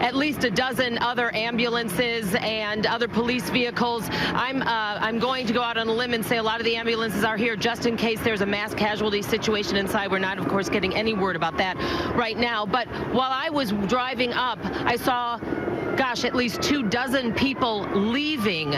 at least a dozen other ambulances and other police vehicles. I'm going to go out on a limb and say a lot of the ambulances are here just in case there's a mass casualty situation inside. We're not, of course, getting any word about that right now. But while I was driving up, I saw, gosh, at least 24 people leaving,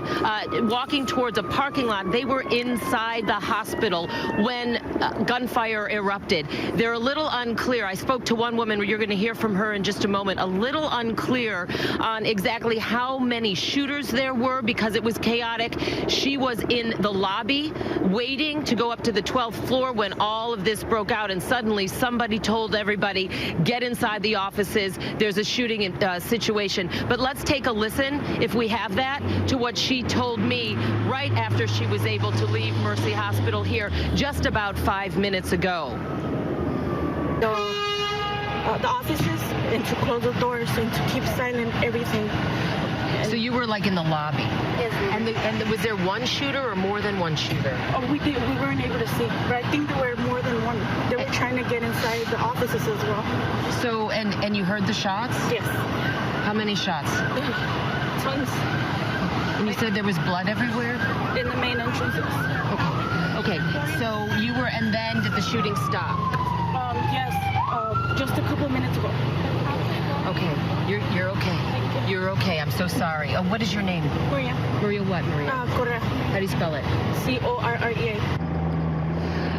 walking towards a parking lot. They were inside the hospital when gunfire erupted. They're a little unclear. I spoke to one woman, you're going to hear from her in just a moment, a little unclear on exactly how many shooters there were because it was chaotic. She was in the lobby waiting to go up to the 12th floor when all of this broke out, and suddenly somebody told everybody, get inside the offices. There's a shooting situation. But let's take a listen, if we have that, to what she told me right after she was able to leave Mercy Hospital here just about 5 minutes ago. The offices, and to close the doors and to keep silent everything. So you were like in the lobby? Yes. And was there one shooter or more than one shooter? Oh, we weren't able to see, but I think there were more than one. They were trying to get inside the offices as well. So, and you heard the shots? Yes. How many shots? Tons. And you said there was blood everywhere? In the main entrances. Okay, so you were, and then did the shooting stop? Yes, just a couple minutes ago. Okay, you're okay. You're okay. I'm so sorry. What is your name? Maria. Maria what, Maria? Correa. How do you spell it? Correa.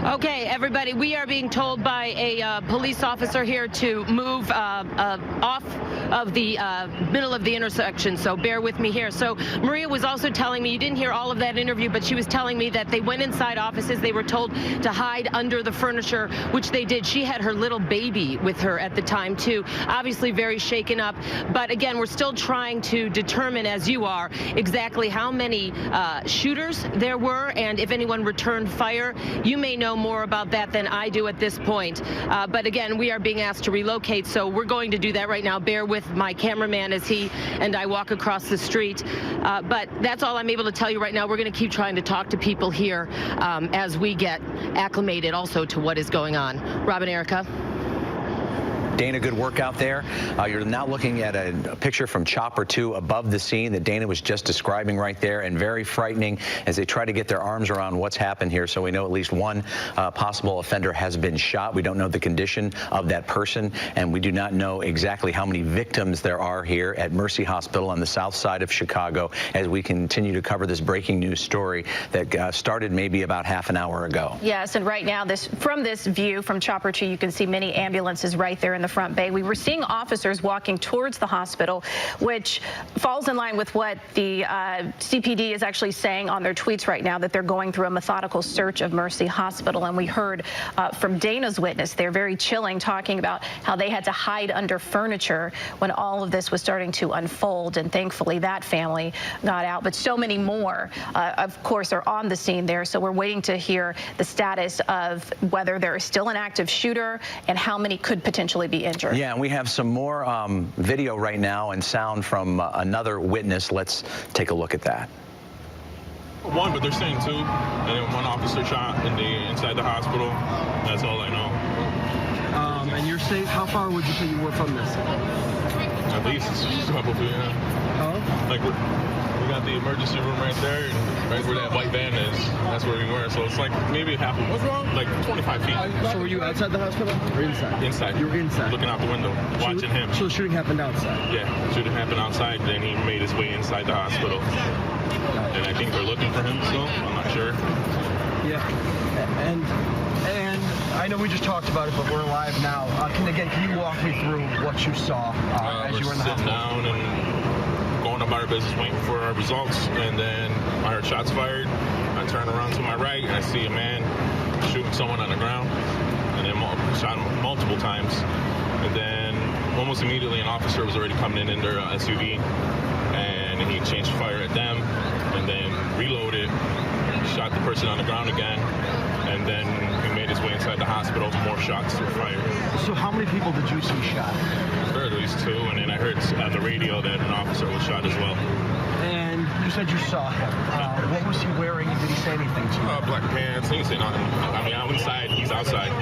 Okay, everybody, we are being told by a police officer here to move off of the middle of the intersection, so bear with me here. So Maria was also telling me, you didn't hear all of that interview, but she was telling me that they went inside offices. They were told to hide under the furniture, which they did. She had her little baby with her at the time, too. Obviously very shaken up. But again, we're still trying to determine, as you are, exactly how many shooters there were and if anyone returned fire. You may know more about that than I do at this point. But again, we are being asked to relocate, so we're going to do that right now. Bear with my cameraman as he and I walk across the street. But that's all I'm able to tell you right now. We're going to keep trying to talk to people here as we get acclimated also to what is going on. Rob and Erica. Dana, good work out there. You're now looking at a picture from Chopper 2 above the scene that Dana was just describing right there, and very frightening as they try to get their arms around what's happened here. So we know at least one possible offender has been shot. We don't know the condition of that person, and we do not know exactly how many victims there are here at Mercy Hospital on the south side of Chicago as we continue to cover this breaking news story that started maybe about half an hour ago. Yes, and right now, from this view from Chopper 2, you can see many ambulances right there in the front bay. We were seeing officers walking towards the hospital, which falls in line with what the CPD is actually saying on their tweets right now, that they're going through a methodical search of Mercy Hospital. And we heard from Dana's witness, they're very chilling, talking about how they had to hide under furniture when all of this was starting to unfold. And thankfully that family got out. But so many more, of course, are on the scene there. So we're waiting to hear the status of whether there is still an active shooter and how many could potentially be injured. Yeah, and we have some more video right now and sound from another witness. Let's take a look at that. One, but they're saying two, and then one officer shot inside the hospital. That's all I know. And you're safe. How far would you say you were from this? At least a couple feet. Oh? Like we got the emergency room right there, and right where that white van is. That's where we were. So it's like maybe half of, what's wrong? Like 25 feet. So were you outside the hospital or inside? Inside. You were inside. Looking out the window, watching him. So the shooting happened outside? Yeah, shooting happened outside. Then he made his way inside the hospital. And I think they're looking for him still. I'm not sure. Yeah. And I know we just talked about it, but we're live now. Can you walk me through what you saw as you were in the hospital? Sitting down and going about our business, waiting for our results, and then I heard shots fired. I turn around to my right, and I see a man shooting someone on the ground, and then shot him multiple times. And then almost immediately, an officer was already coming in their SUV, and he changed fire at them, and then reloaded, shot the person on the ground again, and then he made his way inside the hospital. More shots were fired. So how many people did you see shot? I heard at least two, and then I heard on the radio that an officer was shot as well. And you said you saw him. What was he wearing, and did he say anything to you? Black pants. He didn't say nothing. I mean, I'm inside. He's outside.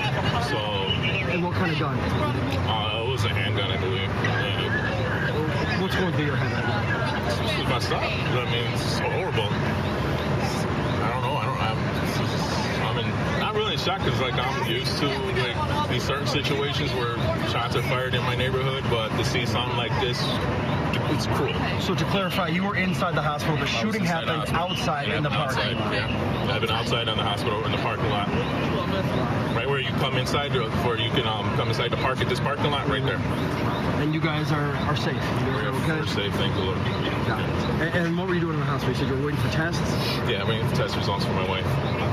So. And what kind of gun? It was a handgun, I believe. Yeah. going through your head right now? It's messed up. I mean, it's so horrible. I don't know. I'm not really in shock because, like, I'm used to, like, these certain situations where shots are fired in my neighborhood, but to see something like this, it's cruel. So to clarify, you were inside the hospital. The shooting happened outside in the parking lot. Yeah, I've been outside on the hospital in the parking lot. Right where you come inside, or you can come inside the park at this parking lot right there. And you guys are safe. We're safe, thank the Lord. Yeah. And what were you doing in the hospital? You said you were waiting for tests? Yeah, I'm waiting for test results for my wife.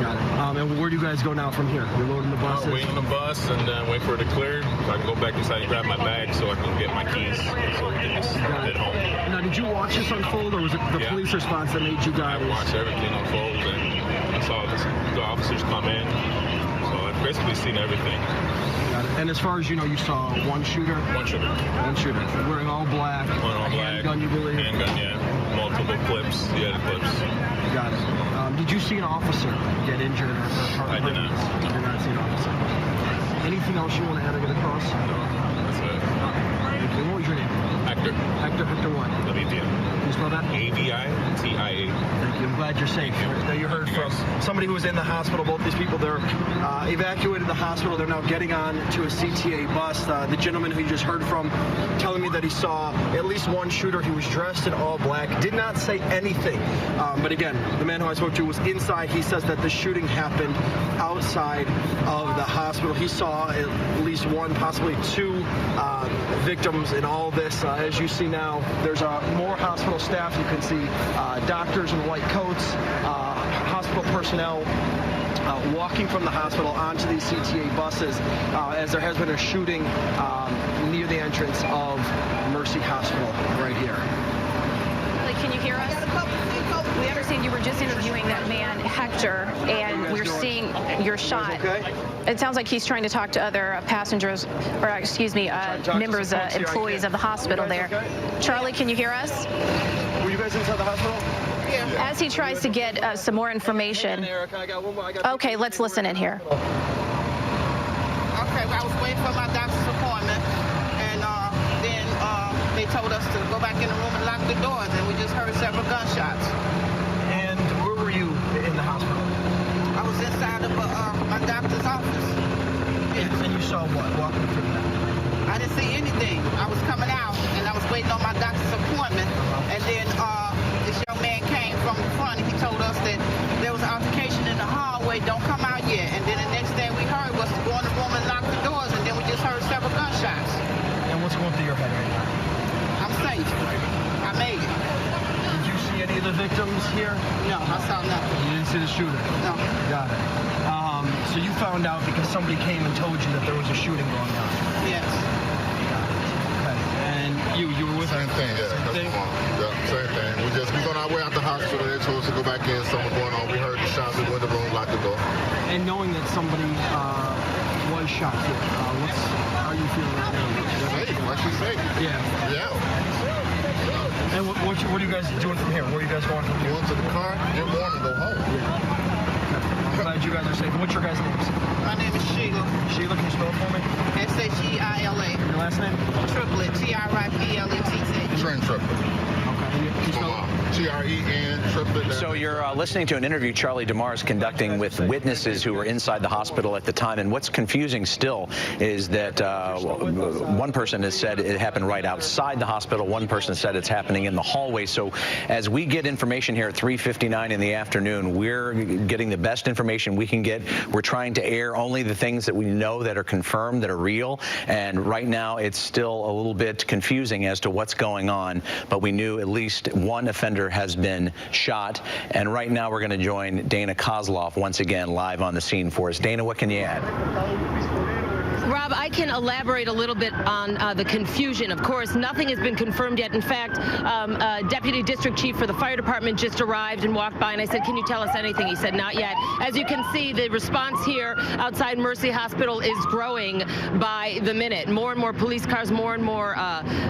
Got it. And where do you guys go now from here? You're loading the buses? Waiting on the bus and wait for it to clear. So I can go back inside and grab my bag so I can get my keys so we can just head home. Now, did you watch this unfold, or was it the police response that made you guys? I watched everything unfold, and I saw the officers come in. So I've basically seen everything. Got it. And as far as you know, you saw one shooter? One shooter. One shooter. Wearing all black. All black. Handgun, you believe? Handgun, yeah. Multiple clips. Yeah, the clips. Got it. Did you see an officer get injured? I did not. You did not see an officer. Anything else you want to add or get across? No, that's it. Okay, what was your name? Hector. Hector what? W-D-M. Can you spell that? A-V-I-T-I-A. Thank you. I'm glad you're safe. Now you heard from somebody who was in the hospital. Both these people, they're evacuated the hospital. They're now getting on to a CTA bus. The gentleman who you just heard from telling me that he saw at least one shooter. He was dressed in all black. Did not say anything. But again, the man who I spoke to was inside. He says that the shooting happened outside of the hospital. He saw at least one, possibly two victims in all this. As you see now, there's more hospital staff. You can see doctors in white coats, hospital personnel walking from the hospital onto these CTA buses as there has been a shooting near the entrance of Mercy Hospital right here. Can you hear us? We understand you were just interviewing that man, Hector, and we're seeing your shot. Okay? It sounds like he's trying to talk to other passengers, or excuse me, members, employees of the hospital there. Okay? Charlie, can you hear us? Were you guys inside the hospital? Yeah. As he tries to get some more information. Okay, let's listen in here. Okay, I was waiting for my doctor's appointment, and then they told us to go back in the room and lock the doors, and we just heard several gunshots. And where were you in the hospital? I was inside of my doctor's office. Yes. And you saw what? Walk me through that. I didn't see anything. I was coming out, and I was waiting on my doctor's appointment, and then this young man came from the front, and he told us that there was an altercation in the hallway, don't come out yet. And then the next thing we heard was to go in the room and lock the doors, and then we just heard several gunshots. And what's going through your head right now? I'm safe. I made it. Did you see any of the victims here? No, I saw nothing. You didn't see the shooter? No. Got it. So you found out because somebody came and told you that there was a shooting going on? Yes. Okay. And you were with Same thing, yeah. That's thing? Yeah, same thing. We on our way out the hospital. They told us to go back in. Something going on. We heard the shots. We went in the room, locked the door. And knowing that somebody was shot here, how are you feeling right now? Safe. Actually safe. Yeah. Yeah. And what are you guys doing from here? Where are you guys going from here? Going to the car, get warm, and go home. Yeah. I'm glad you guys are safe. What's your guys' names? My name is Sheila. Sheila, can you spell it for me? S-H-E-I-L-A. Your last name? Triplet. T-R-I-P-L-E-T-T. Train triplet. Okay. Can you spell it? T-R-E-N triplet. So you're listening to an interview Charlie DeMar is conducting with witnesses who were inside the hospital at the time. And what's confusing still is that one person has said it happened right outside the hospital. One person said it's happening in the hallway. So as we get information here at 3:59 in the afternoon, we're getting the best information we can get. We're trying to air only the things that we know that are confirmed, that are real. And right now it's still a little bit confusing as to what's going on. But we knew at least one offender has been shot. And right now we're going to join Dana Kozlov once again live on the scene for us. Dana, what can you add? Rob, I can elaborate a little bit on the confusion. Of course, nothing has been confirmed yet. In fact, Deputy District Chief for the Fire Department just arrived and walked by, and I said, can you tell us anything? He said, not yet. As you can see, the response here outside Mercy Hospital is growing by the minute. More and more police cars, more and more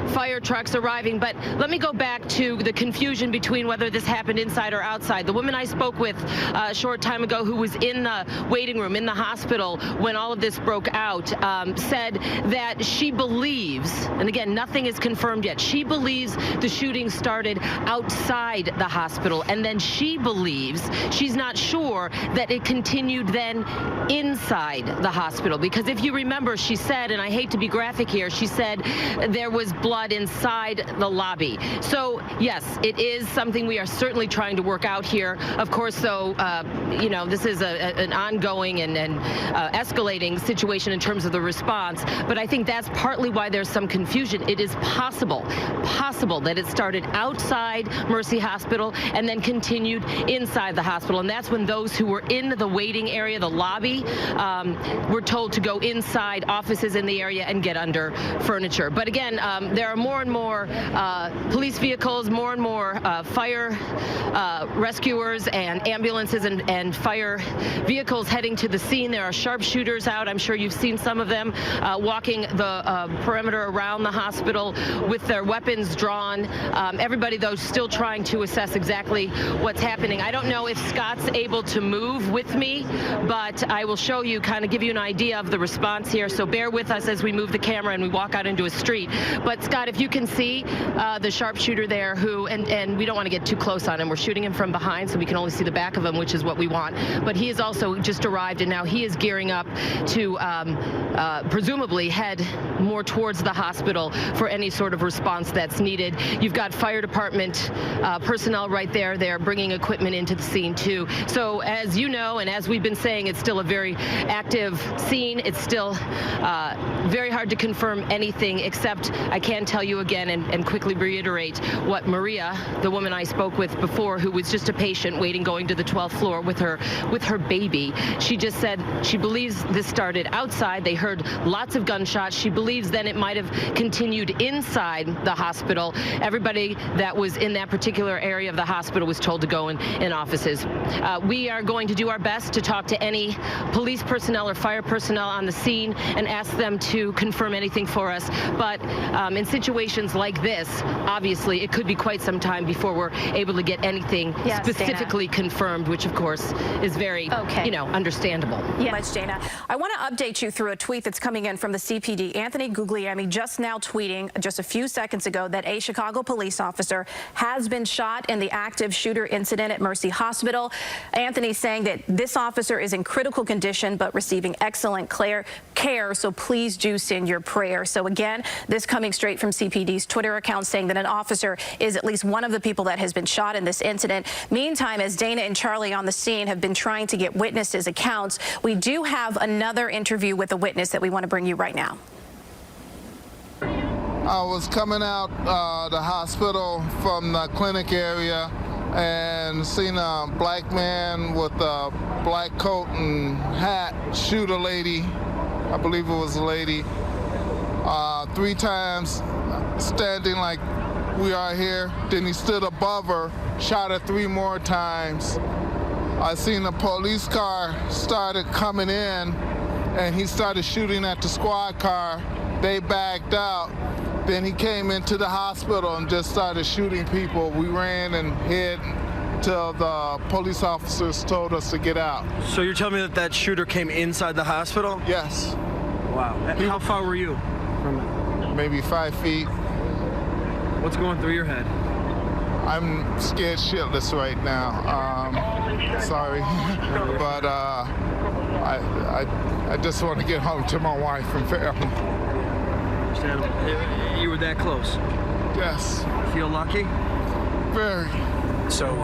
fire trucks arriving. But let me go back to the confusion between whether this happened inside or outside. The woman I spoke with a short time ago who was in the waiting room in the hospital when all of this broke out, said that she believes, and again, nothing is confirmed yet, she believes the shooting started outside the hospital, and then she believes, she's not sure, that it continued then inside the hospital. Because if you remember, she said, and I hate to be graphic here, she said there was blood inside the lobby. So yes, it is something we are certainly trying to work out here. Of course, though, you know, this is an ongoing and escalating situation in terms of the response, but I think that's partly why there's some confusion. It is possible that it started outside Mercy Hospital and then continued inside the hospital, and that's when those who were in the waiting area, the lobby, were told to go inside offices in the area and get under furniture. But again, there are more and more police vehicles, more and more fire rescuers and ambulances and fire vehicles heading to the scene. There are sharpshooters out. I'm sure you've seen some of them walking the perimeter around the hospital with their weapons drawn. Everybody, though, still trying to assess exactly what's happening. I don't know if Scott's able to move with me, but I will show you, kind of give you an idea of the response here. So bear with us as we move the camera and we walk out into a street. But Scott, if you can see the sharpshooter there who, and we don't want to get too close on him. We're shooting him from behind, so we can only see the back of him, which is what we want. But he has also just arrived, and now he is gearing up to presumably head more towards the hospital for any sort of response that's needed. You've got fire department personnel right there. They're bringing equipment into the scene, too. So as you know, and as we've been saying, it's still a very active scene. It's still very hard to confirm anything, except I can tell you again and quickly reiterate what Maria, the woman I spoke with before, who was just a patient waiting, going to the 12th floor with her baby. She just said she believes this started outside. They heard lots of gunshots. She believes then it might have continued inside the hospital. Everybody that was in that particular area of the hospital was told to go in offices. We are going to do our best to talk to any police personnel or fire personnel on the scene and ask them to confirm anything for us. But in situations like this, obviously, it could be quite some time before we're able to get anything specifically confirmed, which, of course, is very, you know, understandable. Yeah. Much, Dana. I want to update you through a tweet that's coming in from the CPD. Anthony Guglielmi just now tweeting just a few seconds ago that a Chicago police officer has been shot in the active shooter incident at Mercy Hospital. Anthony saying that this officer is in critical condition but receiving excellent care, so please do send your prayers. So again, this coming straight from CPD's Twitter account, saying that an officer is at least one of the people that has been shot in this incident. Meantime, as Dana and Charlie on the scene have been trying to get witnesses' accounts, we do have another interview with a witness that we want to bring you right now. I was coming out the hospital from the clinic area and seen a black man with a black coat and hat shoot a lady. I believe it was a lady. 3 times, standing like we are here. Then he stood above her, shot her 3 more times. I seen a police car started coming in, and he started shooting at the squad car. They backed out. Then he came into the hospital and just started shooting people. We ran and hid till the police officers told us to get out. So you're telling me that that shooter came inside the hospital? Yes. Wow. How far were you from it? Maybe 5 feet. What's going through your head? I'm scared shitless right now. Sorry, but I just want to get home to my wife and family. You were that close? Yes. Feel lucky? Very. So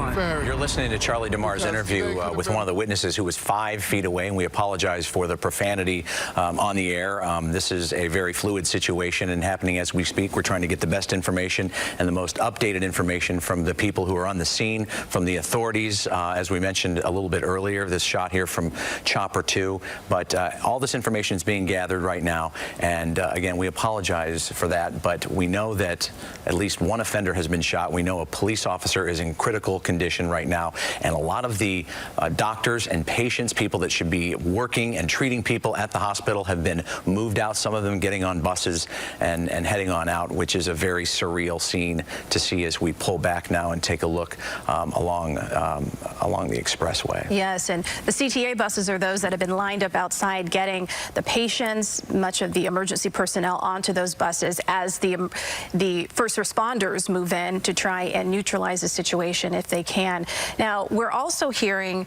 you're listening to Charlie DeMar's interview with one of the witnesses who was 5 feet away, and we apologize for the profanity on the air. This is a very fluid situation and happening as we speak. We're trying to get the best information and the most updated information from the people who are on the scene, from the authorities, as we mentioned a little bit earlier, this shot here from Chopper 2. But all this information is being gathered right now, and again, we apologize for that, but we know that at least one offender has been shot. We know a police officer is in critical critical condition right now, and a lot of the doctors and patients, people that should be working and treating people at the hospital, have been moved out, some of them getting on buses and heading on out, which is a very surreal scene to see as we pull back now and take a look along the expressway. Yes, and the CTA buses are those that have been lined up outside, getting the patients, much of the emergency personnel onto those buses as the first responders move in to try and neutralize the situation if they can. Now, we're also hearing,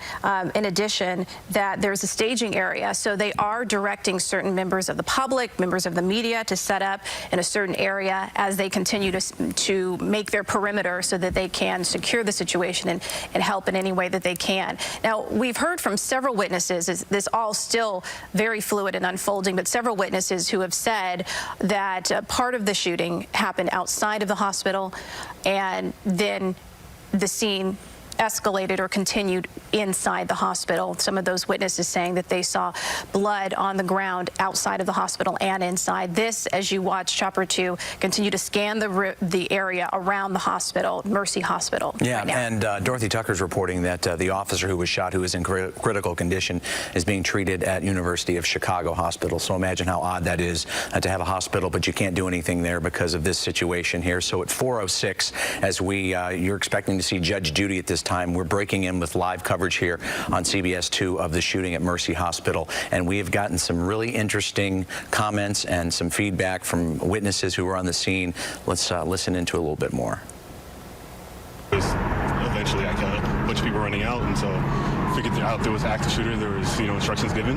in addition, that there's a staging area, so they are directing certain members of the public, members of the media, to set up in a certain area as they continue to make their perimeter so that they can secure the situation and help in any way that they can. Now, we've heard from several witnesses, this all still very fluid and unfolding, but several witnesses who have said that part of the shooting happened outside of the hospital, and then the scene escalated or continued inside the hospital. Some of those witnesses saying that they saw blood on the ground outside of the hospital and inside. This, as you watch Chopper 2 continue to scan the area around the hospital, Mercy Hospital. Yeah, right now. and Dorothy Tucker's reporting that the officer who was shot, who is in critical condition, is being treated at University of Chicago Hospital. So imagine how odd that is to have a hospital, but you can't do anything there because of this situation here. So at 4:06, as you're expecting to see Judge Judy at this time, we're breaking in with live coverage here on CBS 2 of the shooting at Mercy Hospital, and we have gotten some really interesting comments and some feedback from witnesses who were on the scene. Let's listen into a little bit more. Eventually, I got a bunch of people running out, and so figured out there was an active shooter. There was, instructions given.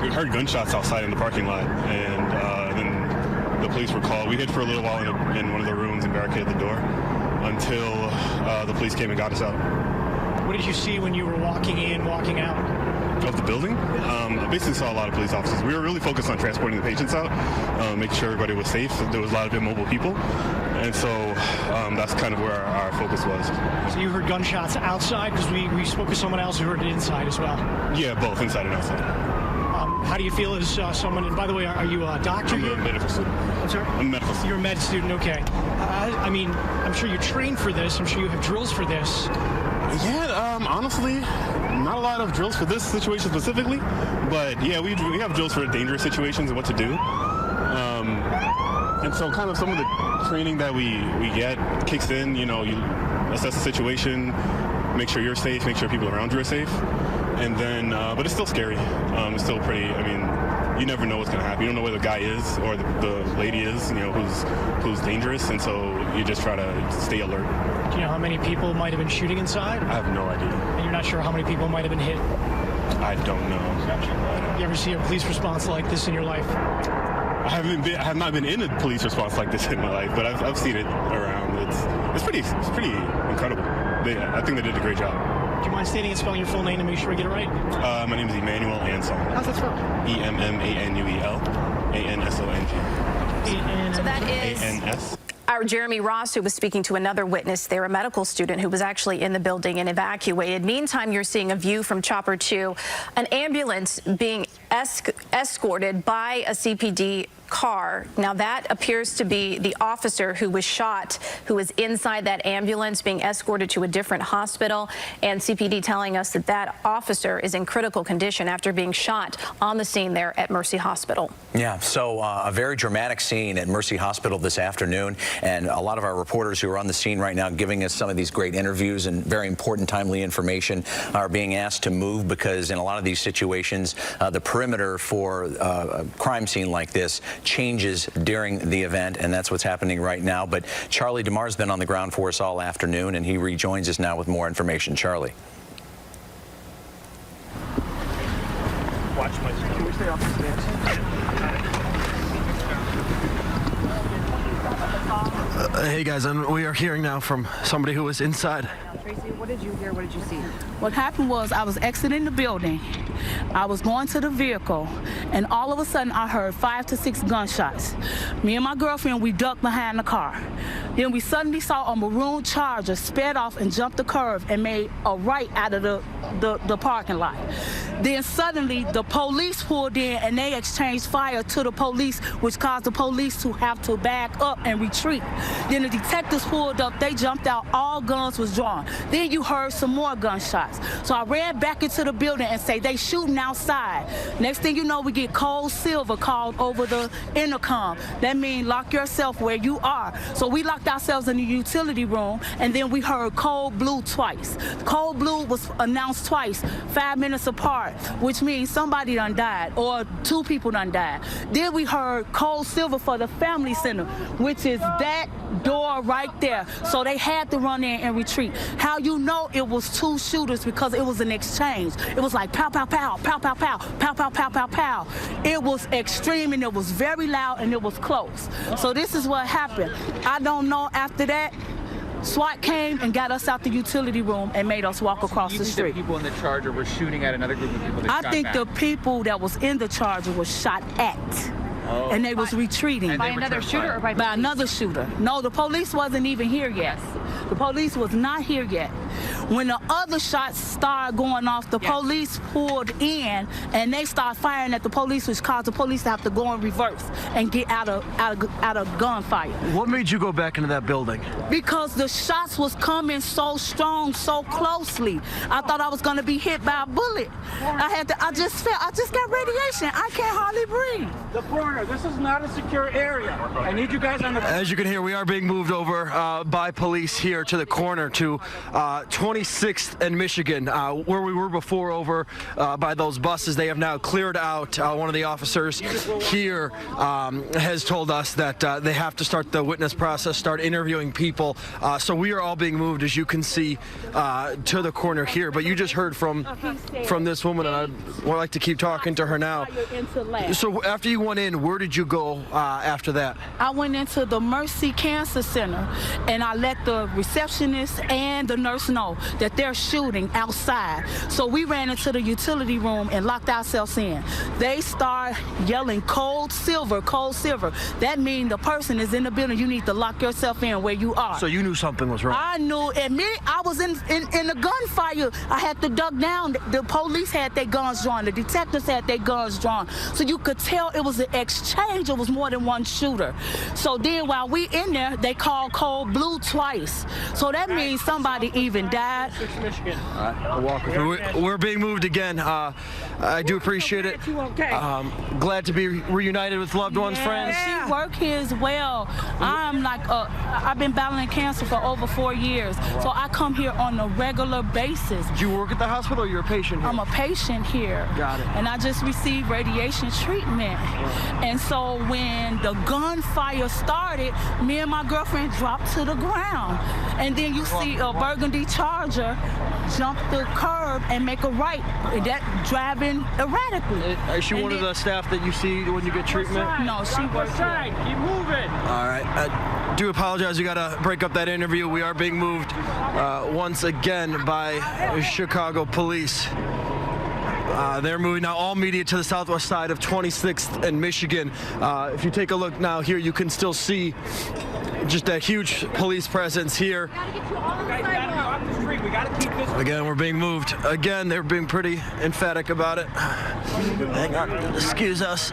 We heard gunshots outside in the parking lot, and then the police were called. We hid for a little while in one of the rooms and barricaded the door until the police came and got us out. What did you see when you were walking in, walking out? Of the building? I basically saw a lot of police officers. We were really focused on transporting the patients out, making sure everybody was safe. There was a lot of immobile people, and so that's kind of where our focus was. So you heard gunshots outside? Because we spoke with someone else who heard it inside as well. Yeah, both inside and outside. How do you feel as someone, and by the way, are you a doctor? I'm a medical student. I'm sorry? I'm a medical student. You're a med student, okay. I mean, I'm sure you're trained for this. I'm sure you have drills for this. Yeah, honestly, not a lot of drills for this situation specifically, but yeah, we have drills for dangerous situations and what to do. And so kind of some of the training that we get kicks in, you assess the situation, make sure you're safe, make sure people around you are safe. And then, but it's still scary. It's still pretty, you never know what's going to happen. You don't know where the guy is or the lady is, who's dangerous. And so you just try to stay alert. Do you know how many people might have been shooting inside? I have no idea. And you're not sure how many people might have been hit? I don't know. You ever see a police response like this in your life? I have not been in a police response like this in my life, but I've seen it around. It's pretty incredible. I think they did a great job. Do you mind stating and spelling your full name to make sure I get it right? My name is Emmanuel Ansong. How's that spelled? Emmanuel Ansong. So that is A-N-S. our Jeremy Ross, who was speaking to another witness there, a medical student who was actually in the building and evacuated. Meantime, you're seeing a view from Chopper 2, an ambulance being escorted by a CPD car. Now that appears to be the officer who was shot, who was inside that ambulance being escorted to a different hospital, and CPD telling us that that officer is in critical condition after being shot on the scene there at Mercy Hospital. Yeah, so a very dramatic scene at Mercy Hospital this afternoon, and a lot of our reporters who are on the scene right now giving us some of these great interviews and very important timely information are being asked to move, because in a lot of these situations the perimeter for a crime scene like this changes during the event, and that's what's happening right now. But Charlie DeMar's been on the ground for us all afternoon, and he rejoins us now with more information. Charlie. Watch my screen. Can we stay off the stairs? Hey guys, and we are hearing now from somebody who was inside. Tracy, what did you hear? What did you see? What happened was I was exiting the building. I was going to the vehicle, and all of a sudden I heard 5 to 6 gunshots. Me and my girlfriend, we ducked behind the car. Then we suddenly saw a maroon Charger sped off and jumped the curve and made a right out of the parking lot. Then suddenly the police pulled in and they exchanged fire to the police, which caused the police to have to back up and retreat. Then the detectives pulled up, they jumped out, all guns was drawn. Then you heard some more gunshots. So I ran back into the building and say, they shooting outside. Next thing you know, we get Kozlov called over the intercom. That means lock yourself where you are. So we locked ourselves in the utility room, and then we heard Code Blue twice. Code Blue was announced twice, 5 minutes apart, which means somebody done died or 2 people done died. Then we heard Kozlov for the family center, which is that door right there. So they had to run in and retreat. How you know it was 2 shooters? Because it was an exchange. It was like pow, pow, pow, pow, pow, pow, pow, pow, pow, pow, pow. It was extreme and it was very loud and it was close. So this is what happened. I don't know after that. SWAT came and got us out the utility room and made us walk across the street. The people in the Charger were shooting at another group of people that I think the people that was in the Charger was shot at. Oh. And they was retreating. By another shooter or by police? By another shooter. No, the police wasn't even here yet. The police was not here yet. When the other shots started going off, the police pulled in and they started firing at the police, which caused the police to have to go in reverse and get out of gunfire. What made you go back into that building? Because the shots was coming so strong, so closely. I thought I was gonna be hit by a bullet. I just got radiation. I can't hardly breathe. The corner, this is not a secure area. I need you guys on the... As you can hear, we are being moved over by police here to the corner to 26th and Michigan, where we were before over by those buses. They have now cleared out. One of the officers here has told us that they have to start the witness process, start interviewing people. So we are all being moved, as you can see, to the corner here. But you just heard from this woman, and I'd like to keep talking to her now. So after you went in, where did you go after that? I went into the Mercy Cancer Center, and I let the receptionist and the nurse know that they're shooting outside. So we ran into the utility room and locked ourselves in. They start yelling, cold silver, cold silver. That means the person is in the building. You need to lock yourself in where you are. So you knew something was wrong? I knew. I was in the gunfire. I had to duck down. The police had their guns drawn. The detectives had their guns drawn. So you could tell it was an exchange. It was more than one shooter. So then while we in there, they called Code Blue twice. So that means somebody even died. We're being moved again. I do appreciate it. Glad to be reunited with loved ones, friends. She work here as well. I've been battling cancer for over 4 years, so I come here on a regular basis. Do you work at the hospital or you're a patient here? I'm a patient here. Got it. And I just received radiation treatment. And so when the gunfire started, me and my girlfriend dropped to the ground. And then you see a burgundy Charger jump the curb and make a right. That driving erratically. Is she one of the staff that you see when you get treatment? No, she works here. Keep moving. All right. I do apologize. We got to break up that interview. We are being moved once again by Chicago police. They're moving now all media to the southwest side of 26th and Michigan. If you take a look now here, you can still see just a huge police presence here. Again, we're being moved. Again, they're being pretty emphatic about it. Hang on, excuse us.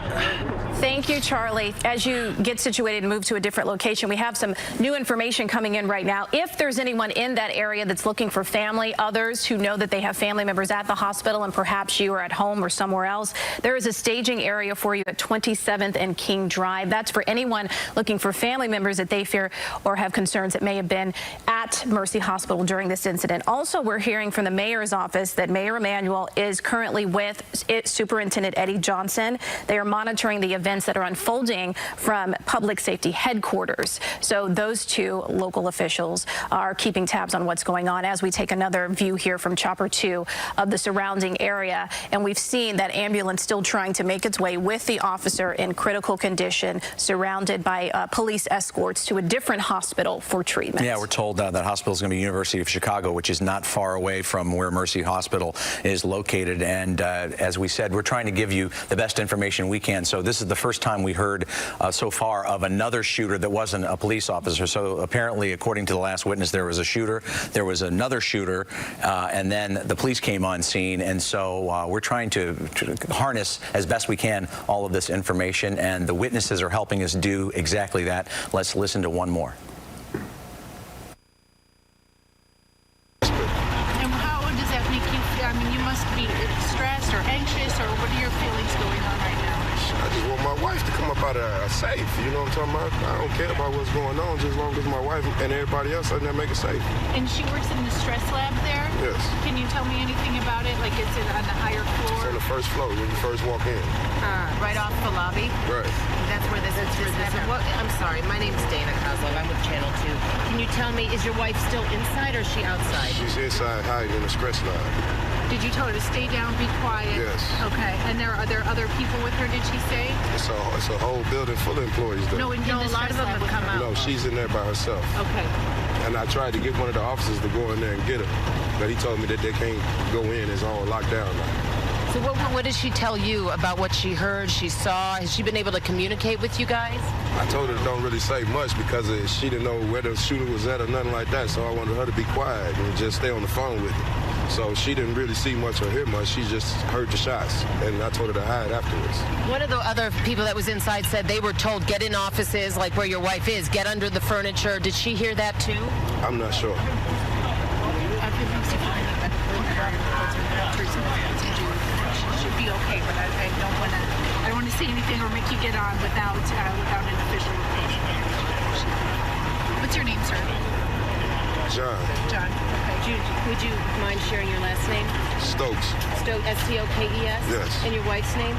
Thank you, Charlie. As you get situated and move to a different location, we have some new information coming in right now. If there's anyone in that area that's looking for family, others who know that they have family members at the hospital and perhaps you are at home or somewhere else, there is a staging area for you at 27th and King Drive. That's for anyone looking for family members that they fear or have concerns that may have been at Mercy Hospital during this incident. Also, we're hearing from the mayor's office that Mayor Emanuel is currently with Superintendent Eddie Johnson. They are monitoring the events that are unfolding from public safety headquarters. So those two local officials are keeping tabs on what's going on as we take another view here from Chopper 2 of the surrounding area. And we've seen that ambulance still trying to make its way with the officer in critical condition, surrounded by police escorts to a different hospital for treatment. Yeah, we're told that hospital is going to be University of Chicago, which is not far away from where Mercy Hospital is located. And as we said, we're trying to give you the best information we can. So this is the first time we heard so far of another shooter that wasn't a police officer. So apparently, according to the last witness, there was a shooter, there was another shooter, and then the police came on scene. And so we're trying to harness as best we can all of this information, and the witnesses are helping us do exactly that. Let's listen to one more. And how does that make you feel? I mean, you must be stressed or anxious, or what are your feelings going on right now? I just want my wife to come up out of safe. You know what I'm talking about? I don't care about what's going on, just as long as my wife and everybody else out there make it safe. And she works in the stress lab there? Yes. Can you tell me anything about it? Like, is it on the higher floor? It's on the first floor when you first walk in. Right off the lobby? Right. That's where this is. I'm sorry, my name's Dana Kozlov. I'm with Channel 2. Can you tell me, is your wife still inside or is she outside? She's inside hiding in the stress lab. Did you tell her to stay down, be quiet? Yes. Okay. And are there other people with her, did she say? It's a whole building full of employees there. No, a lot of them have come out. No, she's in there by herself. Okay. And I tried to get one of the officers to go in there and get her, but he told me that they can't go in. It's all locked down now. So what did she tell you about what she heard, she saw? Has she been able to communicate with you guys? I told her to don't really say much because she didn't know where the shooter was at or nothing like that, so I wanted her to be quiet and just stay on the phone with me. So she didn't really see much or hear much. She just heard the shots, and I told her to hide afterwards. One of the other people that was inside said they were told, get in offices like where your wife is, get under the furniture. Did she hear that too? I'm not sure. Should be okay, but I don't want to say anything or make you get on without an official location. What's your name, sir? John. John. Okay. Would you mind sharing your last name? Stokes. Stokes, S-T-O-K-E-S? Yes. And your wife's name?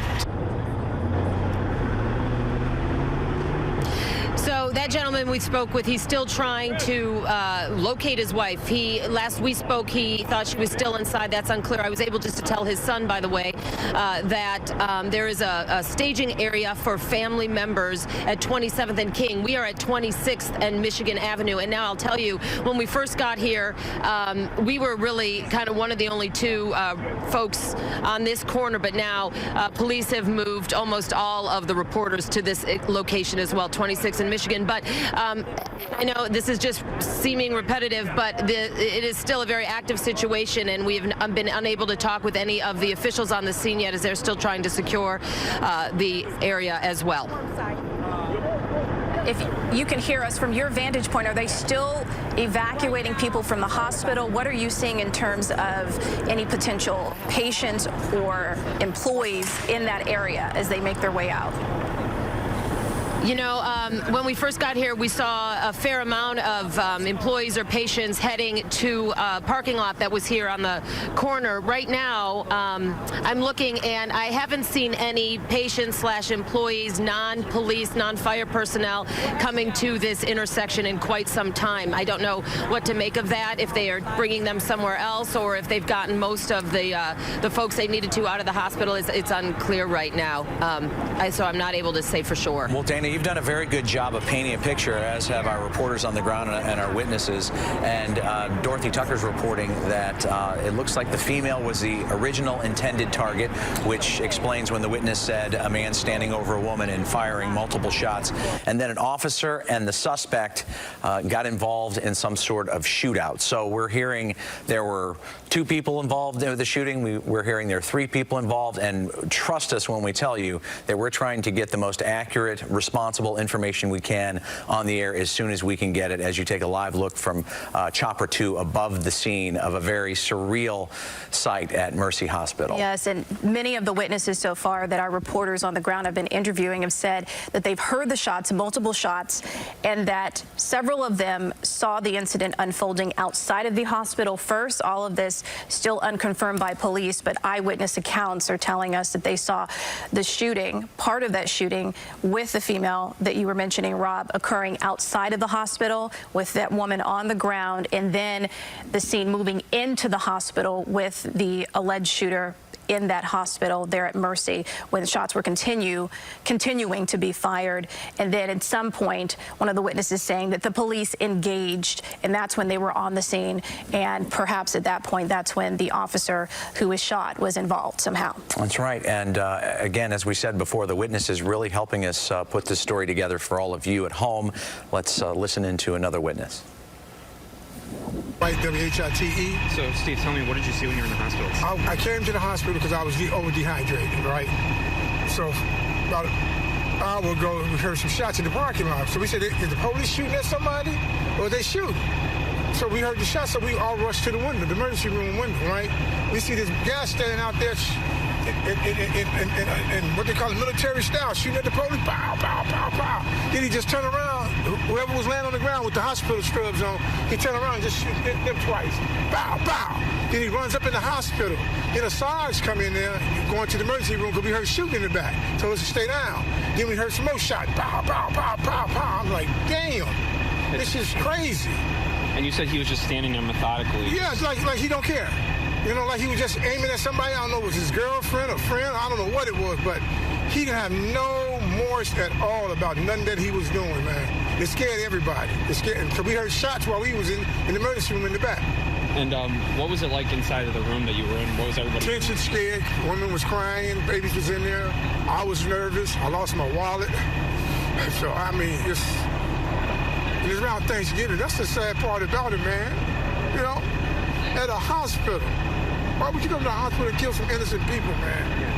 So that gentleman we spoke with, he's still trying to locate his wife. Last we spoke, he thought she was still inside. That's unclear. I was able just to tell his son, by the way, that there is a staging area for family members at 27th and King. We are at 26th and Michigan Avenue. And now I'll tell you, when we first got here, we were really kind of one of the only two folks on this corner. But now police have moved almost all of the reporters to this location as well, 26th and Michigan. But I know this is just seeming repetitive, but it is still a very active situation, and we've been unable to talk with any of the officials on the scene yet, as they're still trying to secure the area as well. If you can hear us from your vantage point, are they still evacuating people from the hospital? What are you seeing in terms of any potential patients or employees in that area as they make their way out? You know, when we first got here, we saw a fair amount of employees or patients heading to a parking lot that was here on the corner. Right now, I'm looking, and I haven't seen any patients/employees, non-police, non-fire personnel coming to this intersection in quite some time. I don't know what to make of that, if they are bringing them somewhere else or if they've gotten most of the folks they needed to out of the hospital. It's unclear right now, so I'm not able to say for sure. Well, Dana, you've done a very good job of painting a picture, as have our reporters on the ground and our witnesses. And Dorothy Tucker's reporting that it looks like the female was the original intended target, which explains when the witness said a man standing over a woman and firing multiple shots. And then an officer and the suspect got involved in some sort of shootout. So we're hearing there were 2 people involved in the shooting. We're hearing there are 3 people involved. And trust us when we tell you that we're trying to get the most accurate, responsible information we can on the air as soon as we can get it, as you take a live look from Chopper 2 above the scene of a very surreal site at Mercy Hospital. Yes, and many of the witnesses so far that our reporters on the ground have been interviewing have said that they've heard the shots, multiple shots, and that several of them saw the incident unfolding outside of the hospital first. All of this still unconfirmed by police, but eyewitness accounts are telling us that they saw the shooting, part of that shooting, with the female that you were mentioning, Rob, occurring outside of the hospital with that woman on the ground, and then the scene moving into the hospital with the alleged shooter in that hospital there at Mercy when the shots were continuing to be fired. And then at some point, one of the witnesses saying that the police engaged, and that's when they were on the scene. And perhaps at that point, that's when the officer who was shot was involved somehow. That's right. And again, as we said before, the witness is really helping us put this story together for all of you at home. Let's listen into another witness. Right, W-H-I-T-E. So, Steve, tell me, what did you see when you were in the hospital? I came to the hospital because I was over-dehydrated, right? So, about an hour ago, we heard some shots in the parking lot. So we said, is the police shooting at somebody, or are they shooting? So we heard the shots, so we all rushed to the window, the emergency room window, right? We see this guy standing out there in what they call a military style, shooting at the police, pow, pow, pow, pow. Then he just turned around, whoever was laying on the ground with the hospital scrubs on, he turned around and just shoot them twice, pow, pow. Then he runs up in the hospital. Then a Sarge come in there, going to the emergency room because we heard shooting in the back. Told us to stay down. Then we heard some more shots, pow, pow, pow, pow, pow. I'm like, damn, this is crazy. And you said he was just standing there methodically. Yeah, it's like he don't care. You know, like he was just aiming at somebody. I don't know, it was his girlfriend or friend. I don't know what it was, but he didn't have no remorse at all about nothing that he was doing, man. It scared everybody. It scared. So we heard shots while we was in the emergency room in the back. And what was it like inside of the room that you were in? What was everybody Tension, scared. Women was crying. Babies was in there. I was nervous. I lost my wallet. So, I mean, it's around Thanksgiving. That's the sad part about it, man. You know, at a hospital. Why would you come to the hospital and kill some innocent people, man?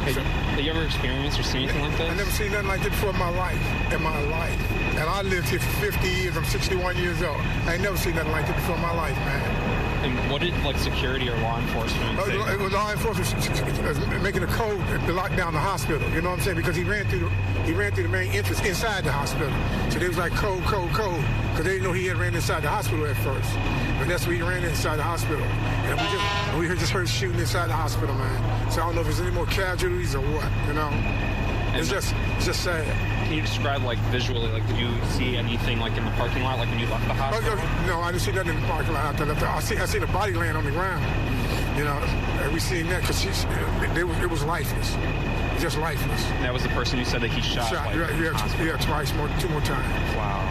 Have you ever experienced or seen anything like this? I never seen nothing like this before in my life. And I lived here for 50 years. I'm 61 years old. I ain't never seen nothing like this before in my life, man. And what did, like, security or law enforcement say? It was law enforcement making a code to lock down the hospital. You know what I'm saying? Because he ran through the main entrance inside the hospital. So they was like code, because they didn't know he had ran inside the hospital at first. But that's where he ran inside the hospital. And we just heard shooting inside the hospital, man. So I don't know if there's any more casualties or what, you know. It's just sad. Can you describe, like, visually, like, did you see anything, like, in the parking lot, like, when you left the hospital? No, I didn't see nothing in the parking lot. I seen a body laying on the ground. You know, and we seen that because it was lifeless. Just lifeless. And that was the person who said that he shot? Yeah, twice, two more times. Wow.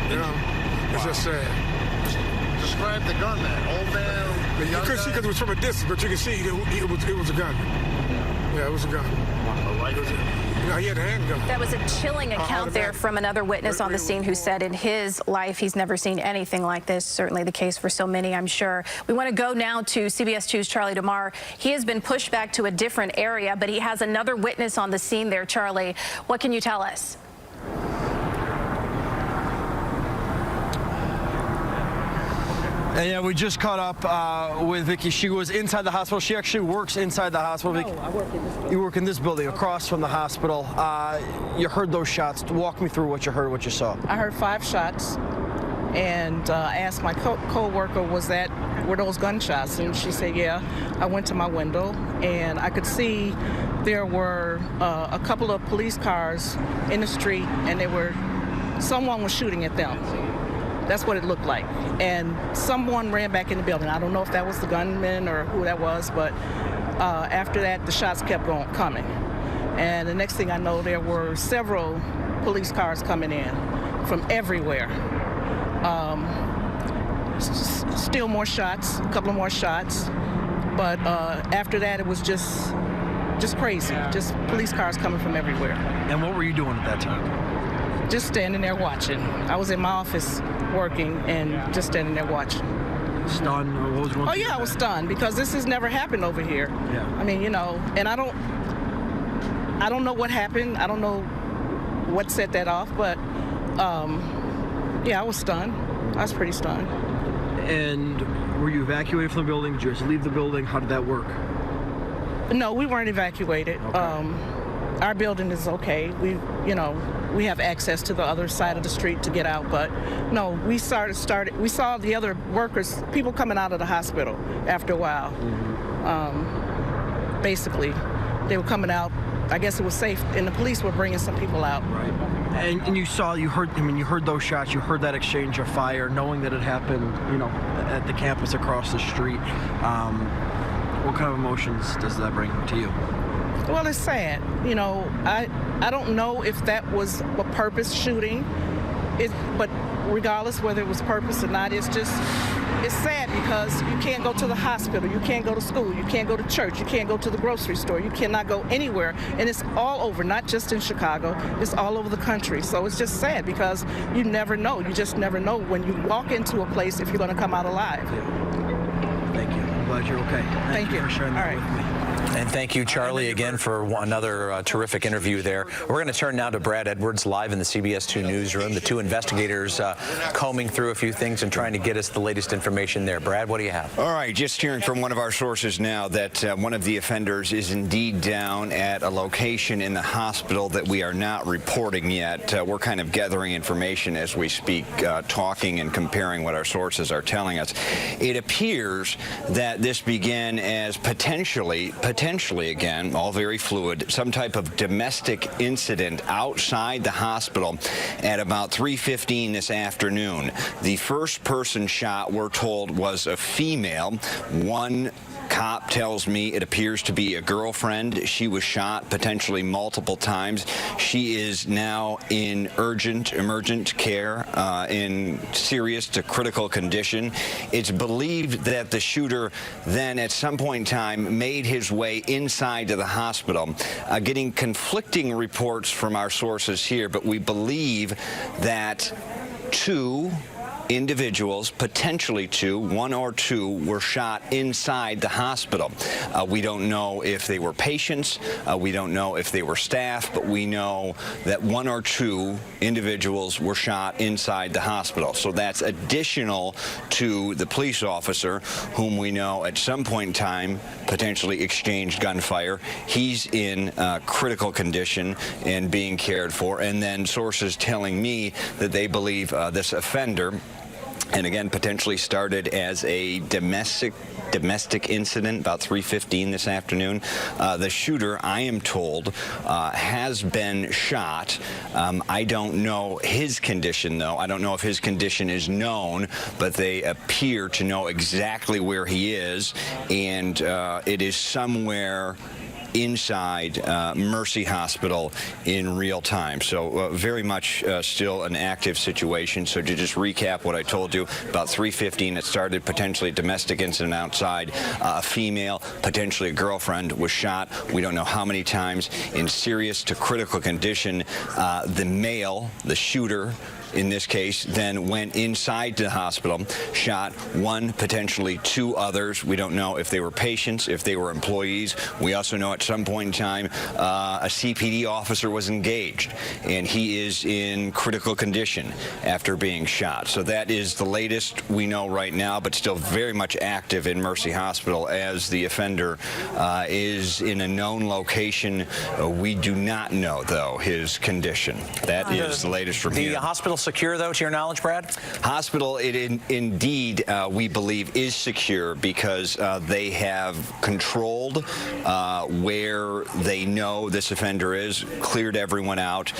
You know, it's just sad. Describe the gun, man. Old man. You couldn't see because it was from a distance, but you can see it was a gun. Yeah, it was a gun. Yeah, he had a handgun. That was a chilling account there from another witness on the scene who said in his life he's never seen anything like this. Certainly the case for so many, I'm sure. We want to go now to CBS 2's Charlie DeMar. He has been pushed back to a different area, but he has another witness on the scene there. Charlie, what can you tell us? And yeah, we just caught up with Vicky. She was inside the hospital. She actually works inside the hospital. No, I work in this building. You work in this building, across from the hospital. You heard those shots. Walk me through what you heard, what you saw. I heard 5 shots, and I asked my co-worker, were those gunshots? And she said, yeah. I went to my window, and I could see there were a couple of police cars in the street, and someone was shooting at them. That's what it looked like. And someone ran back in the building. I don't know if that was the gunman or who that was, but after that, the shots kept coming. And the next thing I know, there were several police cars coming in from everywhere. Still more shots, a couple of more shots. But after that, it was just crazy. Just police cars coming from everywhere. And what were you doing at that time? Just standing there watching. I was in my office working and just standing there watching. Stunned? Or what was one thing I was stunned because this has never happened over here. Yeah. I mean, you know, and I don't know what happened. I don't know what set that off, but yeah, I was stunned. I was pretty stunned. And were you evacuated from the building? Did you just leave the building? How did that work? No, we weren't evacuated. Okay. Our building is okay. We have access to the other side of the street to get out, but no, we started. We saw the other workers, people coming out of the hospital after a while. Mm-hmm. Basically, they were coming out. I guess it was safe, and the police were bringing some people out. Right. And you heard those shots. You heard that exchange of fire, knowing that it happened, at the campus across the street. What kind of emotions does that bring to you? Well, it's sad. You know, I don't know if that was a purpose shooting, but regardless whether it was purpose or not, it's sad because you can't go to the hospital, you can't go to school, you can't go to church, you can't go to the grocery store, you cannot go anywhere, and it's all over, not just in Chicago, it's all over the country. So it's just sad because you never know. You just never know when you walk into a place if you're going to come out alive. Thank you. I'm glad you're okay. Thank you for sharing that with me. And thank you, Charlie, again for another terrific interview there. We're going to turn now to Brad Edwards live in the CBS 2 newsroom. The two investigators combing through a few things and trying to get us the latest information there. Brad, what do you have? All right, just hearing from one of our sources now that one of the offenders is indeed down at a location in the hospital that we are not reporting yet. We're kind of gathering information as we speak, talking and comparing what our sources are telling us. It appears that this began as potentially again, all very fluid, some type of domestic incident outside the hospital at about 3:15 this afternoon. The first person shot, we're told, was a female. One cop tells me it appears to be a girlfriend. She was shot potentially multiple times. She is now in emergent care, in serious to critical condition. It's believed that the shooter then at some point in time made his way inside to the hospital. Getting conflicting reports from our sources here, but we believe that two individuals, potentially one or two, were shot inside the hospital. We don't know if they were patients. We don't know if they were staff, but we know that one or two individuals were shot inside the hospital. So that's additional to the police officer, whom we know at some point in time potentially exchanged gunfire. He's in critical condition and being cared for. And then sources telling me that they believe this offender, and again, potentially started as a domestic incident about 3:15 this afternoon. The shooter, I am told, has been shot. I don't know his condition, though. I don't know if his condition is known, but they appear to know exactly where he is, and it is somewhere inside Mercy Hospital in real time. So very much still an active situation. So to just recap what I told you, about 3:15 it started, potentially a domestic incident outside. A female, potentially a girlfriend, was shot. We don't know how many times, in serious to critical condition. The male, the shooter, in this case, then went inside the hospital, shot one, potentially two others. We don't know if they were patients, if they were employees. We also know at some point in time a CPD officer was engaged, and he is in critical condition after being shot. So that is the latest we know right now, but still very much active in Mercy Hospital as the offender is in a known location. We do not know, though, his condition. That is the latest from here. The hospital secure, though, to your knowledge, Brad? Hospital, indeed, we believe, is secure because they have controlled where they know this offender is, cleared everyone out.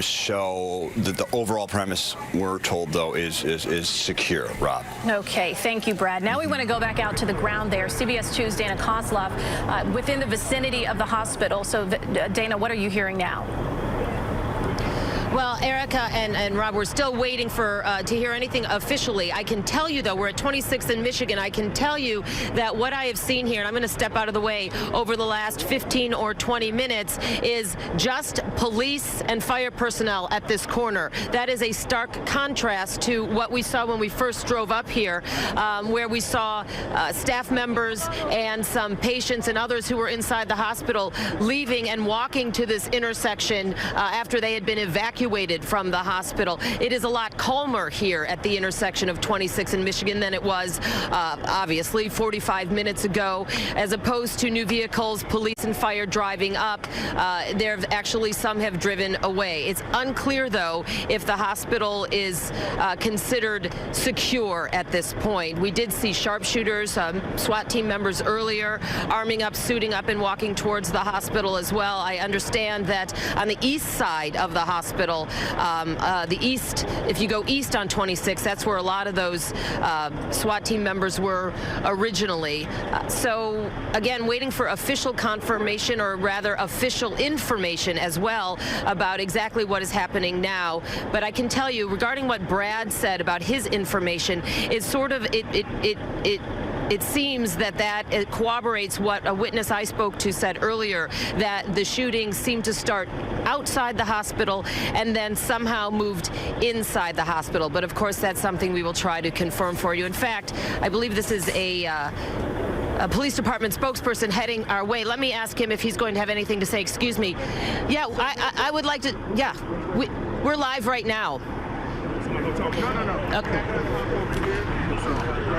So the overall premise, we're told, though, is secure. Rob. Okay, thank you, Brad. Now we want to go back out to the ground there. CBS 2's Dana Kozlov within the vicinity of the hospital. So, Dana, what are you hearing now? Well, Erica and Rob, we're still waiting for to hear anything officially. I can tell you, though, we're at 26th in Michigan. I can tell you that what I have seen here, and I'm going to step out of the way, over the last 15 or 20 minutes is just police and fire personnel at this corner. That is a stark contrast to what we saw when we first drove up here, where we saw staff members and some patients and others who were inside the hospital leaving and walking to this intersection after they had been evacuated from the hospital. It is a lot calmer here at the intersection of 26 in Michigan than it was, obviously, 45 minutes ago. As opposed to new vehicles, police and fire driving up, there have actually some have driven away. It's unclear, though, if the hospital is considered secure at this point. We did see sharpshooters, SWAT team members earlier, arming up, suiting up, and walking towards the hospital as well. I understand that on the east side of the hospital, hospital. The east, if you go east on 26, that's where a lot of those SWAT team members were originally. So again, waiting for official confirmation, or rather official information as well, about exactly what is happening now. But I can tell you, regarding what Brad said about his information, it's sort of, it seems that it corroborates what a witness I spoke to said earlier, that the shooting seemed to start outside the hospital and then somehow moved inside the hospital. But of course, that's something we will try to confirm for you. In fact, I believe this is a police department spokesperson heading our way. Let me ask him if he's going to have anything to say. Excuse me. Yeah, I would like to, yeah, we're live right now. No. Okay.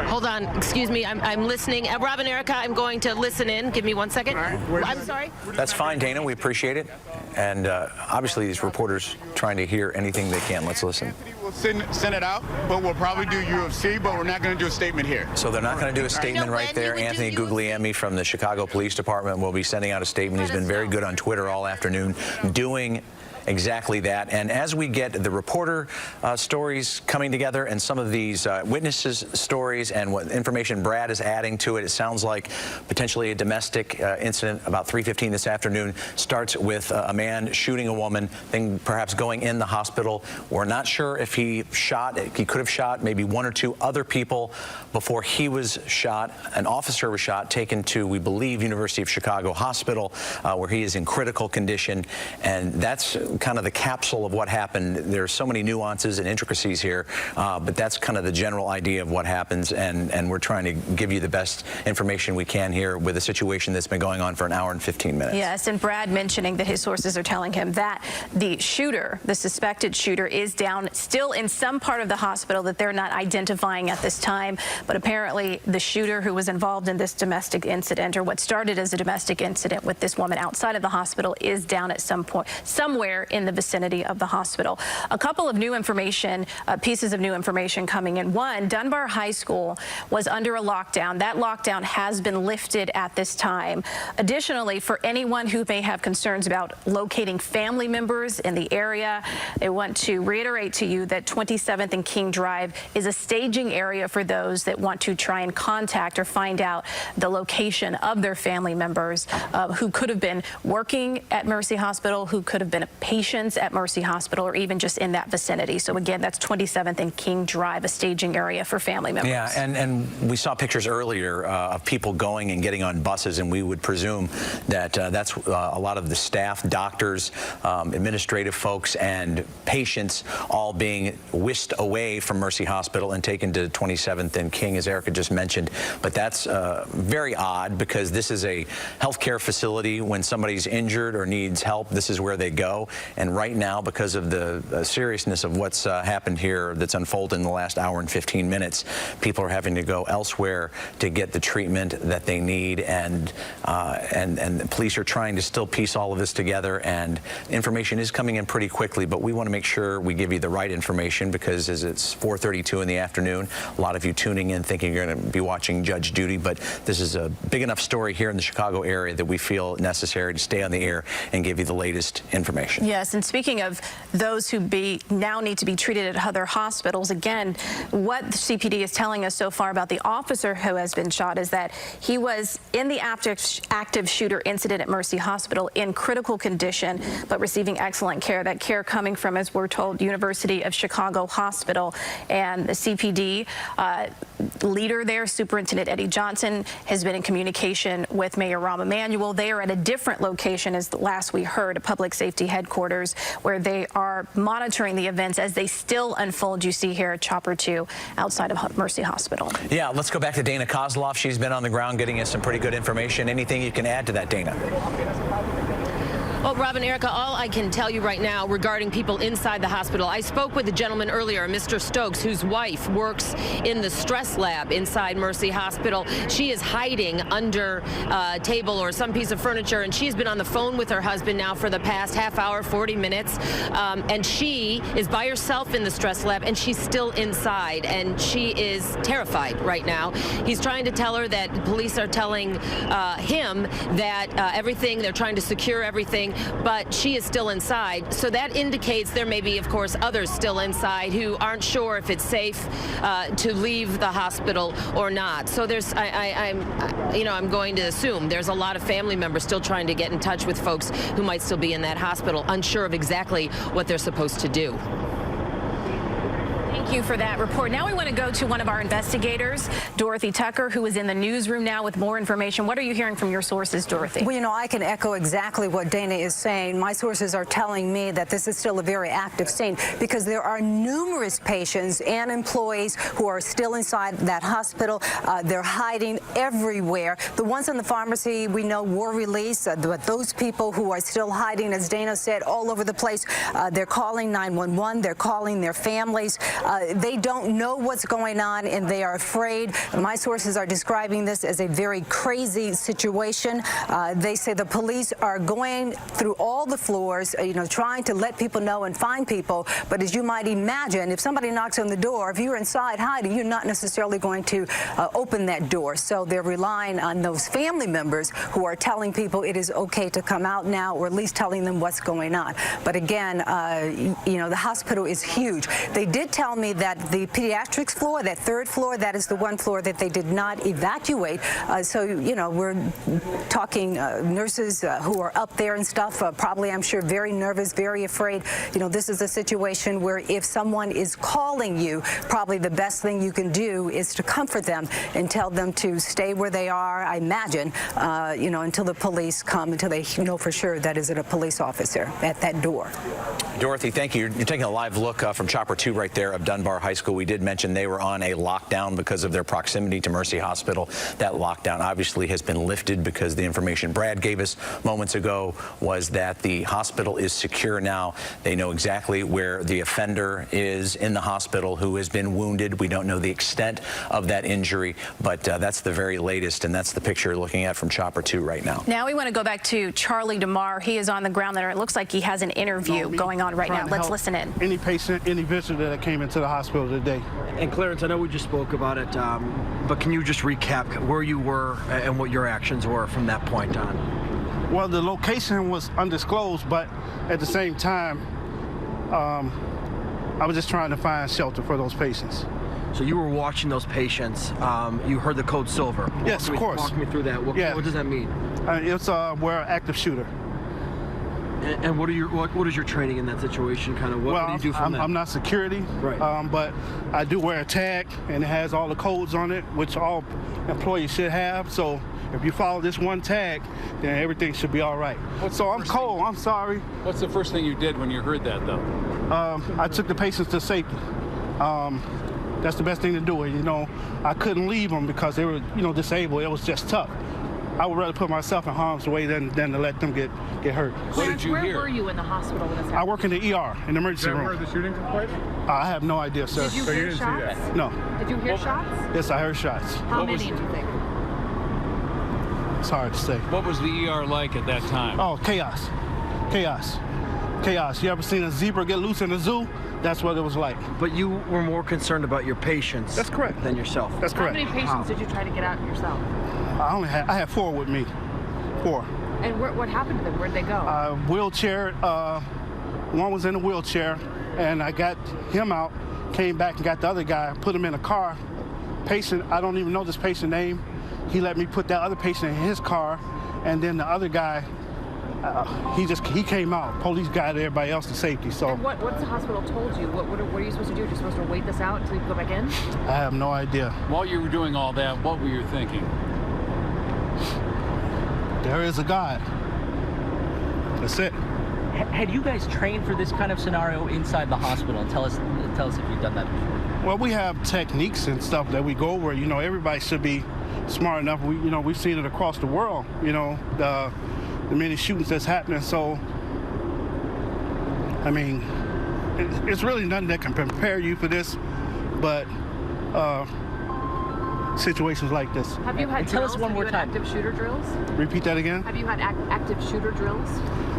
Hold on, excuse me, I'm listening. Rob and Erica, I'm going to listen in. Give me 1 second. I'm sorry. That's fine, Dana, we appreciate it. And obviously these reporters trying to hear anything they can. Let's listen. We'll send it out, but we'll probably do UFC, but we're not going to do a statement here. So they're not going to do a statement right there. Anthony Guglielmi from the Chicago Police Department will be sending out a statement. He's been very good on Twitter all afternoon doing exactly that. And as we get the reporter stories coming together and some of these witnesses' stories and what information Brad is adding to it, it sounds like potentially a domestic incident about 3:15 this afternoon starts with a man shooting a woman, then perhaps going in the hospital. We're not sure if he shot. He could have shot maybe one or two other people before he was shot. An officer was shot, taken to, we believe, University of Chicago Hospital, where he is in critical condition. And that's kind of the capsule of what happened. There's so many nuances and intricacies here, but that's kind of the general idea of what happens, and we're trying to give you the best information we can here with a situation that's been going on for an hour and 15 minutes. Yes, and Brad mentioning that his sources are telling him that the shooter, the suspected shooter, is down still in some part of the hospital that they're not identifying at this time, but apparently the shooter who was involved in this domestic incident, or what started as a domestic incident with this woman outside of the hospital, is down at some point, somewhere in the vicinity of the hospital. A couple of new information, pieces of new information coming in. One, Dunbar High School was under a lockdown. That lockdown has been lifted at this time. Additionally, for anyone who may have concerns about locating family members in the area, they want to reiterate to you that 27th and King Drive is a staging area for those that want to try and contact or find out the location of their family members who could have been working at Mercy Hospital, who could have been patients at Mercy Hospital, or even just in that vicinity. So again, that's 27th and King Drive, a staging area for family members. Yeah, and we saw pictures earlier of people going and getting on buses, and we would presume that that's a lot of the staff, doctors, administrative folks, and patients all being whisked away from Mercy Hospital and taken to 27th and King, as Erica just mentioned. But that's very odd, because this is a healthcare facility. When somebody's injured or needs help, this is where they go. And right now, because of the seriousness of what's happened here that's unfolded in the last hour and 15 minutes, people are having to go elsewhere to get the treatment that they need. And the police are trying to still piece all of this together, and information is coming in pretty quickly, but we want to make sure we give you the right information, because as it's 4:32 in the afternoon, a lot of you tuning in thinking you're going to be watching Judge Judy, but this is a big enough story here in the Chicago area that we feel necessary to stay on the air and give you the latest information. Yes, and speaking of those who now need to be treated at other hospitals, again, what the CPD is telling us so far about the officer who has been shot is that he was in the active shooter incident at Mercy Hospital in critical condition, but receiving excellent care. That care coming from, as we're told, University of Chicago Hospital. And the CPD leader there, Superintendent Eddie Johnson, has been in communication with Mayor Rahm Emanuel. They are at a different location, as last we heard, a public safety headquarters, where they are monitoring the events as they still unfold. You see here at Chopper 2 outside of Mercy Hospital. Yeah, let's go back to Dana Kozlov. She's been on the ground getting us some pretty good information. Anything you can add to that, Dana? Well, Rob and Erica, all I can tell you right now regarding people inside the hospital, I spoke with the gentleman earlier, Mr. Stokes, whose wife works in the stress lab inside Mercy Hospital. She is hiding under a table or some piece of furniture, and she's been on the phone with her husband now for the past half hour, 40 minutes, and she is by herself in the stress lab, and she's still inside, and she is terrified right now. He's trying to tell her that police are telling him that they're trying to secure everything, happening, but she is still inside. So that indicates there may be, of course, others still inside who aren't sure if it's safe to leave the hospital or not. So there's, I'm going to assume there's a lot of family members still trying to get in touch with folks who might still be in that hospital, unsure of exactly what they're supposed to do. Thank you for that report. Now we want to go to one of our investigators, Dorothy Tucker, who is in the newsroom now with more information. What are you hearing from your sources, Dorothy? Well, you know, I can echo exactly what Dana is saying. My sources are telling me that this is still a very active scene because there are numerous patients and employees who are still inside that hospital. They're hiding everywhere. The ones in the pharmacy we know were released, but those people who are still hiding, as Dana said, all over the place, they're calling 911, they're calling their families. They don't know what's going on, and they are afraid. My sources are describing this as a very crazy situation. They say the police are going through all the floors, trying to let people know and find people. But as you might imagine, if somebody knocks on the door, if you're inside hiding, you're not necessarily going to open that door. So they're relying on those family members who are telling people it is okay to come out now, or at least telling them what's going on. But again, the hospital is huge. They did tell me that the pediatrics floor, that third floor, that is the one floor that they did not evacuate. So, we're talking nurses who are up there and stuff, probably, I'm sure, very nervous, very afraid. This is a situation where if someone is calling you, probably the best thing you can do is to comfort them and tell them to stay where they are, I imagine, until the police come, until they know for sure that is a police officer at that door. Dorothy, thank you. You're taking a live look from Chopper 2 right there of Dunbar High School. We did mention they were on a lockdown because of their proximity to Mercy Hospital. That lockdown obviously has been lifted because the information Brad gave us moments ago was that the hospital is secure now. They know exactly where the offender is in the hospital who has been wounded. We don't know the extent of that injury, but that's the very latest, and that's the picture you're looking at from Chopper 2 right now. Now we want to go back to Charlie DeMar. He is on the ground there. It looks like he has an interview going on right now. Let's listen in. Any patient, any visitor that came into the hospital today. And Clarence, I know we just spoke about it, but can you just recap where you were and what your actions were from that point on? Well, the location was undisclosed, but at the same time, I was just trying to find shelter for those patients. So you were watching those patients. You heard the code silver. Yes, of course. Walk me through that. What does that mean? It's we're an active shooter. And what is your training in that situation? Kind of what do you do from that? I'm not security, right? But I do wear a tag, and it has all the codes on it, which all employees should have. So if you follow this one tag, then everything should be all right. So I'm cold. I'm sorry. What's the first thing you did when you heard that, though? I took the patients to safety. That's the best thing to do. I couldn't leave them because they were, disabled. It was just tough. I would rather put myself in harm's way than to let them get hurt. What did you hear? Where were you in the hospital when this happened? I work in the ER, in the emergency room. Where the shooting took place? I have no idea, sir. Did you hear shots? No. Did you hear shots? Yes, I heard shots. How many do you think? It's hard to say. What was the ER like at that time? Oh, chaos. Chaos. Chaos. You ever seen a zebra get loose in a zoo? That's what it was like. But you were more concerned about your patients. That's correct. Than yourself. That's correct. How many patients did you try to get out yourself? I had 4 with me. 4. And what happened to them? Where'd they go? Wheelchair. One was in a wheelchair, and I got him out, came back and got the other guy, put him in a car. Patient, I don't even know this patient's name. He let me put that other patient in his car, and then the other guy, he came out. Police got everybody else to safety. So. And what's the hospital told you? What are you supposed to do? You're supposed to wait this out until you go back in? I have no idea. While you were doing all that, what were you thinking? There is a God. That's it. Had you guys trained for this kind of scenario inside the hospital? Tell us if you've done that before. Well, we have techniques and stuff that we go over. Everybody should be smart enough. We've seen it across the world. The many shootings that's happening. So, I mean, it's really nothing that can prepare you for this. But situations like this. Have you had tell us one more time. Active shooter drills? Repeat that again? Have you had active shooter drills?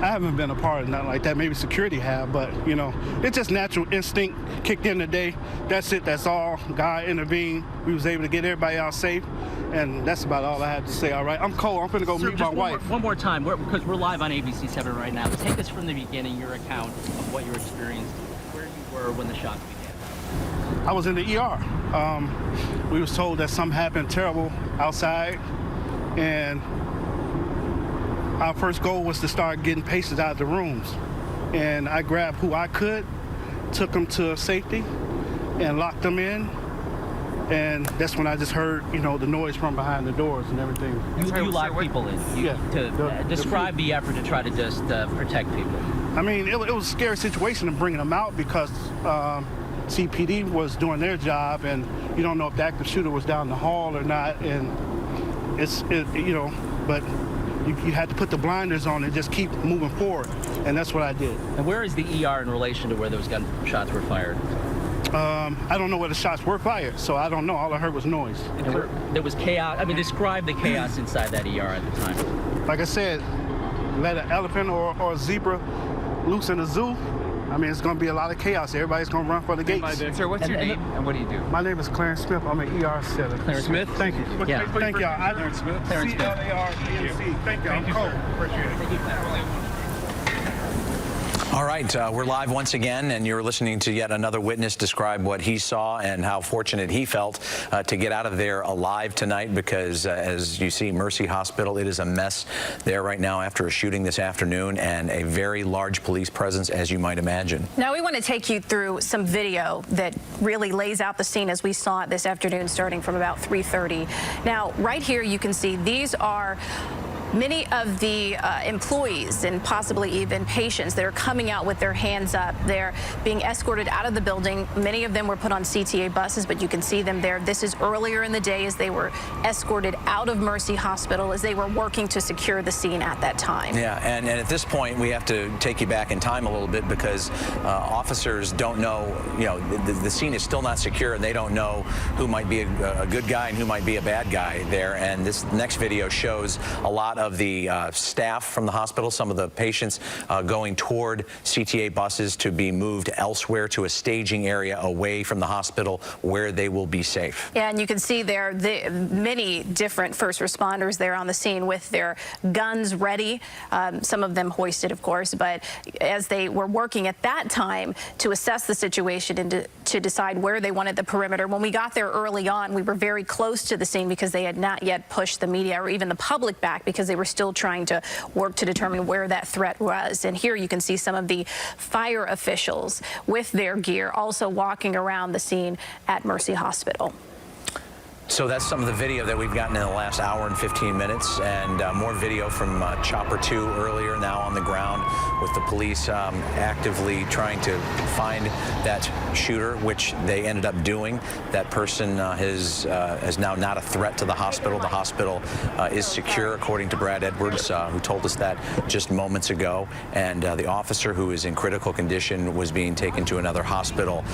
I haven't been a part of nothing like that. Maybe security have, but you know, it's just natural instinct kicked in today. That's it. That's all. God intervened. We was able to get everybody out safe, and that's about all I had to say. All right, I'm Cole. I'm gonna go meet my wife. One more time, because we're live on ABC 7 right now. Take us from the beginning, your account of what you experienced, where you were when the shots began. I was in the ER. We was told that something happened terrible outside, and our first goal was to start getting patients out of the rooms. And I grabbed who I could, took them to safety, and locked them in. And that's when I just heard, you know, the noise from behind the doors and everything. You locked people in. Describe the effort to try to just protect people. I mean, it was a scary situation to bringing them out because CPD was doing their job, and you don't know if the active shooter was down the hall or not. And you know, but you had to put the blinders on and just keep moving forward, and that's what I did. And where is the ER in relation to where those gunshots were fired? I don't know where the shots were fired, so I don't know. All I heard was noise. And there was chaos. I mean, describe the chaos inside that ER at the time. Like I said, let an elephant or a zebra loose in a zoo. I mean, it's going to be a lot of chaos. Everybody's going to run for the gates. Sir, what's your name and what do you do? My name is Clarence Smith. I'm an ER setter. Clarence Smith? Thank you. Yeah. Thank y'all. Clarence Smith. C-L-A-R-E-N-C. Thank you. I'm Cole. Appreciate it. Thank you. All right, we're live once again, and you're listening to yet another witness describe what he saw and how fortunate he felt to get out of there alive tonight, because as you see, Mercy Hospital, it is a mess there right now after a shooting this afternoon and a very large police presence, as you might imagine. Now we want to take you through some video that really lays out the scene as we saw it this afternoon, starting from about 3:30. Now, right here you can see these are many of the employees and possibly even patients that are coming out with their hands up. They're being escorted out of the building. Many of them were put on CTA buses, but you can see them there. This is earlier in the day as they were escorted out of Mercy Hospital as they were working to secure the scene at that time. Yeah, and at this point, we have to take you back in time a little bit, because officers don't know, you know, the scene is still not secure, and they don't know who might be a good guy and who might be a bad guy there. And this next video shows a lot of the staff from the hospital, some of the patients going toward CTA buses to be moved elsewhere to a staging area away from the hospital where they will be safe. Yeah, and you can see there many different first responders there on the scene with their guns ready, some of them hoisted, of course, but as they were working at that time to assess the situation and to decide where they wanted the perimeter. When we got there early on, we were very close to the scene because they had not yet pushed the media or even the public back, because they were still trying to work to determine where that threat was. And here you can see some of the fire officials with their gear also walking around the scene at Mercy Hospital. So that's some of the video that we've gotten in the last hour and 15 minutes, and more video from Chopper 2 earlier, now on the ground with the police actively trying to find that shooter, which they ended up doing. That person is now not a threat to the hospital. The hospital is secure, according to Brad Edwards, who told us that just moments ago. And the officer, who is in critical condition, was being taken to another hospital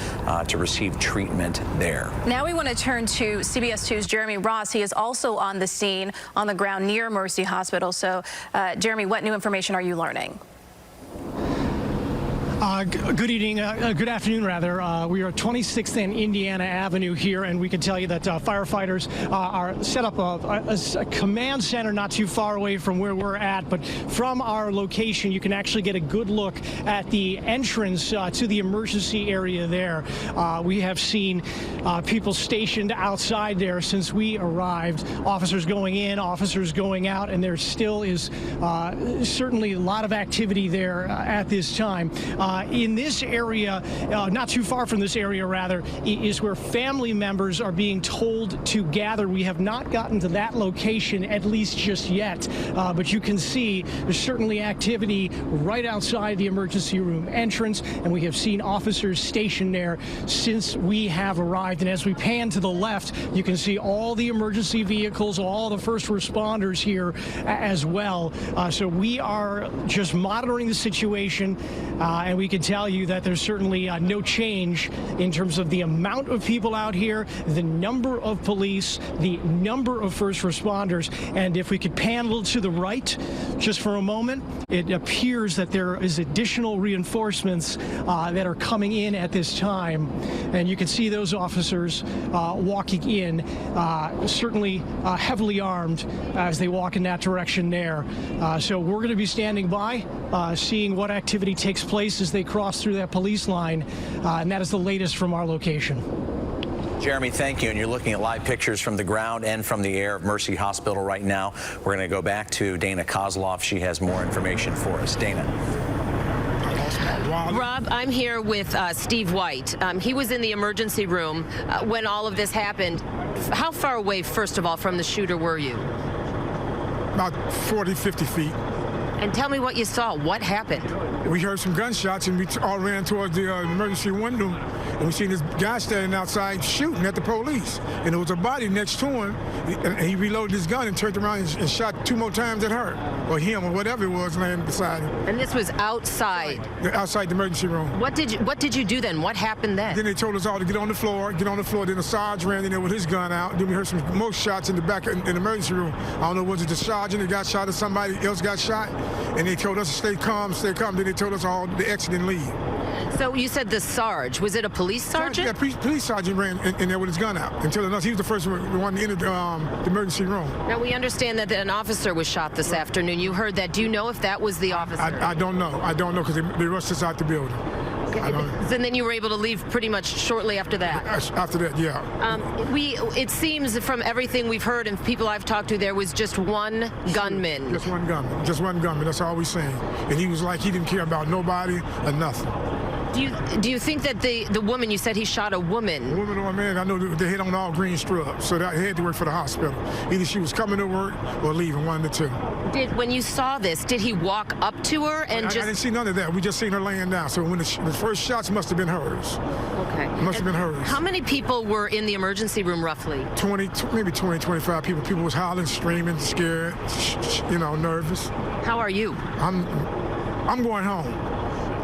to receive treatment there. Now we want to turn to CBS 2's Jeremy Ross. He is also on the scene on the ground near Mercy Hospital. So, Jeremy, what new information are you learning? Good evening, good afternoon rather. We are at 26th and Indiana Avenue here, and we can tell you that firefighters are set up a command center not too far away from where we're at, but from our location you can actually get a good look at the entrance to the emergency area there. We have seen people stationed outside there since we arrived, officers going in, officers going out, and there still is certainly a lot of activity there at this time. In this area, not too far from this area rather, is where family members are being told to gather. We have not gotten to that location, at least just yet, but you can see there's certainly activity right outside the emergency room entrance, and we have seen officers stationed there since we have arrived. And as we pan to the left, you can see all the emergency vehicles, all the first responders here as well. So we are just monitoring the situation, and and we can tell you that there's certainly no change in terms of the amount of people out here, the number of police, the number of first responders. And if we could pan a little to the right just for a moment, it appears that there is additional reinforcements that are coming in at this time. And you can see those officers walking in, certainly heavily armed as they walk in that direction there. So we're going to be standing by, seeing what activity takes place as they cross through that police line, and that is the latest from our location. Jeremy, thank you. And you're looking at live pictures from the ground and from the air of Mercy Hospital right now. We're going to go back to Dana Kozlov. She has more information for us. Dana. Rob, I'm here with Steve White. He was in the emergency room when all of this happened. How far away, first of all, from the shooter were you? About 40, 50 feet. And tell me what you saw. What happened? We heard some gunshots, and we all ran towards the emergency window, and we seen this guy standing outside shooting at the police. And there was a body next to him, and he reloaded his gun and turned around and shot 2 more times at her, or him, or whatever it was laying beside him. And this was outside? Outside the emergency room. What did you do then? What happened then? Then they told us all to get on the floor, Then the sergeant ran in there with his gun out. Then we heard some more shots in the back in the emergency room. I don't know, was it the sergeant that got shot or somebody else got shot? And they told us to stay calm, stay calm. Then they told us all to exit and leave. So you said the Sarge. Was it a police sergeant? Yeah, police sergeant ran in there with his gun out and telling us he was the first one to enter the emergency room. Now, we understand that an officer was shot this afternoon. You heard that. Do you know if that was the officer? I don't know. I don't know because they rushed us out the building. And then you were able to leave pretty much shortly after that? After that, yeah. It seems from everything we've heard and people I've talked to, there was just one gunman. Just one gunman. Just one gunman. That's all we're saying. And he was like he didn't care about nobody or nothing. Do you think that the woman, you said he shot a woman? A woman or a man, I know they hit on all green strubs, so that he had to work for the hospital. Either she was coming to work or leaving, one of the two. When you saw this, did he walk up to her and just... I didn't see none of that. We just seen her laying down. So when the first shots must have been hers. Okay. Must have been hers. How many people were in the emergency room, roughly? Maybe 20, 25 people. People was howling, screaming, scared, nervous. How are you? I'm going home.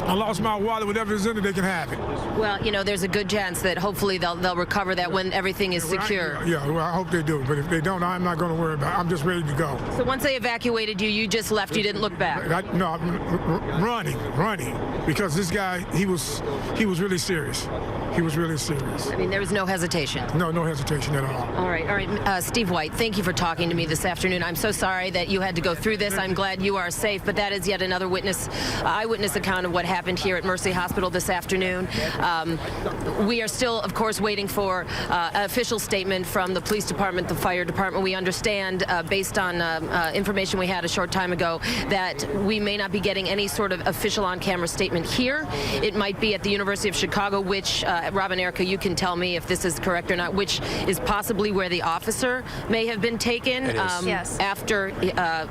I lost my wallet. Whatever is in it, they can have it. Well, there's a good chance that hopefully they'll recover that when everything is secure. Well, I hope they do. But if they don't, I'm not going to worry about it. I'm just ready to go. So once they evacuated you, you just left. You didn't look back. No, running, because this guy, he was really serious. He was really serious. I mean, there was no hesitation. No hesitation at all. All right. Steve White, thank you for talking to me this afternoon. I'm so sorry that you had to go through this. I'm glad you are safe, but that is yet another eyewitness account of what happened here at Mercy Hospital this afternoon. We are still, of course, waiting for an official statement from the police department, the fire department. We understand, based on information we had a short time ago, that we may not be getting any sort of official on-camera statement here. It might be at the University of Chicago, which, Rob and Erica, you can tell me if this is correct or not, which is possibly where the officer may have been taken yes. after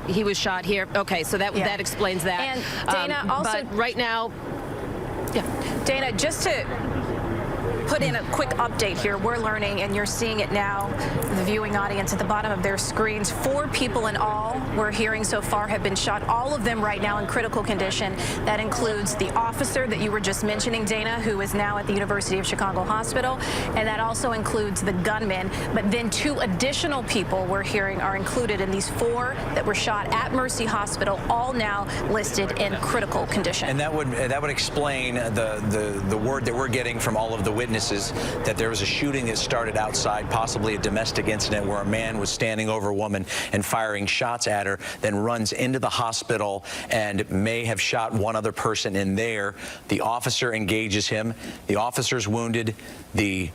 he was shot here. Okay, so that explains that. And Dana, also, but right now, Dana, just to put in a quick update here, we're learning, and you're seeing it now, the viewing audience at the bottom of their screens, 4 people in all we're hearing so far have been shot, all of them right now in critical condition. That includes the officer that you were just mentioning, Dana, who is now at the University of Chicago Hospital, and that also includes the gunman. But then 2 additional people we're hearing are included in these 4 that were shot at Mercy Hospital, all now listed in critical condition. And that would explain the word that we're getting from all of the witnesses that there was a shooting that started outside, possibly a domestic incident where a man was standing over a woman and firing shots at her, then runs into the hospital and may have shot one other person in there. The officer engages him. The officer's wounded. The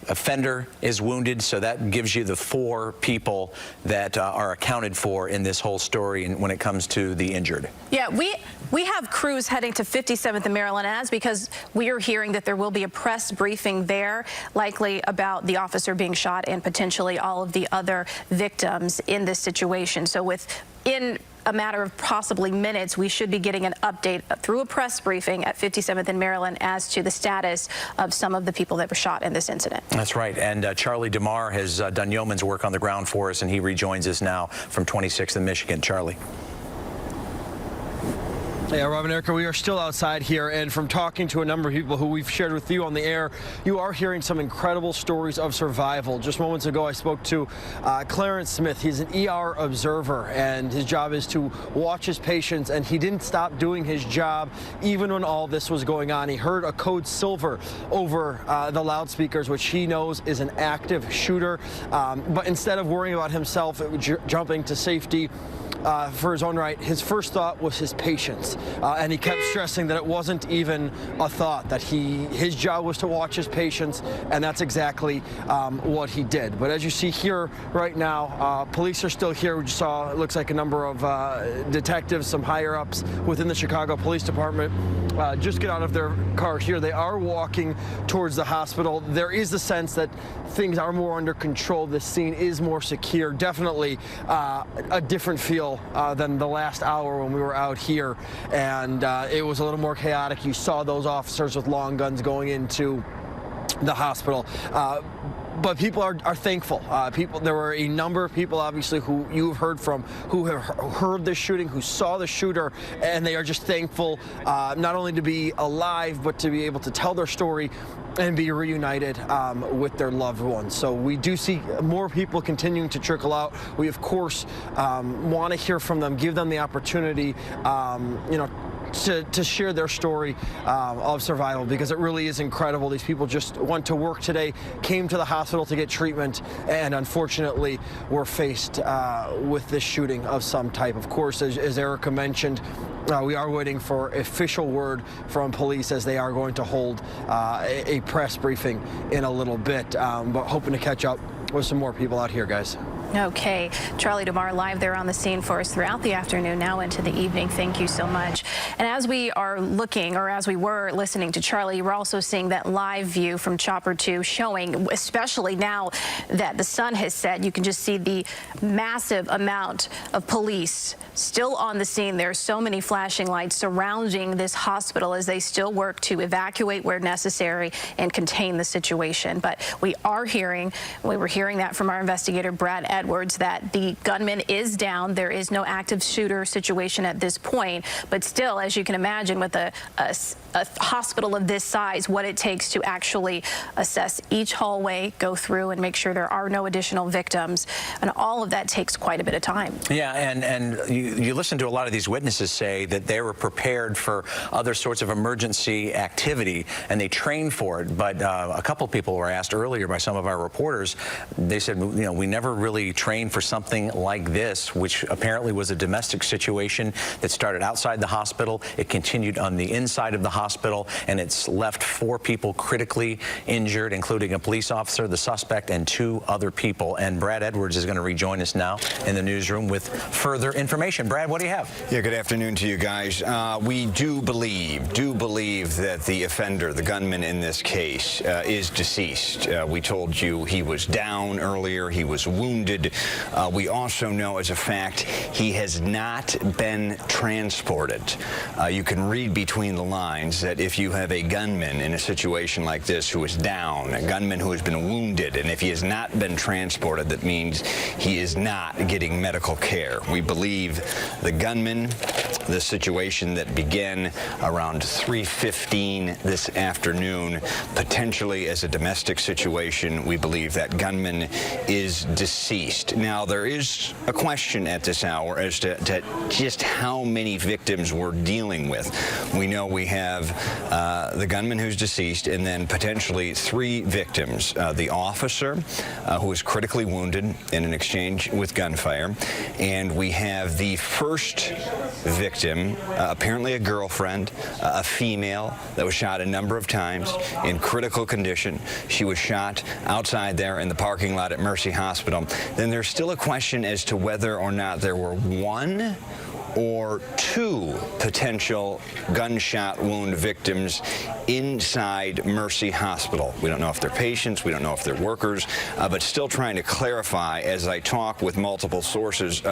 offender is wounded, so that gives you the 4 people that are accounted for in this whole story and when it comes to the injured. Yeah, we have crews heading to 57th and Maryland, and that's because we are hearing that there will be a press briefing there, likely about the officer being shot and potentially all of the other victims in this situation. So within a matter of possibly minutes, we should be getting an update through a press briefing at 57th and Maryland as to the status of some of the people that were shot in this incident. That's right. And Charlie DeMar has done yeoman's work on the ground for us, and he rejoins us now from 26th and Michigan. Charlie. Yeah, Rob and Erica, we are still outside here, and from talking to a number of people who we've shared with you on the air, you are hearing some incredible stories of survival. Just moments ago, I spoke to Clarence Smith. He's an ER observer, and his job is to watch his patients, and he didn't stop doing his job even when all this was going on. He heard a code silver over the loudspeakers, which he knows is an active shooter, but instead of worrying about himself jumping to safety for his own right, his first thought was his patients, and he kept stressing that it wasn't even a thought, that his job was to watch his patients, and that's exactly what he did. But as you see here right now, police are still here. We just saw, it looks like a number of detectives, some higher ups within the Chicago Police Department just get out of their car here. They are walking towards the hospital. There is the sense that things are more under control. This scene is more secure. Definitely a different feel than the last hour when we were out here, and it was a little more chaotic. You saw those officers with long guns going into the hospital. But people are thankful. There were a number of people, obviously, who you've heard from, who have heard the shooting, who saw the shooter, and they are just thankful not only to be alive, but to be able to tell their story and be reunited with their loved ones. So we do see more people continuing to trickle out. We, of course, want to hear from them, give them the opportunity, to share their story of survival, because it really is incredible. These people just went to work today, came to the hospital to get treatment, and unfortunately were faced with this shooting of some type. Of course, as Erica mentioned, we are waiting for official word from police, as they are going to hold a press briefing in a little bit, but hoping to catch up with some more people out here, guys. Okay. Charlie DeMar live there on the scene for us throughout the afternoon, now into the evening. Thank you so much. And as we are looking, or as we were listening to Charlie, we're also seeing that live view from Chopper 2 showing, especially now that the sun has set, you can just see the massive amount of police still on the scene. There are so many flashing lights surrounding this hospital as they still work to evacuate where necessary and contain the situation. But we were hearing that from our investigator, Brad Edwards, that the gunman is down. There is no active shooter situation at this point, but still, as you can imagine, with a hospital of this size, what it takes to actually assess each hallway, go through and make sure there are no additional victims, and all of that takes quite a bit of time. Yeah, and you listen to a lot of these witnesses say that they were prepared for other sorts of emergency activity, and they trained for it. But a couple people were asked earlier by some of our reporters. They said, we never really trained for something like this, which apparently was a domestic situation that started outside the hospital. It continued on the inside of the hospital, and it's left 4 people critically injured, including a police officer, the suspect, and 2 other people. And Brad Edwards is going to rejoin us now in the newsroom with further information. Brad, what do you have? Yeah, good afternoon to you guys. We do believe that the offender, the gunman in this case, is deceased. We told you he was down earlier. He was wounded. We also know as a fact he has not been transported. You can read between the lines that if you have a gunman in a situation like this who is down, a gunman who has been wounded, and if he has not been transported, that means he is not getting medical care. We believe the gunman, the situation that began around 3:15 this afternoon, potentially as a domestic situation, we believe that gunman is deceased. Now, there is a question at this hour as to just how many victims we're dealing with. We know we have the gunman who's deceased, and then potentially 3 victims. The officer who is critically wounded in an exchange with gunfire, and we have the first victim, apparently a girlfriend, a female that was shot a number of times in critical condition. She was shot outside there in the parking lot at Mercy Hospital. Then there's still a question as to whether or not there were 1 or 2 potential gunshot wound victims inside Mercy Hospital. We don't know if they're patients, we don't know if they're workers, but still trying to clarify as I talk with multiple sources.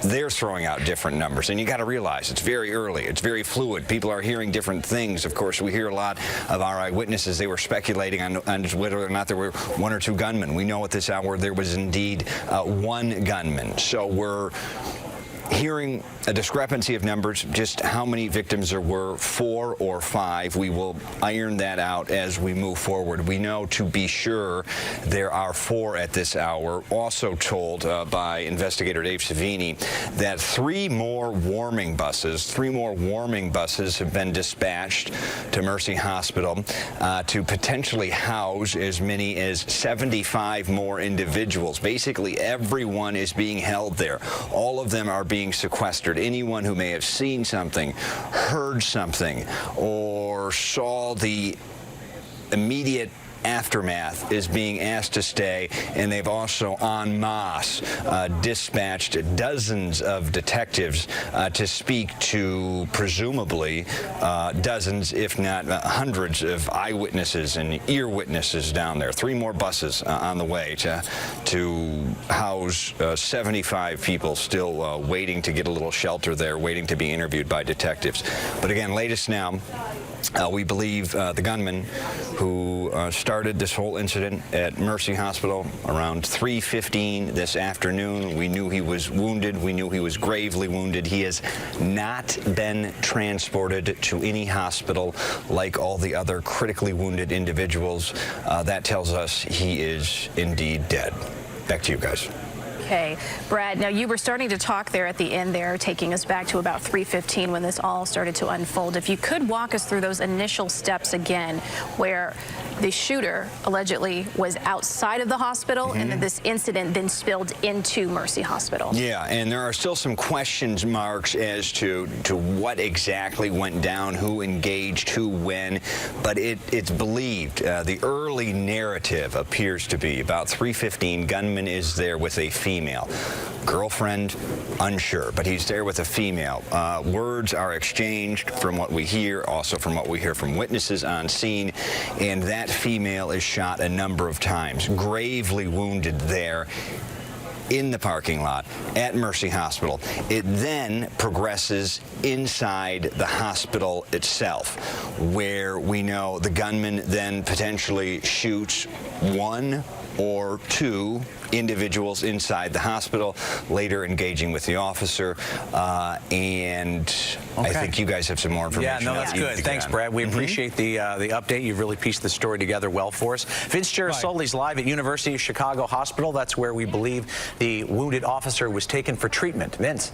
They're throwing out different numbers, and you got to realize it's very early, it's very fluid. People are hearing different things. Of course, we hear a lot of our eyewitnesses. They were speculating on whether or not there were 1 or 2 gunmen. We know at this hour there was indeed 1 gunman. So we're hearing a discrepancy of numbers, just how many victims there were, 4 or 5. We will iron that out as we move forward. We know to be sure there are 4 at this hour. Also told by investigator Dave Savini that 3 more warming buses have been dispatched to Mercy Hospital to potentially house as many as 75 more individuals. Basically, everyone is being held there. All of them are being sequestered. Anyone who may have seen something, heard something, or saw the immediate aftermath is being asked to stay, and they've also en masse dispatched dozens of detectives to speak to presumably dozens, if not hundreds, of eyewitnesses and ear witnesses down there. 3 more buses on the way to house 75 people still waiting to get a little shelter there, waiting to be interviewed by detectives. But again, latest now, we believe the gunman who started this whole incident at Mercy Hospital around 3:15 this afternoon. We knew he was wounded. We knew he was gravely wounded. He has not been transported to any hospital like all the other critically wounded individuals. That tells us he is indeed dead. Back to you guys. Okay, Brad, now you were starting to talk there at the end there, taking us back to about 3:15 when this all started to unfold. If you could walk us through those initial steps again, where the shooter allegedly was outside of the hospital and then this incident then spilled into Mercy Hospital. Yeah, and there are still some question marks as to what exactly went down, who engaged, who when, but it's believed, the early narrative appears to be about 3:15, gunman is there with a female. Girlfriend, unsure, but he's there with a female. Words are exchanged from what we hear, also from what we hear from witnesses on scene, and that female is shot a number of times, gravely wounded there in the parking lot at Mercy Hospital. It then progresses inside the hospital itself, where we know the gunman then potentially shoots 1 or 2 individuals inside the hospital, later engaging with the officer, and I think you guys have some more information. Yeah, no, that's good. Thanks, Brad. We appreciate the update. You've really pieced the story together well for us. Vince Gerasoli's live at University of Chicago Hospital. That's where we believe the wounded officer was taken for treatment. Vince.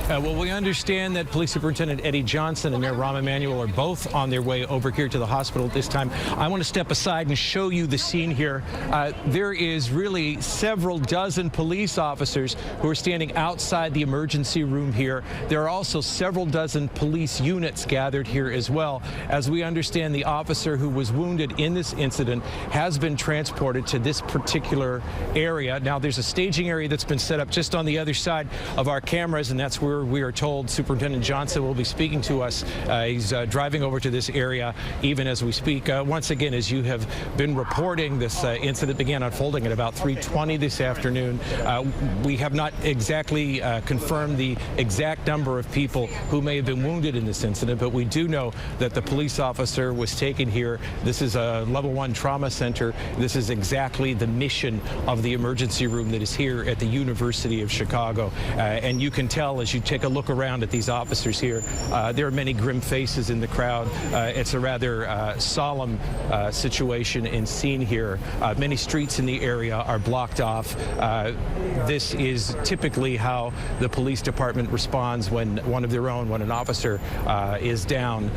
Well, we understand that Police Superintendent Eddie Johnson and Mayor Rahm Emanuel are both on their way over here to the hospital at this time. I want to step aside and show you the scene here. There is really several dozen police officers who are standing outside the emergency room here. There are also several dozen police units gathered here as well. As we understand, the officer who was wounded in this incident has been transported to this particular area. Now, there's a staging area that's been set up just on the other side of our cameras, and that's where we are told Superintendent Johnson will be speaking to us. He's driving over to this area even as we speak. Once again, as you have been reporting, this incident began unfolding at about 3:20 this afternoon. We have not exactly confirmed the exact number of people who may have been wounded in this incident, but we do know that the police officer was taken here. This is a level 1 trauma center. This is exactly the mission of the emergency room that is here at the University of Chicago. And you can tell as you take a look around at these officers here, there are many grim faces in the crowd. It's a rather solemn situation and scene here. Many streets in the area are blocked off. This is typically how the police department responds when one of their own, when an officer is down.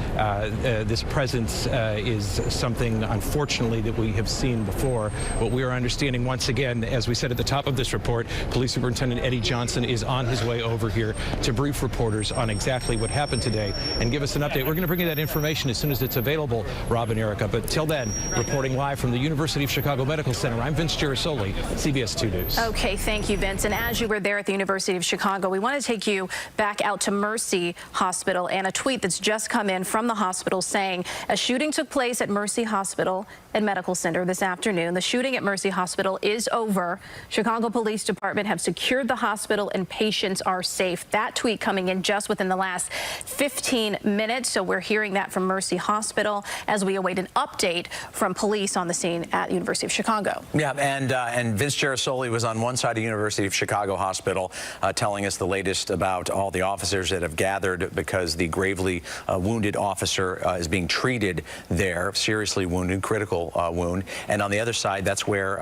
This presence is something, unfortunately, that we have seen before. But we are understanding once again, as we said at the top of this report, Police Superintendent Eddie Johnson is on his way over here to brief reporters on exactly what happened today and give us an update. We're going to bring you that information as soon as it's available, Rob and Erica. But till then, reporting live from the University of Chicago Medical Center, I'm Vince Gerasoli, CBS 2 News. Okay, thank you, Vince. And as you were there at the University of Chicago, we want to take you back out to Mercy Hospital and a tweet that's just come in from the hospital saying a shooting took place at Mercy Hospital and Medical Center this afternoon. The shooting at Mercy Hospital is over. Chicago Police Department have secured the hospital and patients are safe. That tweet coming in just within the last 15 minutes. So we're hearing that from Mercy Hospital as we await an update from police on the scene at University of Chicago. Yeah, and Vince Gerasoli was on one side of University of Chicago Hospital telling us the latest about all the officers that have gathered because the gravely wounded officer is being treated there, seriously wounded, critical wound. And on the other side, that's where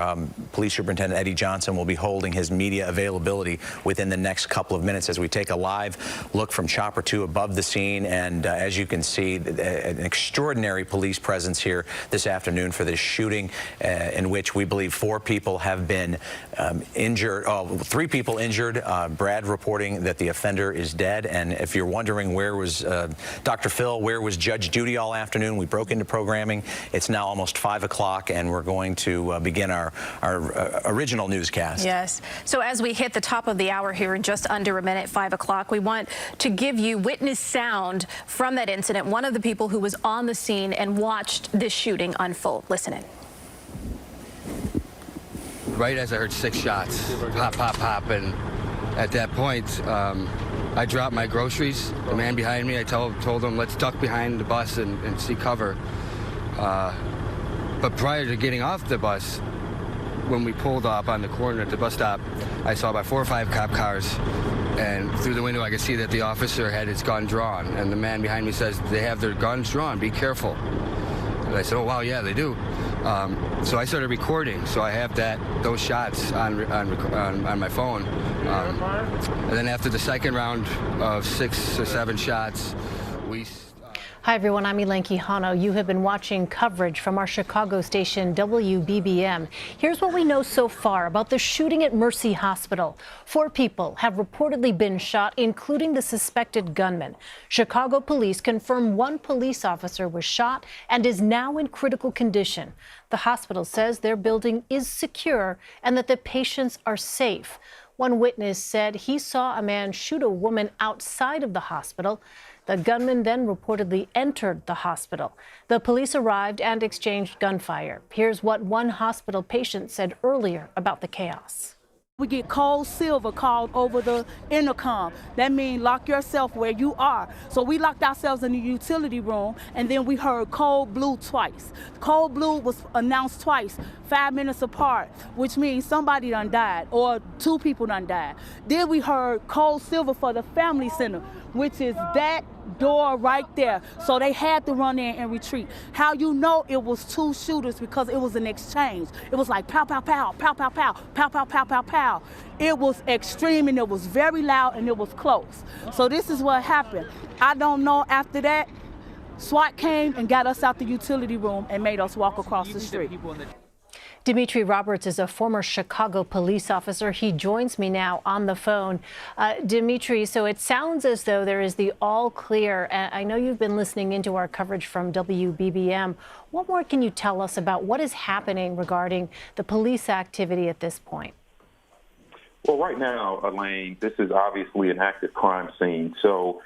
Police Superintendent Eddie Johnson will be holding his media availability within the next couple of minutes as we take a live look from Chopper 2 above the scene. And as you can see, an extraordinary police presence here this afternoon for this shooting in which we believe 4 people have been injured, 3 people injured. Brad reporting that the offender is dead. And if you're wondering where was Dr. Phil, where was Judge Judy all afternoon, we broke into programming. It's now almost 5 o'clock, and we're going to begin our original newscast. Yes. So as we hit the top of the hour here in just under a minute, 5 o'clock, we want to give you witness sound from that incident. One of the people who was on the scene and watched this shooting unfold. Listen in. Right as I heard 6 shots, pop, pop, pop, and at that point, I dropped my groceries. The man behind me, I told him, let's duck behind the bus and see cover. But prior to getting off the bus, when we pulled up on the corner at the bus stop, I saw about 4 or 5 cop cars, and through the window I could see that the officer had his gun drawn, and the man behind me says, they have their guns drawn, be careful. And I said, oh, wow, yeah, they do. So I started recording, so I have those shots on my phone. And then after the second round of 6 or 7 shots, we... Hi, everyone. I'm Elaine Quijano. You have been watching coverage from our Chicago station, WBBM. Here's what we know so far about the shooting at Mercy Hospital. 4 people have reportedly been shot, including the suspected gunman. Chicago police confirm 1 police officer was shot and is now in critical condition. The hospital says their building is secure and that the patients are safe. One witness said he saw a man shoot a woman outside of the hospital. The gunman then reportedly entered the hospital. The police arrived and exchanged gunfire. Here's what one hospital patient said earlier about the chaos. We get cold silver called over the intercom. That means lock yourself where you are. So we locked ourselves in the utility room, and then we heard cold blue twice. Cold blue was announced twice, 5 minutes apart, which means somebody done died or 2 people done died. Then we heard cold silver for the family center, which is that door right there. So they had to run in and retreat. How you know it was 2 shooters? Because it was an exchange. It was like pow, pow, pow, pow, pow, pow, pow, pow, pow, pow, pow. It was extreme, and it was very loud, and it was close. So this is what happened. I don't know after that, SWAT came and got us out the utility room and made us walk across the street. Demetri Roberts is a former Chicago police officer. He joins me now on the phone. Demetri, so it sounds as though there is the all clear. I know you've been listening into our coverage from WBBM. What more can you tell us about what is happening regarding the police activity at this point? Well, right now, Elaine, this is obviously an active crime scene. So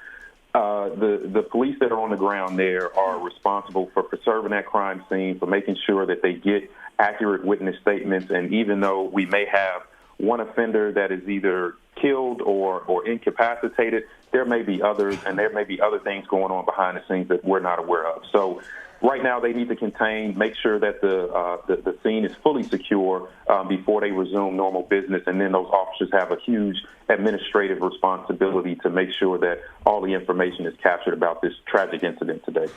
the police that are on the ground there are responsible for preserving that crime scene, for making sure that they get accurate witness statements. And even though we may have one offender that is either killed or incapacitated, there may be others, and there may be other things going on behind the scenes that we're not aware of. So right now they need to contain, make sure that the scene is fully secure before they resume normal business. And then those officers have a huge administrative responsibility to make sure that all the information is captured about this tragic incident today.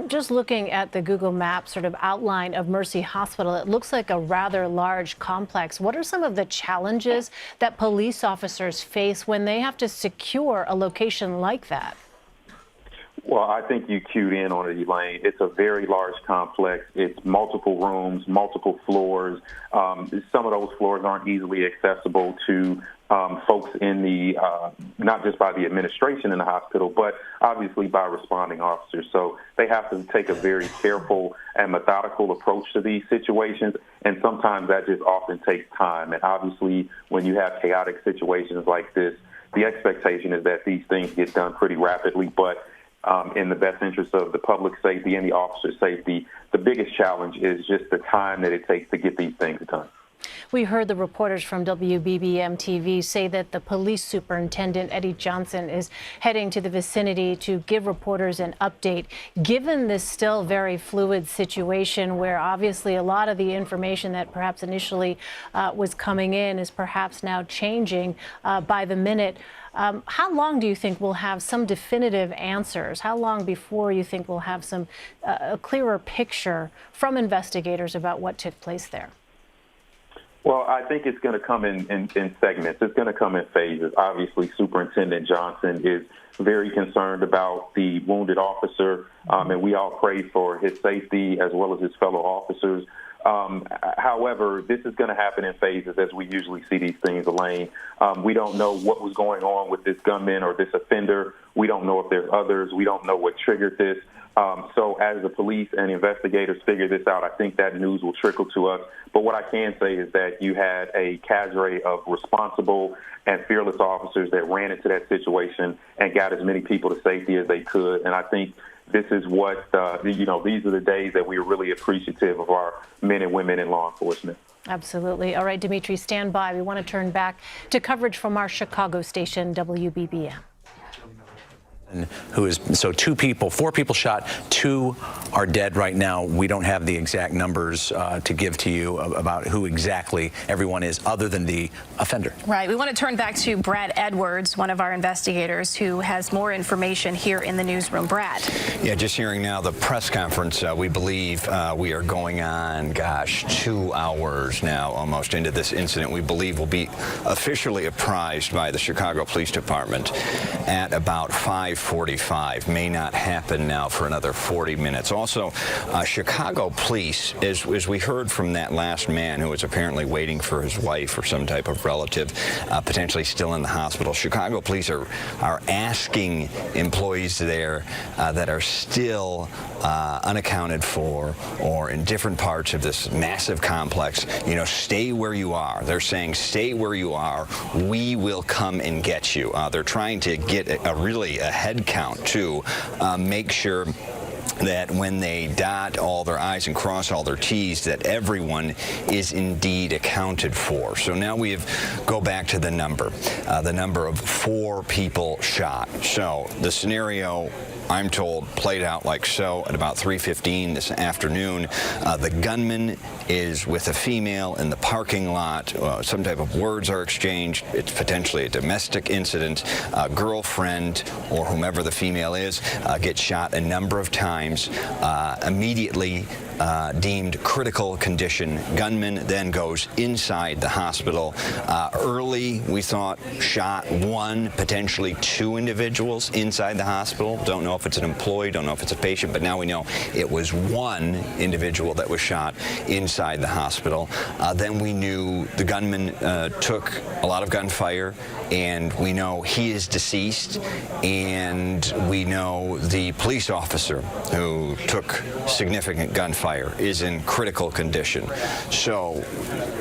Just looking at the Google Maps sort of outline of Mercy Hospital, it looks like a rather large complex. What are some of the challenges that police officers face when they have to secure a location like that? Well, I think you cued in on it, Elaine. It's a very large complex. It's multiple rooms, multiple floors. Some of those floors aren't easily accessible to folks in the, not just by the administration in the hospital, but obviously by responding officers. So they have to take a very careful and methodical approach to these situations, and sometimes that just often takes time. And obviously, when you have chaotic situations like this, the expectation is that these things get done pretty rapidly, but in the best interest of the public safety and the officer safety, the biggest challenge is just the time that it takes to get these things done. We heard the reporters from WBBM TV say that the police superintendent, Eddie Johnson, is heading to the vicinity to give reporters an update. Given this still very fluid situation where obviously a lot of the information that perhaps initially was coming in is perhaps now changing by the minute, how long do you think we'll have some definitive answers? How long before you think we'll have some a clearer picture from investigators about what took place there? Well, I think it's going to come in segments. It's going to come in phases. Obviously, Superintendent Johnson is very concerned about the wounded officer, and we all pray for his safety as well as his fellow officers. However, this is going to happen in phases as we usually see these things, Elaine. We don't know what was going on with this gunman or this offender. We don't know if there's others. We don't know what triggered this. So as the police and investigators figure this out, I think that news will trickle to us. But what I can say is that you had a cadre of responsible and fearless officers that ran into that situation and got as many people to safety as they could. And I think this is what, these are the days that we are really appreciative of our men and women in law enforcement. Absolutely. All right, Demetri, stand by. We want to turn back to coverage from our Chicago station, WBBM. So 4 people shot, 2 are dead right now. We don't have the exact numbers to give to you about who exactly everyone is other than the offender. Right. We want to turn back to Brad Edwards, one of our investigators who has more information here in the newsroom. Brad. Yeah, just hearing now the press conference. We believe we are going on, 2 hours now almost into this incident. We believe will be officially apprised by the Chicago Police Department at about 5:45. May not happen now for another 40 minutes. Also, Chicago police, as we heard from that last man who was apparently waiting for his wife or some type of relative, potentially still in the hospital, Chicago police are asking employees there that are still unaccounted for or in different parts of this massive complex, stay where you are. They're saying, stay where you are. We will come and get you. They're trying to get a head count to make sure that when they dot all their I's and cross all their T's, that everyone is indeed accounted for. So now we go back to the number of 4 people shot. So the scenario, I'm told, played out like so at about 3:15 this afternoon. The gunman is with a female in the parking lot. Some type of words are exchanged. It's potentially a domestic incident. Girlfriend or whomever the female is gets shot a number of times. Immediately deemed critical condition. Gunman then goes inside the hospital. Early, we thought shot 1, potentially 2 individuals inside the hospital. Don't know if it's an employee, don't know if it's a patient, but now we know it was 1 individual that was shot inside the hospital. Then we knew the gunman took a lot of gunfire, and we know he is deceased, and we know the police officer who took significant gunfire is in critical condition. So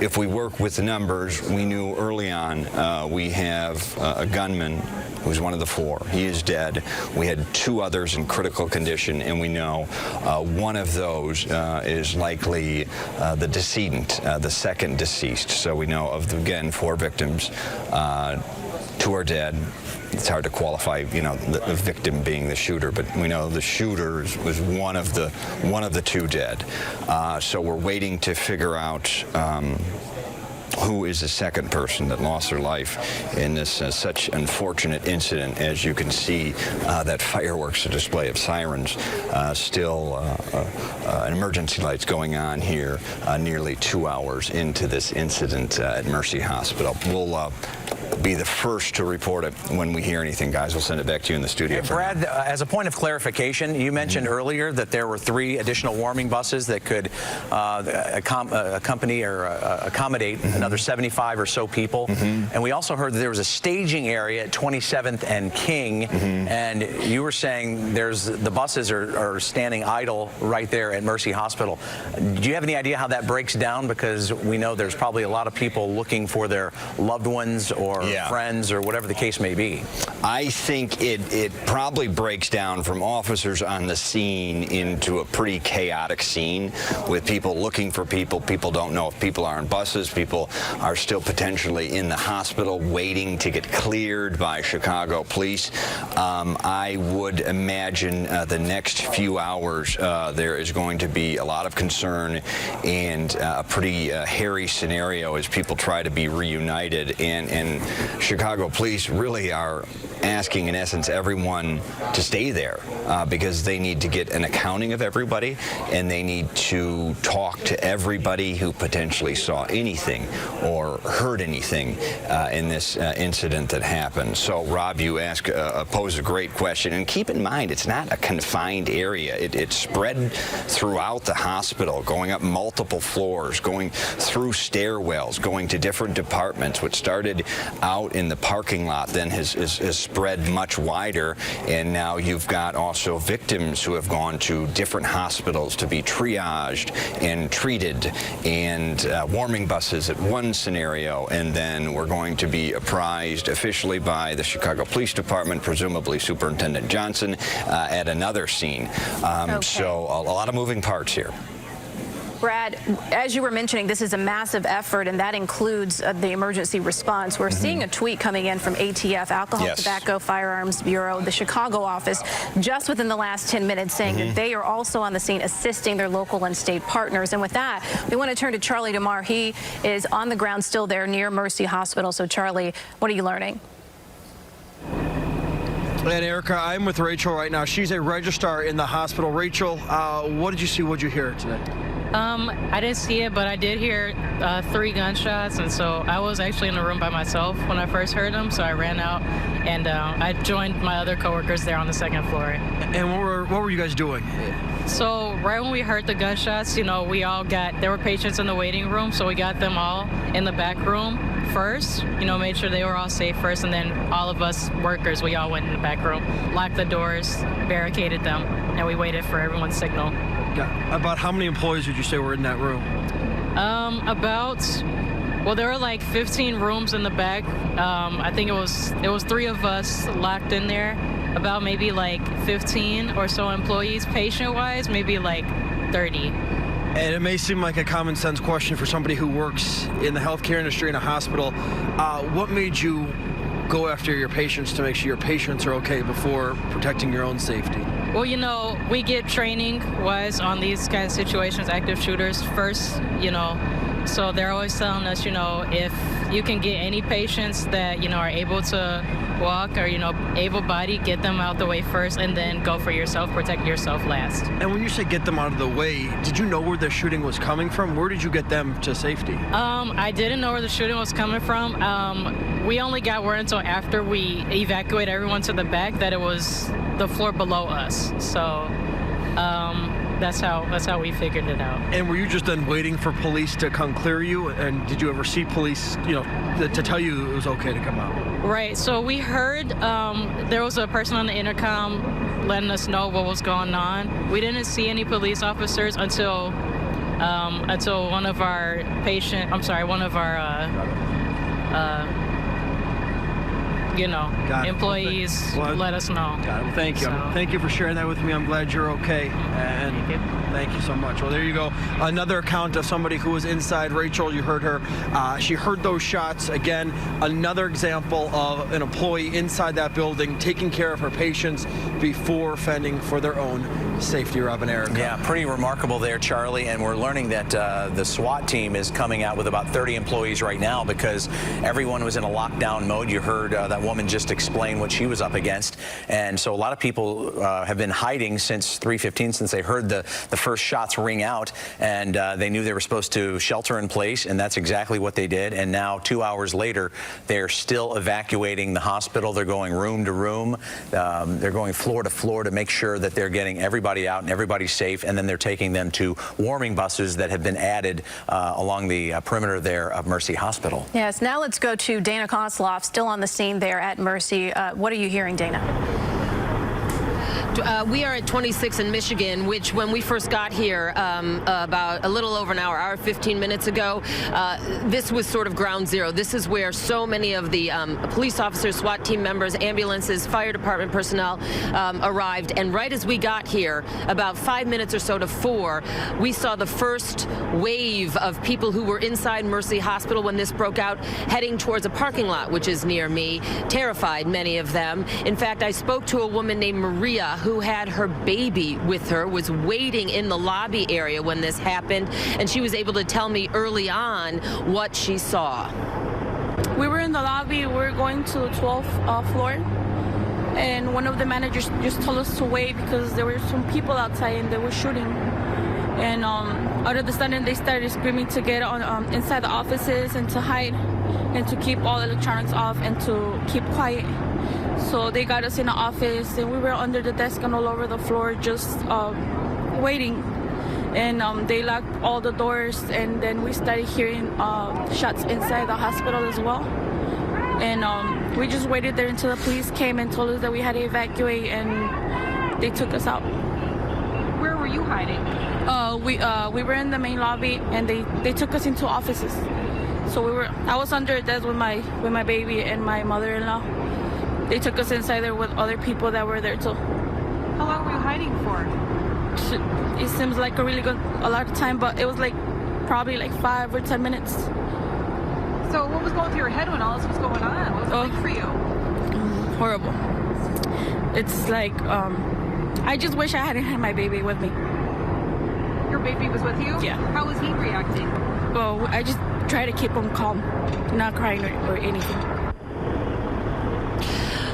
if we work with the numbers, we knew early on we have a gunman who's one of the 4. He is dead. We had 2 others in critical condition, and we know one of those is likely the decedent, the second deceased. So we know of, again, 4 victims. 2 are dead. It's hard to qualify, the victim being the shooter, but we know the shooter was one of the 2 dead. So we're waiting to figure out who is the second person that lost their life in this such unfortunate incident. As you can see, that fireworks, a display of sirens, still emergency lights going on here nearly 2 hours into this incident at Mercy Hospital. We'll be the first to report it when we hear anything, guys. We'll send it back to you in the studio. Brad, as a point of clarification, you mentioned earlier that there were 3 additional warming buses that could accompany or accommodate another 75 or so people. And we also heard that there was a staging area at 27th and King, and you were saying the buses are standing idle right there at Mercy Hospital. Do you have any idea how that breaks down? Because we know there's probably a lot of people looking for their loved ones or friends or whatever the case may be. I think it probably breaks down from officers on the scene into a pretty chaotic scene with people looking for people. People don't know if people are on buses. People are still potentially in the hospital waiting to get cleared by Chicago police. I would imagine the next few hours there is going to be a lot of concern and a pretty hairy scenario as people try to be reunited. And Chicago police really are asking, in essence, everyone to stay there because they need to get an accounting of everybody, and they need to talk to everybody who potentially saw anything or heard anything in this incident that happened. So, Rob, you pose a great question, and keep in mind, it's not a confined area. It spread throughout the hospital, going up multiple floors, going through stairwells, going to different departments. What started out in the parking lot then has spread much wider, and now you've got also victims who have gone to different hospitals to be triaged and treated, and warming buses at one scenario, and then we're going to be apprised officially by the Chicago Police Department, presumably Superintendent Johnson, at another scene. So a lot of moving parts here. Brad, as you were mentioning, this is a massive effort, and that includes the emergency response. We're seeing a tweet coming in from ATF, Alcohol, Tobacco, Firearms Bureau, the Chicago office, just within the last 10 minutes, saying that they are also on the scene assisting their local and state partners. And with that, we want to turn to Charlie DeMar. He is on the ground still there near Mercy Hospital. So, Charlie, what are you learning? And Erica, I'm with Rachel right now. She's a registrar in the hospital. Rachel, what did you see? What did you hear today? I didn't see it, but I did hear 3 gunshots, and so I was actually in the room by myself when I first heard them, so I ran out, and I joined my other coworkers there on the 2nd floor. And what were you guys doing? So right when we heard the gunshots, you know, there were patients in the waiting room, so we got them all in the back room first, you know, made sure they were all safe first, and then all of us workers, we all went in the back room, locked the doors, barricaded them, and we waited for everyone's signal. About how many employees would you say were in that room? Well, there were like 15 rooms in the back. I think it was 3 of us locked in there. About maybe like 15 or so employees. Patient-wise, maybe like 30. And it may seem like a common sense question for somebody who works in the healthcare industry in a hospital. What made you go after your patients to make sure your patients are okay before protecting your own safety? Well, you know, we get training-wise on these kind of situations, active shooters first, you know. So they're always telling us, you know, if you can get any patients that, you know, are able to walk or, you know, able-bodied, get them out the way first and then go for yourself, protect yourself last. And when you say get them out of the way, did you know where the shooting was coming from? Where did you get them to safety? I didn't know where the shooting was coming from. We only got word until after we evacuated everyone to the back that it was the floor below us. So that's how we figured it out. And were you just then waiting for police to come clear you? And did you ever see police, you know, to tell you it was okay to come out? Right. So we heard there was a person on the intercom letting us know what was going on. We didn't see any police officers until one of our employees let us know. Got it. Well, thank you. So. Thank you for sharing that with me. I'm glad you're okay. And thank you so much. Well, there you go. Another account of somebody who was inside. Rachel, you heard her. She heard those shots. Again, another example of an employee inside that building taking care of her patients before fending for their own safety, Rob and Erica. Yeah, pretty remarkable there, Charlie. And we're learning that the SWAT team is coming out with about 30 employees right now because everyone was in a lockdown mode. You heard that woman just explain what she was up against. And so a lot of people have been hiding since 3:15, since they heard the first shots ring out, and they knew they were supposed to shelter in place, and that's exactly what they did. And now 2 hours later, they're still evacuating the hospital. They're going room to room. They're going floor to floor to make sure that they're getting everybody out and everybody's safe, and then they're taking them to warming buses that have been added along the perimeter there of Mercy Hospital. Yes, now let's go to Dana Kozlov, still on the scene there at Mercy. What are you hearing, Dana? We are at 26 in Michigan, which when we first got here about a little over an hour, 15 minutes ago, this was sort of ground zero. This is where so many of the police officers, SWAT team members, ambulances, fire department personnel arrived. And right as we got here, about 5 minutes or so to 4, we saw the first wave of people who were inside Mercy Hospital when this broke out, heading towards a parking lot, which is near me, terrified, many of them. In fact, I spoke to a woman named Maria who had her baby with her, was waiting in the lobby area when this happened, and she was able to tell me early on what she saw. We were in the lobby. We were going to the 12th floor, and one of the managers just told us to wait because there were some people outside and they were shooting. And out of the sudden, they started screaming to get on inside the offices and to hide and to keep all electronics off and to keep quiet. So they got us in the office, and we were under the desk and all over the floor just waiting. And they locked all the doors, and then we started hearing shots inside the hospital as well. And we just waited there until the police came and told us that we had to evacuate, and they took us out. Where were you hiding? We were in the main lobby, and they took us into offices. So I was under a desk with my baby and my mother-in-law. They took us inside there with other people that were there too. How long were you hiding for? It seems like a lot of time, but it was probably 5 or 10 minutes. So what was going through your head when all this was going on? What was it like for you? Horrible. It's like, I just wish I hadn't had my baby with me. Your baby was with you? Yeah. How was he reacting? Well, I just try to keep him calm, not crying or anything.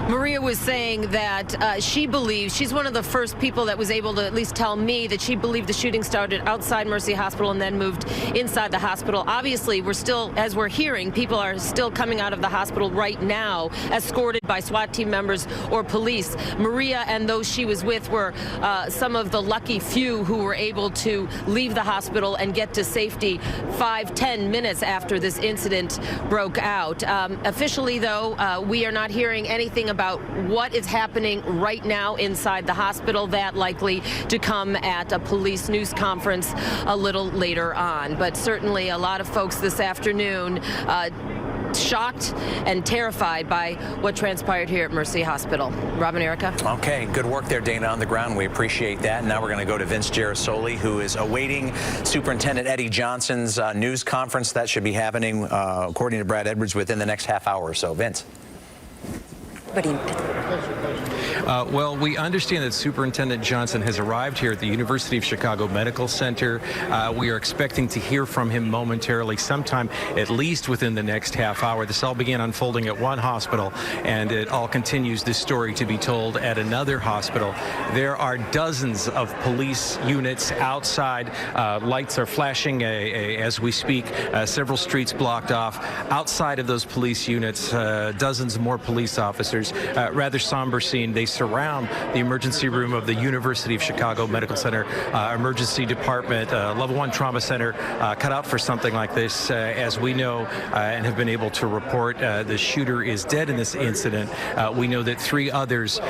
Maria was saying that she believes, she's one of the first people that was able to at least tell me that she believed the shooting started outside Mercy Hospital and then moved inside the hospital. Obviously, we're still, as we're hearing, people are still coming out of the hospital right now, escorted by SWAT team members or police. Maria and those she was with were some of the lucky few who were able to leave the hospital and get to safety 5-10 minutes after this incident broke out. Officially, though, we are not hearing anything about what is happening right now inside the hospital. That likely to come at a police news conference a little later on. But certainly a lot of folks this afternoon shocked and terrified by what transpired here at Mercy Hospital. Rob and Erica. Okay, good work there, Dana, on the ground. We appreciate that. Now we're going to go to Vince Gerasoli, who is awaiting Superintendent Eddie Johnson's news conference. That should be happening, according to Brad Edwards, within the next half hour or so. Vince. Well, we understand that Superintendent Johnson has arrived here at the University of Chicago Medical Center. We are expecting to hear from him momentarily, sometime at least within the next half hour. This all began unfolding at one hospital, and it all continues, this story, to be told at another hospital. There are dozens of police units outside. Lights are flashing as we speak. Several streets blocked off. Outside of those police units, dozens more police officers. Rather somber scene. They surround the emergency room of the University of Chicago Medical Center emergency department, level 1 trauma center, cut out for something like this. As we know and have been able to report, the shooter is dead in this incident. We know that 3 others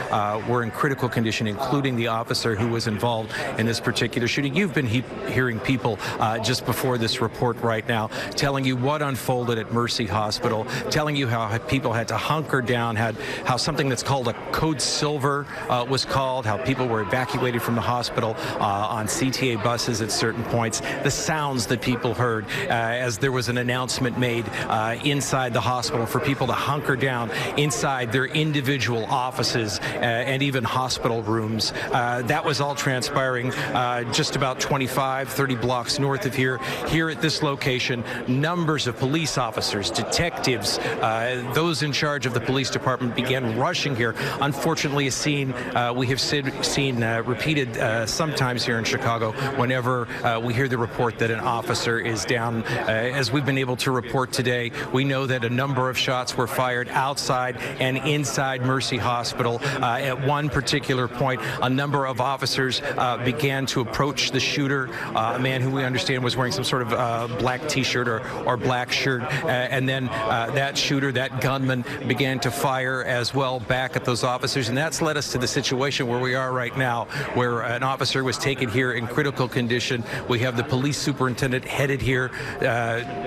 were in critical condition, including the officer who was involved in this particular shooting. You've been hearing people just before this report right now telling you what unfolded at Mercy Hospital, telling you how people had to hunker down, how something that's called a code silver was called, how people were evacuated from the hospital on CTA buses at certain points, the sounds that people heard as there was an announcement made inside the hospital for people to hunker down inside their individual offices and even hospital rooms. That was all transpiring just about 25-30 blocks north of here. Here at this location, numbers of police officers, detectives, those in charge of the police department began rushing here. Unfortunately, a scene we have seen repeated sometimes here in Chicago whenever we hear the report that an officer is down. As we've been able to report today, we know that a number of shots were fired outside and inside Mercy Hospital. At one particular point, a number of officers began to approach the shooter, a man who we understand was wearing some sort of black T-shirt or black shirt, and then that shooter, that gunman, began to fire as well back at those officers, and that that's led us to the situation where we are right now, where an officer was taken here in critical condition. We have the police superintendent headed here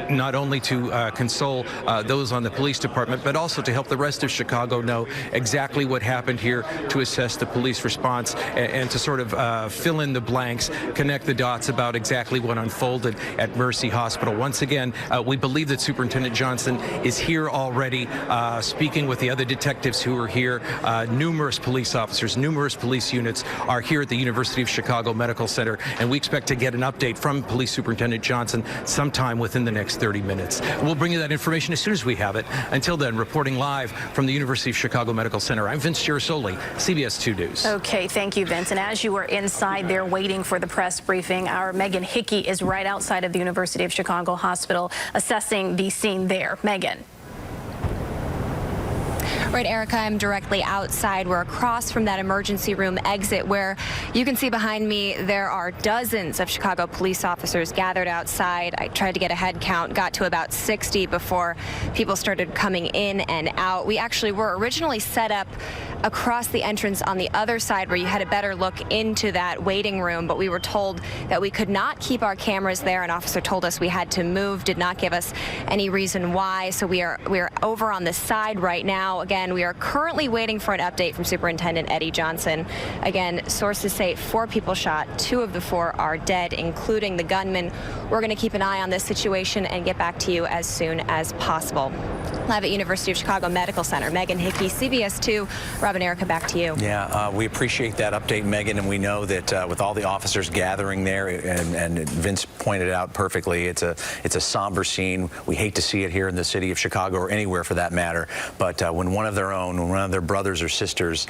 not only to console those on the police department, but also to help the rest of Chicago know exactly what happened here, to assess the police response and to sort of fill in the blanks, connect the dots about exactly what unfolded at Mercy Hospital. Once again, we believe that Superintendent Johnson is here already, speaking with the other detectives who are here. Numerous police officers, numerous police units are here at the University of Chicago Medical Center, and we expect to get an update from Police Superintendent Johnson sometime within the next 30 minutes. We'll bring you that information as soon as we have it. Until then, reporting live from the University of Chicago Medical Center, I'm Vince Girasoli, CBS 2 News. Okay, thank you, Vince. And as you were inside there waiting for the press briefing, our Megan Hickey is right outside of the University of Chicago Hospital assessing the scene there. Megan. Right, Erica, I'm directly outside. We're across from that emergency room exit where you can see behind me there are dozens of Chicago police officers gathered outside. I tried to get a head count, got to about 60 before people started coming in and out. We actually were originally set up across the entrance on the other side where you had a better look into that waiting room, but we were told that we could not keep our cameras there. An officer told us we had to move, did not give us any reason why. So we are over on the side right now. Again, we are currently waiting for an update from Superintendent Eddie Johnson. Again, sources say 4 people shot. 2 of the 4 are dead, including the gunman. We're going to keep an eye on this situation and get back to you as soon as possible. Live at University of Chicago Medical Center, Megan Hickey, CBS 2. Rob and Erica, back to you. Yeah, we appreciate that update, Megan, and we know that with all the officers gathering there, and Vince pointed it out perfectly, it's a somber scene. We hate to see it here in the city of Chicago or anywhere for that matter, but when one of their own, when one of their brothers or sisters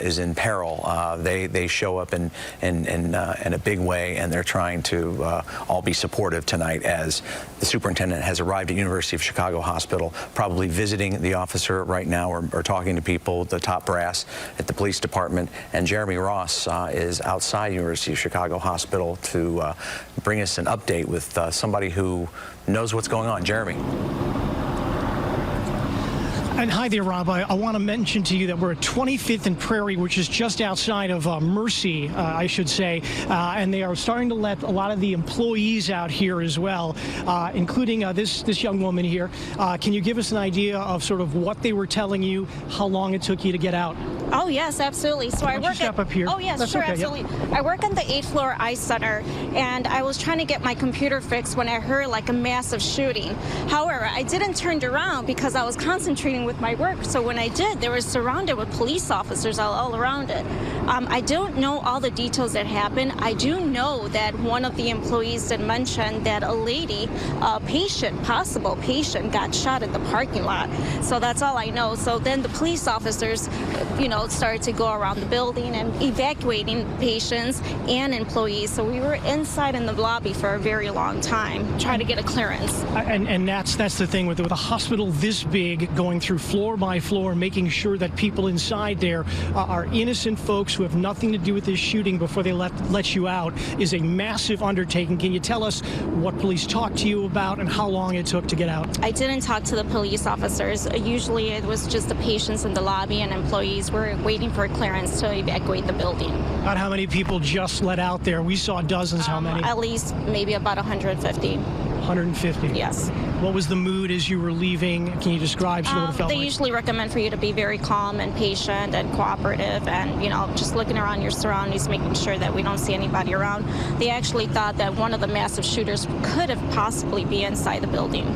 is in peril, they show up in a big way, and they're trying to all be supportive tonight as the superintendent has arrived at University of Chicago Hospital, probably visiting the officer right now or talking to people, the top brass at the police department. And Jeremy Ross is outside University of Chicago Hospital to bring us an update with somebody who knows what's going on. Jeremy. And hi there, Rob. I want to mention to you that we're at 25th and Prairie, which is just outside of Mercy, I should say. And they are starting to let a lot of the employees out here as well, including this young woman here. Can you give us an idea of sort of what they were telling you, how long it took you to get out? Oh, yes, absolutely. So I work step up here. Oh, yes, That's sure, okay, absolutely. Yep. I work on the 8th floor Eye Center, and I was trying to get my computer fixed when I heard like a massive shooting. However, I didn't turn around because I was concentrating with my work. So when I did, they were surrounded with police officers all around it. I don't know all the details that happened. I do know that one of the employees did mention that a lady, a patient, possible patient, got shot at the parking lot. So that's all I know. So then the police officers, started to go around the building and evacuating patients and employees. So we were inside in the lobby for a very long time, trying to get a clearance. And that's the thing with a hospital this big, going through floor by floor, making sure that people inside there are innocent folks who have nothing to do with this shooting before they let you out is a massive undertaking. Can you tell us what police talked to you about and how long it took to get out? I didn't talk to the police officers. Usually it was just the patients in the lobby and employees were waiting for clearance to evacuate the building. About how many people just let out there? We saw dozens. How many? At least maybe about 150. 150? Yes. What was the mood as you were leaving? Can you describe sort of what it felt They like? usually recommend for you to be very calm and patient and cooperative and, just looking around your surroundings, making sure that we don't see anybody around. They actually thought that one of the massive shooters could have possibly been inside the building.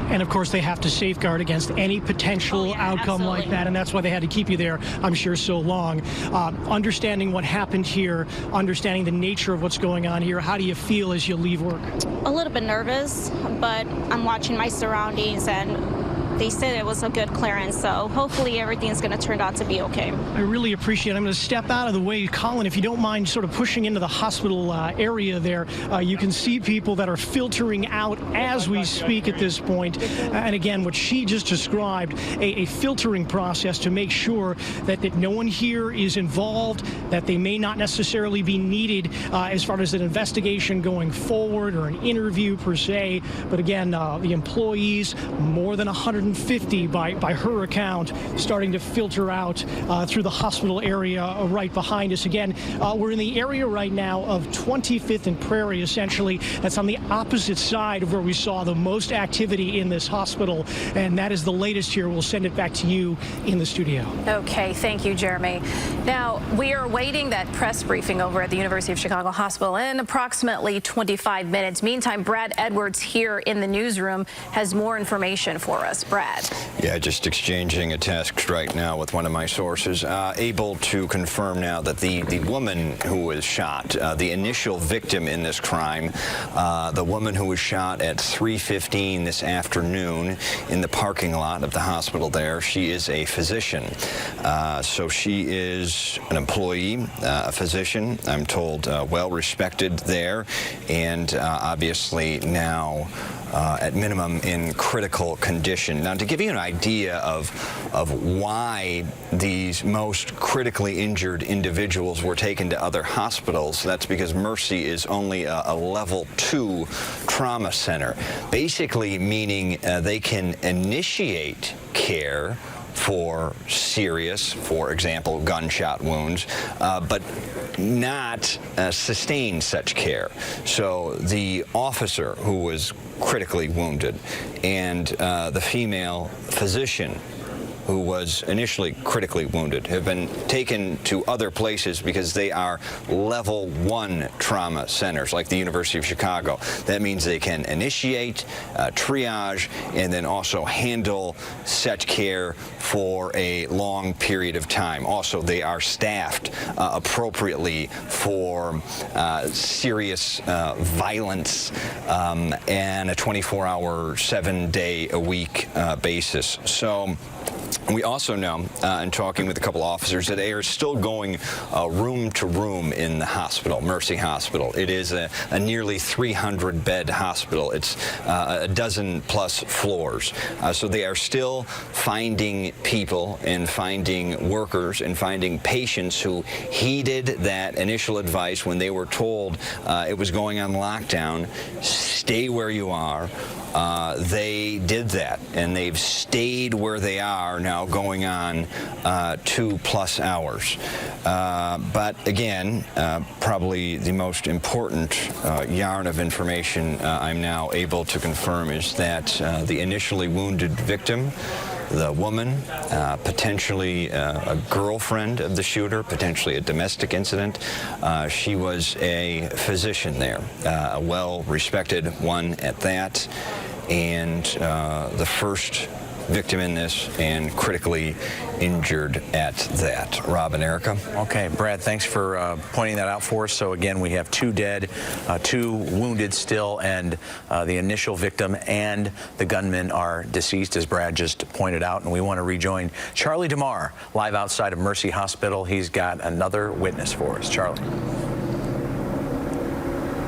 And of course, they have to safeguard against any potential outcome absolutely. like that, and that's why they had to keep you there, I'm sure, so long. Understanding what happened here, understanding the nature of what's going on here, how do you feel as you leave work? A little bit nervous, but I'm watching my surroundings, and they said it was a good clearance, so hopefully everything's going to turn out to be okay. I really appreciate it. I'm going to step out of the way. Colin, if you don't mind sort of pushing into the hospital area there, you can see people that are filtering out as we speak at this point. And again, what she just described, a filtering process to make sure that no one here is involved, that they may not necessarily be needed as far as an investigation going forward or an interview per se. But again, the employees, more than 150 150 by her account, starting to filter out through the hospital area right behind us. Again, we're in the area right now of 25th and Prairie, essentially. That's on the opposite side of where we saw the most activity in this hospital, and that is the latest here. We'll send it back to you in the studio. Okay, thank you, Jeremy. Now, we are awaiting that press briefing over at the University of Chicago Hospital in approximately 25 minutes. Meantime, Brad Edwards here in the newsroom has more information for us. Brad. Yeah, just exchanging a text right now with one of my sources, able to confirm now that the woman who was shot, the initial victim in this crime, the woman who was shot at 3:15 this afternoon in the parking lot of the hospital there, she is a physician. So she is an employee, a physician, I'm told, well respected there, and obviously now at minimum in critical condition. Now, to give you an idea of why these most critically injured individuals were taken to other hospitals, that's because Mercy is only a level 2 trauma center, basically meaning they can initiate care for serious, for example, gunshot wounds, but not sustain such care. So the officer who was critically wounded and the female physician who was initially critically wounded have been taken to other places because they are level 1 trauma centers like the University of Chicago. That means they can initiate, triage, and then also handle such care for a long period of time. Also, they are staffed appropriately for serious violence and a 24-hour, 7-day-a-week basis. So we also know, in talking with a couple officers, that they are still going room to room in the hospital, Mercy Hospital. It is a nearly 300-bed hospital. It's a dozen plus floors. So they are still finding people and finding workers and finding patients who heeded that initial advice when they were told it was going on lockdown, stay where you are. They did that, and they've stayed where they are now going on 2+ hours. But again, probably the most important yarn of information I'm now able to confirm is that the initially wounded victim, the woman, potentially a girlfriend of the shooter, potentially a domestic incident. She was a physician there, a well-respected one at that, and the first victim in this and critically injured at that. Rob and Erica. Okay, Brad, thanks for pointing that out for us. So again, we have 2 dead, 2 wounded still, and the initial victim and the gunman are deceased, as Brad just pointed out. And we want to rejoin Charlie DeMar live outside of Mercy Hospital. He's got another witness for us. Charlie.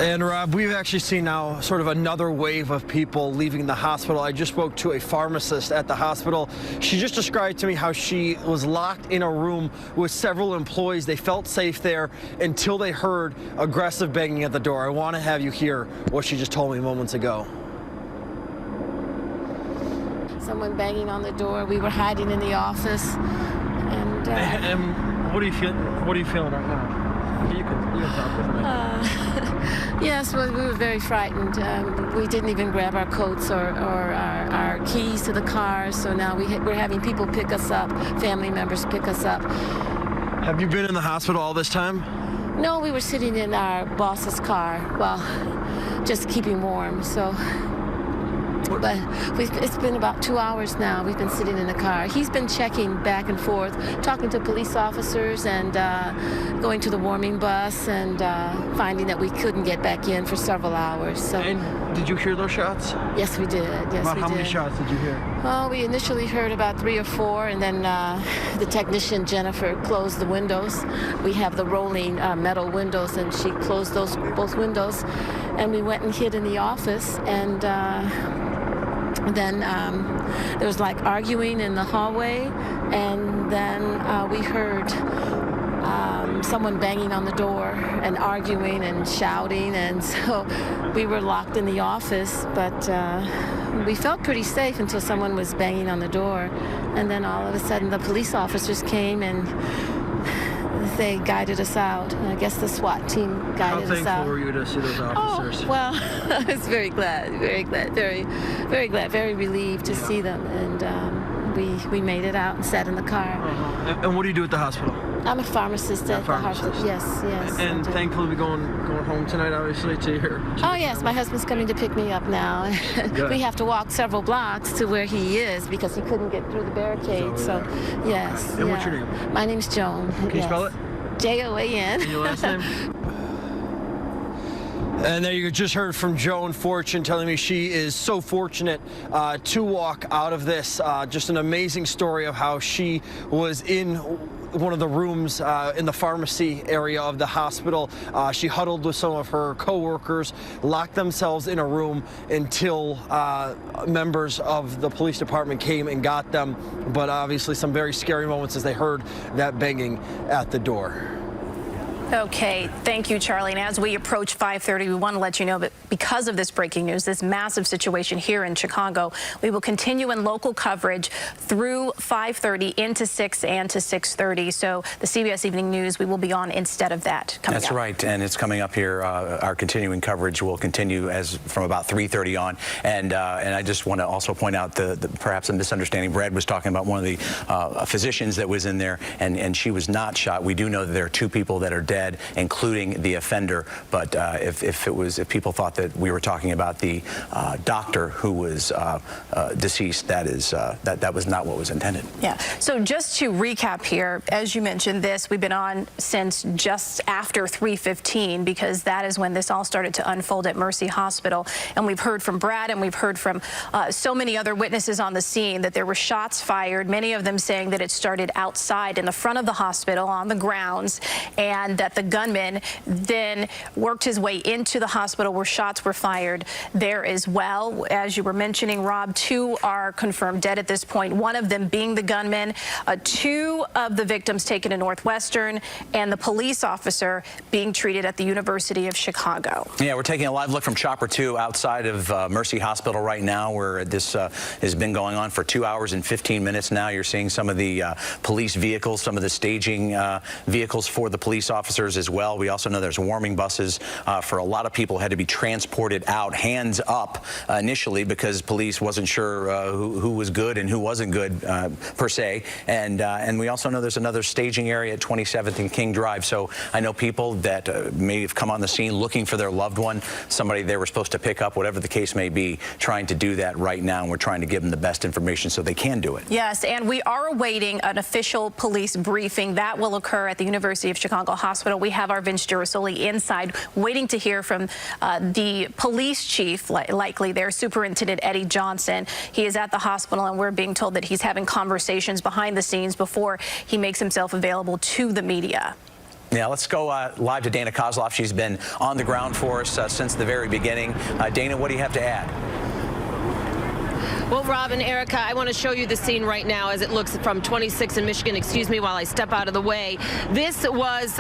And Rob, we've actually seen now sort of another wave of people leaving the hospital. I just spoke to a pharmacist at the hospital. She just described to me how she was locked in a room with several employees. They felt safe there until they heard aggressive banging at the door. I want to have you hear what she just told me moments ago. Someone banging on the door. We were hiding in the office. And what are you feeling? What are you feeling right now? You can talk with me. Yes, well, we were very frightened. We didn't even grab our coats or our keys to the car, so now we're having people pick us up, family members pick us up. Have you been in the hospital all this time? No, we were sitting in our boss's car, well, just keeping warm, so. But it's been about 2 hours now. We've been sitting in the car. He's been checking back and forth, talking to police officers and going to the warming bus and finding that we couldn't get back in for several hours. So. And did you hear those shots? Yes, we did. Yes, about we how did. Many shots did you hear? Well, we initially heard about 3 or 4, and then the technician, Jennifer, closed the windows. We have the rolling metal windows, and she closed both windows. And we went and hid in the office, and then there was like arguing in the hallway, and then we heard someone banging on the door and arguing and shouting, and so we were locked in the office, but we felt pretty safe until someone was banging on the door. And then all of a sudden the police officers came and they guided us out. I guess the SWAT team guided us out. How thankful were you to see those officers? Oh, well, I was very glad, very glad, very glad, very relieved to see them. And we made it out and sat in the car. And what do you do at the hospital? I'm a pharmacist at the hospital. Yes. And thankfully, we're going home tonight, obviously, to your... Oh, yes, my husband's coming to pick me up now. We have to walk several blocks to where he is because he couldn't get through the barricade. So, yes. And what's your name? My name's Joan. Can you spell it? Joan. And your last name? And there you just heard from Joan Fortune telling me she is so fortunate to walk out of this. Just an amazing story of how she was in one of the rooms in the pharmacy area of the hospital. She huddled with some of her co-workers, locked themselves in a room until members of the police department came and got them. But obviously some very scary moments as they heard that banging at the door. Okay, thank you, Charlie. And as we approach 5:30, we want to let you know that because of this breaking news, this massive situation here in Chicago, we will continue in local coverage through 5:30 into 6 and to 6:30. So the CBS Evening News, we will be on instead of that coming up. That's right, and it's coming up here. Our continuing coverage will continue as from about 3:30 on. And I just want to also point out perhaps a misunderstanding. Brad was talking about one of the physicians that was in there, and she was not shot. We do know that there are 2 people that are dead, including the offender. But if people thought that we were talking about the doctor who was deceased, that was not what was intended. Yeah. So just to recap here, as you mentioned, we've been on since just after 3:15 because that is when this all started to unfold at Mercy Hospital. And we've heard from Brad and we've heard from so many other witnesses on the scene that there were shots fired, many of them saying that it started outside in the front of the hospital on the grounds, and that the gunman then worked his way into the hospital where shots were fired there as well. As you were mentioning, Rob, 2 are confirmed dead at this point, one of them being the gunman, 2 of the victims taken to Northwestern, and the police officer being treated at the University of Chicago. Yeah, we're taking a live look from Chopper 2 outside of Mercy Hospital right now, where this has been going on for 2 hours and 15 minutes now. You're seeing some of the police vehicles, some of the staging vehicles for the police officers as well. We also know there's warming buses for a lot of people had to be transported out, hands up initially, because police wasn't sure who was good and who wasn't good per se. And we also know there's another staging area at 27th and King Drive. So I know people that may have come on the scene looking for their loved one, somebody they were supposed to pick up, whatever the case may be, trying to do that right now. And we're trying to give them the best information so they can do it. Yes, and we are awaiting an official police briefing that will occur at the University of Chicago Hospital. We have our Vince Girasoli inside waiting to hear from the police chief, likely there, Superintendent Eddie Johnson. He is at the hospital, and we're being told that he's having conversations behind the scenes before he makes himself available to the media. Yeah, let's go live to Dana Kozlov. She's been on the ground for us since the very beginning. Dana, what do you have to add? Well, Rob and Erica, I want to show you the scene right now as it looks from 26 in Michigan. Excuse me while I step out of the way. This was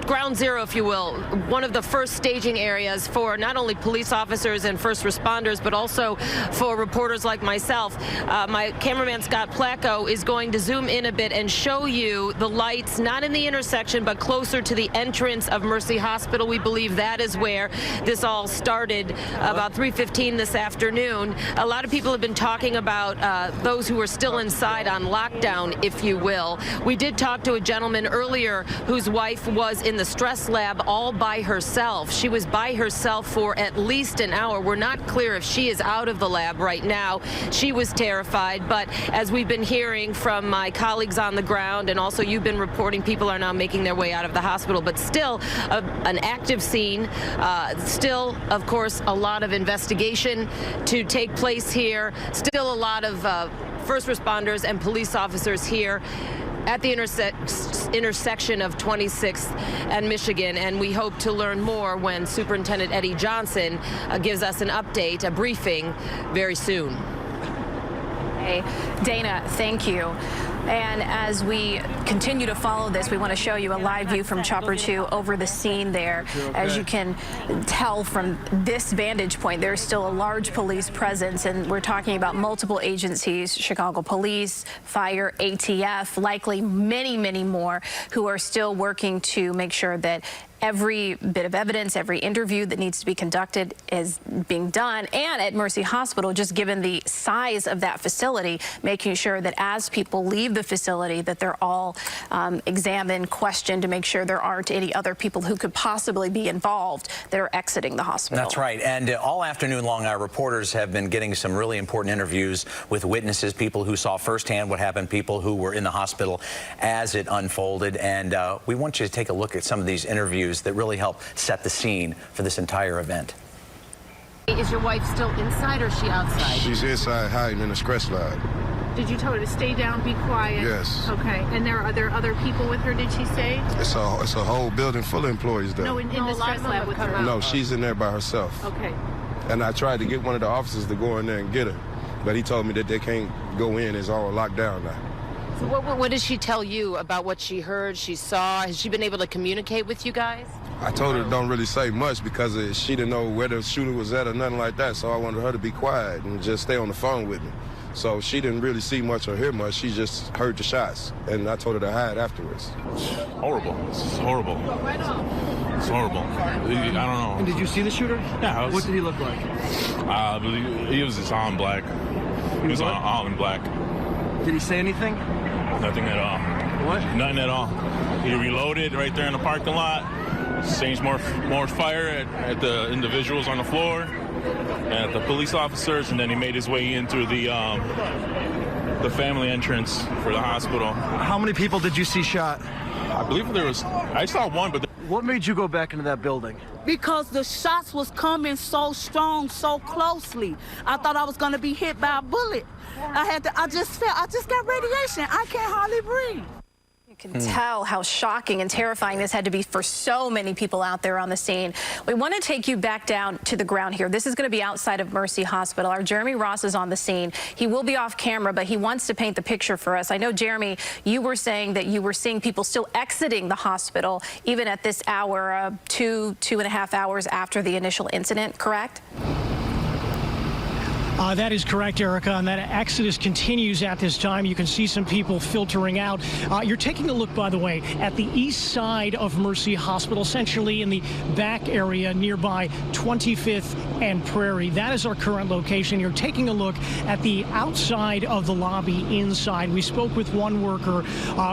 ground zero, if you will, one of the first staging areas for not only police officers and first responders, but also for reporters like myself. My cameraman, Scott Placco, is going to zoom in a bit and show you the lights, not in the intersection, but closer to the entrance of Mercy Hospital. We believe that is where this all started about 3:15 this afternoon. A lot of people have been talking about those who are still inside on lockdown, if you will. We did talk to a gentleman earlier whose wife was in the stress lab all by herself. She was by herself for at least an hour. We're not clear if she is out of the lab right now. She was terrified, but as we've been hearing from my colleagues on the ground, and also you've been reporting, people are now making their way out of the hospital, but still an active scene. Still, of course, a lot of investigation to take place here. Still a lot of first responders and police officers here at the intersection of 26th and Michigan, and we hope to learn more when Superintendent Eddie Johnson gives us an update, a briefing very soon. Hey, Dana, thank you. And as we continue to follow this, we want to show you a live view from Chopper 2 over the scene there. As you can tell from this vantage point, there's still a large police presence, and we're talking about multiple agencies, Chicago Police, Fire, ATF, likely many, many more who are still working to make sure that every bit of evidence, every interview that needs to be conducted is being done. And at Mercy Hospital, just given the size of that facility, making sure that as people leave the facility that they're all examined, questioned to make sure there aren't any other people who could possibly be involved that are exiting the hospital. That's right. And all afternoon long, our reporters have been getting some really important interviews with witnesses, people who saw firsthand what happened, people who were in the hospital as it unfolded. And we want you to take a look at some of these interviews that really help set the scene for this entire event. Is your wife still inside or is she outside? She's inside hiding in the scratch slide. Did you tell her to stay down, be quiet? Yes. Okay. And are there other people with her, did she say? It's a whole building full of employees there. No, in the stress lab with her. No, she's in there by herself. Okay. And I tried to get one of the officers to go in there and get her, but he told me that they can't go in. It's all locked down now. So what did she tell you about what she heard, she saw? Has she been able to communicate with you guys? I told her don't really say much because she didn't know where the shooter was at or nothing like that, so I wanted her to be quiet and just stay on the phone with me. So she didn't really see much or hear much. She just heard the shots, and I told her to hide afterwards. Horrible. It's horrible. It's horrible. I don't know. And did you see the shooter? Yeah. What did he look like? He was just all in black. He was all in black. Did he say anything? Nothing at all. What? Nothing at all. He reloaded right there in the parking lot. Changed more fire at the individuals on the floor, at the police officers, and then he made his way in through the family entrance for the hospital. How many people did you see shot? I believe I saw one, but... What made you go back into that building? Because the shots was coming so strong, so closely. I thought I was gonna be hit by a bullet. I just got radiation. I can't hardly breathe. You can tell how shocking and terrifying this had to be for so many people out there on the scene. We want to take you back down to the ground here. This is going to be outside of Mercy Hospital. Our Jeremy Ross is on the scene. He will be off camera, but he wants to paint the picture for us. I know, Jeremy, you were saying that you were seeing people still exiting the hospital, even at this hour, 2.5 hours after the initial incident, correct? That is correct, Erica, and that exodus continues at this time. You can see some people filtering out. You're taking a look, by the way, at the east side of Mercy Hospital, essentially in the back area nearby 25th and Prairie. That is our current location. You're taking a look at the outside of the lobby inside. We spoke with one worker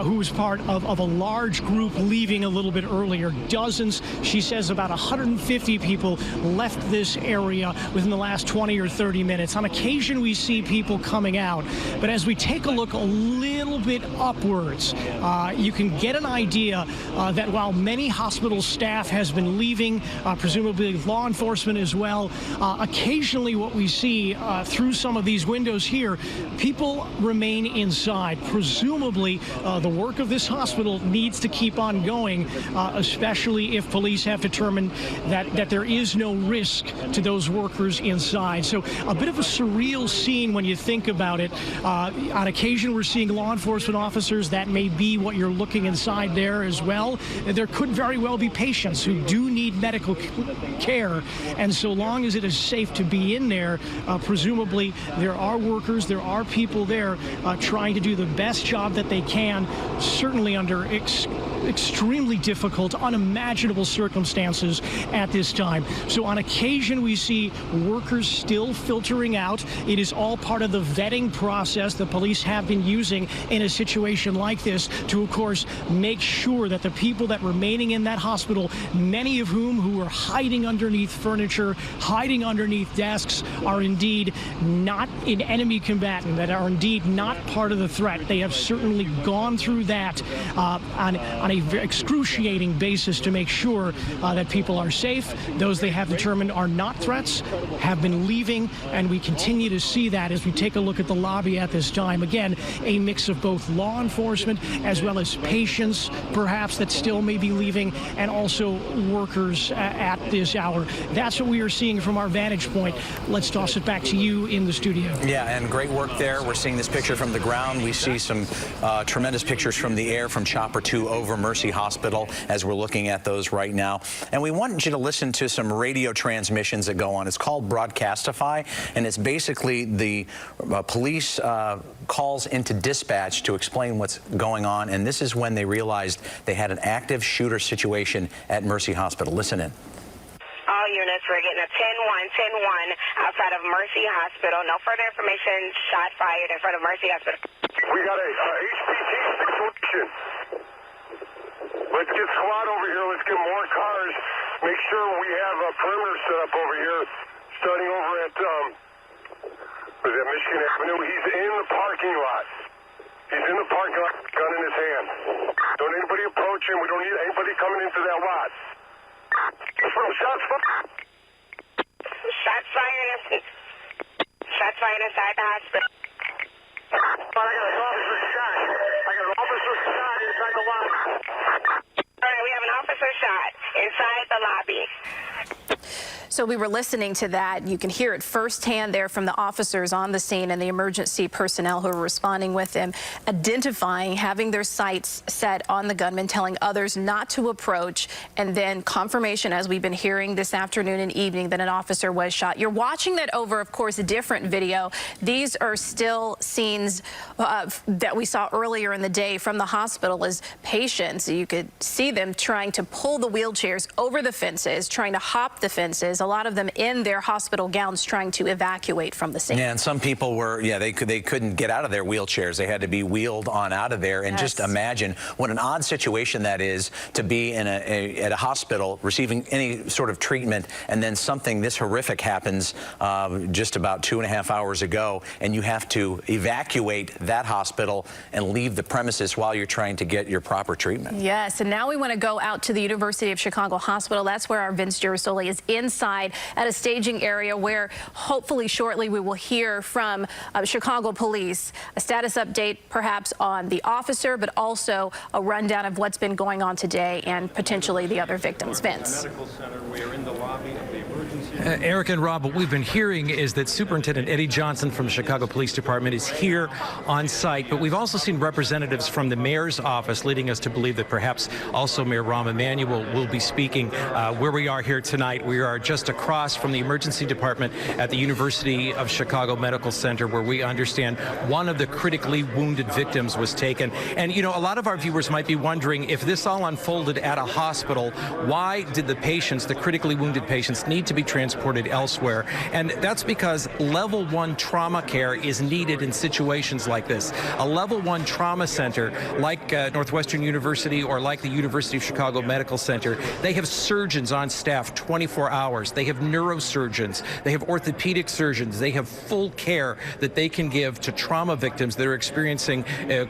who was part of a large group leaving a little bit earlier. Dozens, she says about 150 people left this area within the last 20 or 30 minutes. On occasion, we see people coming out, but as we take a look a little bit upwards, you can get an idea that while many hospital staff has been leaving, presumably law enforcement as well, occasionally what we see through some of these windows here, people remain inside. Presumably, the work of this hospital needs to keep on going, especially if police have determined that there is no risk to those workers inside. So a bit of a surreal scene when you think about it. On occasion, we're seeing law enforcement officers. That may be what you're looking inside there as well. There could very well be patients who do need medical care, and so long as it is safe to be in there, presumably there are workers, there are people there trying to do the best job that they can, certainly under extremely difficult, unimaginable circumstances at this time. So on occasion, we see workers still filtering out. It is all part of the vetting process the police have been using in a situation like this to, of course, make sure that the people that remaining in that hospital, many of whom are hiding underneath furniture, hiding underneath desks, are indeed not an enemy combatant, that are indeed not part of the threat. They have certainly gone through that on a excruciating basis to make sure that people are safe. Those they have determined are not threats have been leaving, and we continue to see that as we take a look at the lobby at this time. Again, a mix of both law enforcement as well as patients, perhaps, that still may be leaving, and also workers at this hour. That's what we are seeing from our vantage point. Let's toss it back to you in the studio. Yeah, and great work there. We're seeing this picture from the ground. We see some tremendous pictures from the air from Chopper 2 over Mercy Hospital as we're looking at those right now. And we want you to listen to some radio transmissions that go on. It's called Broadcastify, and it's basically the police calls into dispatch to explain what's going on. And this is when they realized they had an active shooter situation at Mercy Hospital. Listen in. All units, we're getting a 10-1 outside of Mercy Hospital. No further information. Shot fired in front of Mercy Hospital. We got a HPT situation. Let's get SWAT over here. Let's get more cars. Make sure we have a perimeter set up over here, starting over at Michigan Avenue. He's in the parking lot. He's in the parking lot, gun in his hand. Don't anybody approach him. We don't need anybody coming into that lot. Shots fired inside the hospital. I got an officer shot. Inside the lobby. All right, we have an officer shot inside the lobby. So we were listening to that. You can hear it firsthand there from the officers on the scene and the emergency personnel who are responding with them, identifying, having their sights set on the gunman, telling others not to approach, and then confirmation, as we've been hearing this afternoon and evening, that an officer was shot. You're watching that over, of course, a different video. These are still scenes that we saw earlier in the day from the hospital as patients. You could see them trying to pull the wheelchairs over the fences, trying to hop the fences, a lot of them in their hospital gowns trying to evacuate from the scene. Yeah, and some people were, they couldn't get out of their wheelchairs. They had to be wheeled on out of there. And just imagine what an odd situation that is to be in at a hospital receiving any sort of treatment, and then something this horrific happens just about 2.5 hours ago, and you have to evacuate that hospital and leave the premises while you're trying to get your proper treatment. Yes, and now we want to go out to the University of Chicago Hospital. That's where our Vince Girasoli is inside at a staging area where hopefully shortly we will hear from Chicago police, a status update perhaps on the officer, but also a rundown of what's been going on today and potentially the other victims. Vince. Eric and Rob, what we've been hearing is that Superintendent Eddie Johnson from the Chicago Police Department is here on site, but we've also seen representatives from the mayor's office, leading us to believe that perhaps also Mayor Rahm Emanuel will be speaking. Where we are here tonight, we are just across from the emergency department at the University of Chicago Medical Center, where we understand one of the critically wounded victims was taken. And, you know, a lot of our viewers might be wondering, if this all unfolded at a hospital, why did the patients, the critically wounded patients, need to be transported elsewhere? And that's because level 1 trauma care is needed in situations like this. A level 1 trauma center like Northwestern University or like the University of Chicago Medical Center, they have surgeons on staff 24 hours. They have neurosurgeons. They have orthopedic surgeons. They have full care that they can give to trauma victims that are experiencing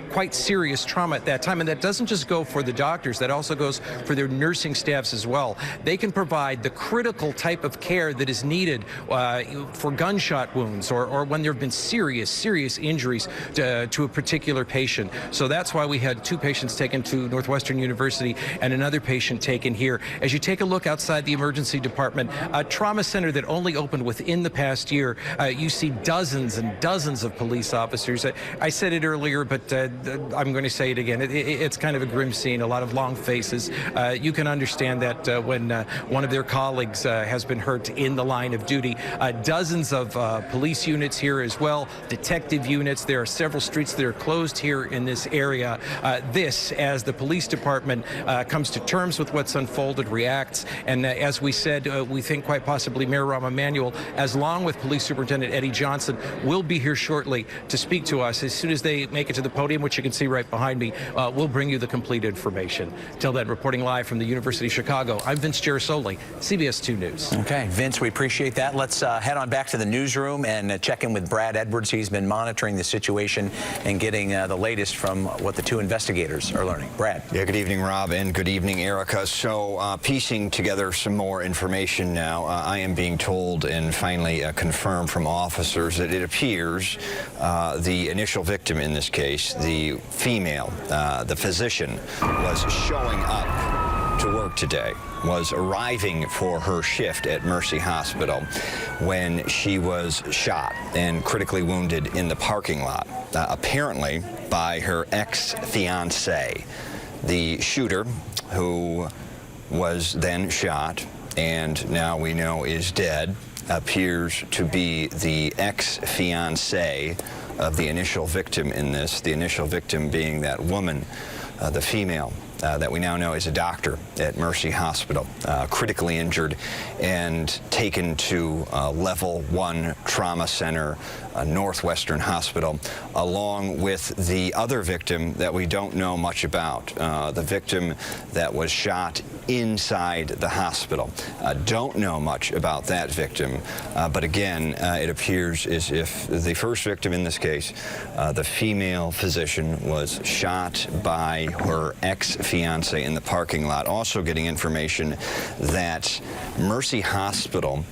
quite serious trauma at that time. And that doesn't just go for the doctors. That also goes for their nursing staffs as well. They can provide the critical type of care that is needed for gunshot wounds or when there have been serious injuries to a particular patient. So that's why we had 2 patients taken to Northwestern University and another patient taken here. As you take a look outside the emergency department, a trauma center that only opened within the past year, you see dozens and dozens of police officers. I said it earlier, but I'm going to say it again. It's kind of a grim scene, a lot of long faces. You can understand that when one of their colleagues has been hurt in the line of duty. Dozens of police units here as well, detective units. There are several streets that are closed here in this area. This, as the police department comes to terms with what's unfolded, reacts, and as we said, we think quite possibly Mayor Rahm Emanuel, as long with Police Superintendent Eddie Johnson, will be here shortly to speak to us. As soon as they make it to the podium, which you can see right behind me, we'll bring you the complete information. Till then, reporting live from the University of Chicago, I'm Vince Girasoli, CBS 2 News. Okay, Vince. Vince, we appreciate that. Let's head on back to the newsroom and check in with Brad Edwards. He's been monitoring the situation and getting the latest from what the two investigators are learning. Brad. Yeah, good evening, Rob, and good evening, Erica. So piecing together some more information now, I am being told and finally confirmed from officers that it appears the initial victim in this case, the female, the physician, was showing up to work today, was arriving for her shift at Mercy Hospital when she was shot and critically wounded in the parking lot, apparently by her ex-fiancé. The shooter, who was then shot and now we know is dead, appears to be the ex-fiancé of the initial victim in this, the initial victim being that woman, the female, that we now know is a doctor at Mercy Hospital, critically injured and taken to Level 1 Trauma Center, Northwestern Hospital, along with the other victim that we don't know much about, the victim that was shot inside the hospital. Don't know much about that victim, but again, it appears as if the first victim in this case, the female physician, was shot by her ex-fiancé in the parking lot. Also getting information that Mercy Hospital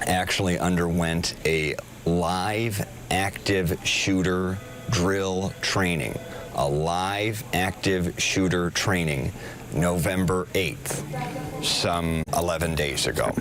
actually underwent a live active shooter drill training, a live active shooter training November 8th, some 11 days ago.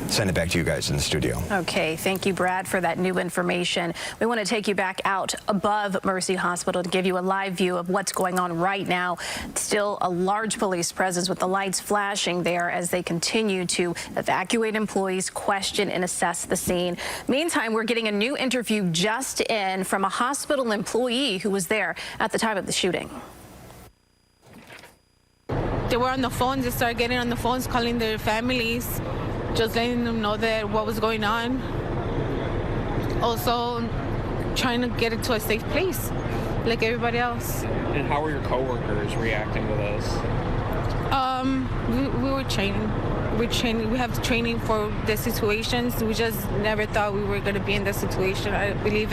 Send it back to you guys in the studio. Okay, thank you, Brad, for that new information. We want to take you back out above Mercy Hospital to give you a live view of what's going on right now. Still a large police presence with the lights flashing there as they continue to evacuate employees, question and assess the scene. Meantime, we're getting a new interview just in from a hospital employee who was there at the time of the shooting. They were on the phones. They started getting on the phones, calling their families, just letting them know that what was going on. Also, trying to get it to a safe place, like everybody else. And how were your coworkers reacting to this? We were training. We have training for the situations. We just never thought we were going to be in this situation. I believe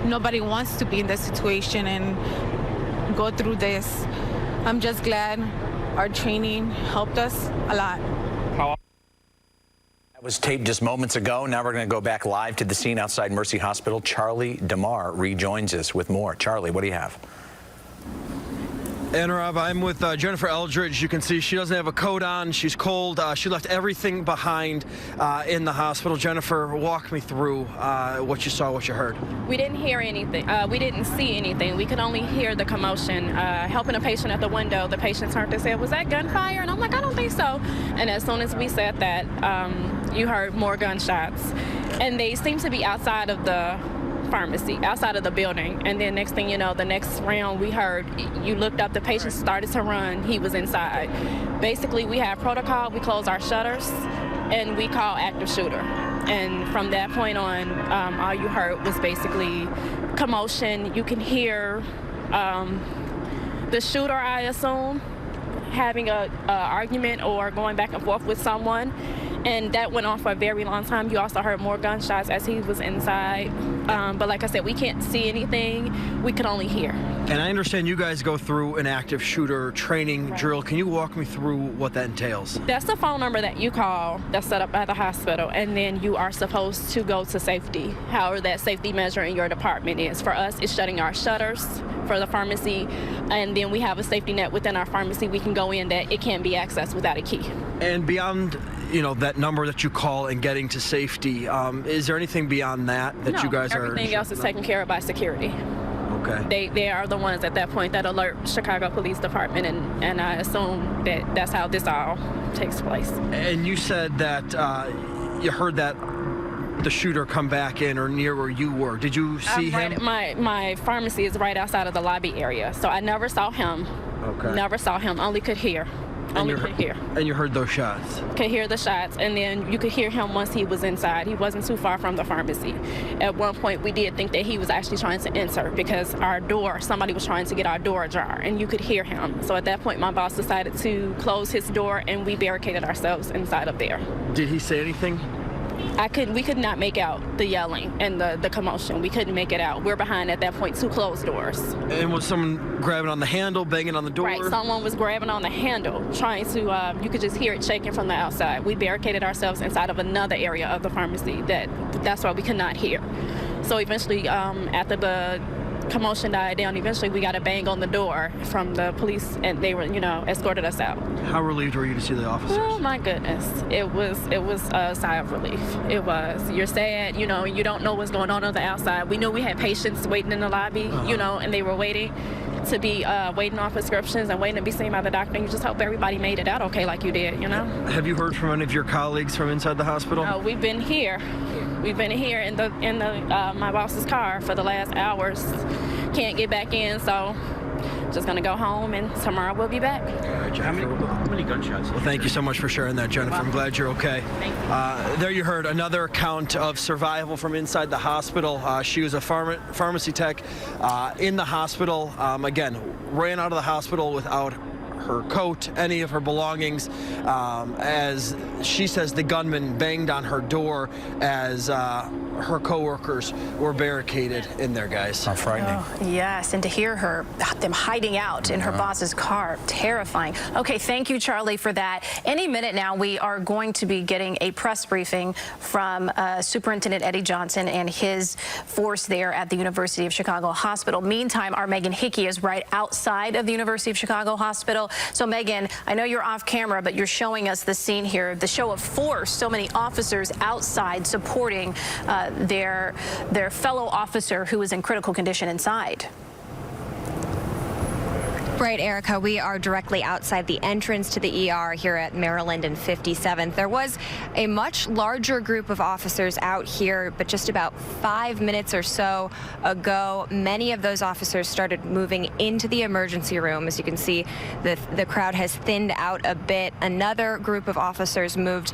nobody wants to be in this situation and go through this. I'm just glad our training helped us a lot. That was taped just moments ago. Now we're going to go back live to the scene outside Mercy Hospital. Charlie DeMar rejoins us with more. Charlie, what do you have? And Rob, I'm with Jennifer Eldridge. You can see she doesn't have a coat on. She's cold. She left everything behind in the hospital. Jennifer, walk me through what you saw, what you heard. We didn't hear anything. We didn't see anything. We could only hear the commotion. Helping a patient at the window, the patient turned and said, "Was that gunfire?" And I'm like, "I don't think so." And as soon as we said that, you heard more gunshots. And they seemed to be outside of the pharmacy, outside of the building. And then next thing you know, the next round we heard, you looked up, the patient started to run, he was inside. Basically, we have protocol, we close our shutters, and we call active shooter. And from that point on, all you heard was basically commotion. You can hear the shooter, I assume, having a argument or going back and forth with someone. And that went on for a very long time. You also heard more gunshots as he was inside. But like I said, we can't see anything. We can only hear. And I understand you guys go through an active shooter training drill. Can you walk me through what that entails? That's the phone number that you call that's set up at the hospital. And then you are supposed to go to safety, however that safety measure in your department is. For us, it's shutting our shutters for the pharmacy. And then we have a safety net within our pharmacy. We can go in that it can't be accessed without a key. And beyond, you know, that number that you call and getting to safety, is there anything beyond that No, you guys are? Everything else is taken care of by security. Okay. They are the ones at that point that alert Chicago Police Department, and I assume that that's how this all takes place. And you said that you heard that the shooter come back in or near where you were. Did you see him? My pharmacy is right outside of the lobby area, so I never saw him. Okay. Never saw him, only could hear. Only could hear. And you heard those shots? Could hear the shots, and then you could hear him once he was inside. He wasn't too far from the pharmacy. At one point, we did think that he was actually trying to enter because our door, somebody was trying to get our door ajar, and you could hear him. So at that point, my boss decided to close his door, and we barricaded ourselves inside of there. Did he say anything? We could not make out the yelling and the commotion. We couldn't make it out. We're behind, at that point, 2 closed doors. And was someone grabbing on the handle, banging on the door? Right, someone was grabbing on the handle, trying to, you could just hear it shaking from the outside. We barricaded ourselves inside of another area of the pharmacy. That's why we could not hear. So eventually, after the commotion died down, eventually we got a bang on the door from the police, and they were, escorted us out. How relieved were you to see the officers? Oh my goodness, it was a sigh of relief. It was. You're sad, you don't know what's going on the outside. We knew we had patients waiting in the lobby, and they were waiting to be waiting on prescriptions and waiting to be seen by the doctor. And you just hope everybody made it out okay, like you did, Have you heard from any of your colleagues from inside the hospital? We've been here. We've been here in my boss's car for the last hours. Can't get back in, so just gonna go home, and tomorrow we'll be back. How many gunshots? Well, thank you so much for sharing that, Jennifer. I'm glad you're okay. There you heard another account of survival from inside the hospital. She was a pharmacy tech in the hospital. Again, ran out of the hospital without her coat, any of her belongings, as she says the gunman banged on her door as her coworkers were barricaded in there, guys. How frightening. Oh, yes, and to hear them hiding out in her boss's car, terrifying. Okay, thank you, Charlie, for that. Any minute now, we are going to be getting a press briefing from Superintendent Eddie Johnson and his force there at the University of Chicago Hospital. Meantime, our Megan Hickey is right outside of the University of Chicago Hospital. So, Megan, I know you're off camera, but you're showing us the scene here, the show of force, so many officers outside supporting their fellow officer who is in critical condition inside. Right, Erica, we are directly outside the entrance to the ER here at Maryland and 57th. There was a much larger group of officers out here, but just about 5 minutes or so ago, many of those officers started moving into the emergency room. As you can see, the crowd has thinned out a bit. Another group of officers moved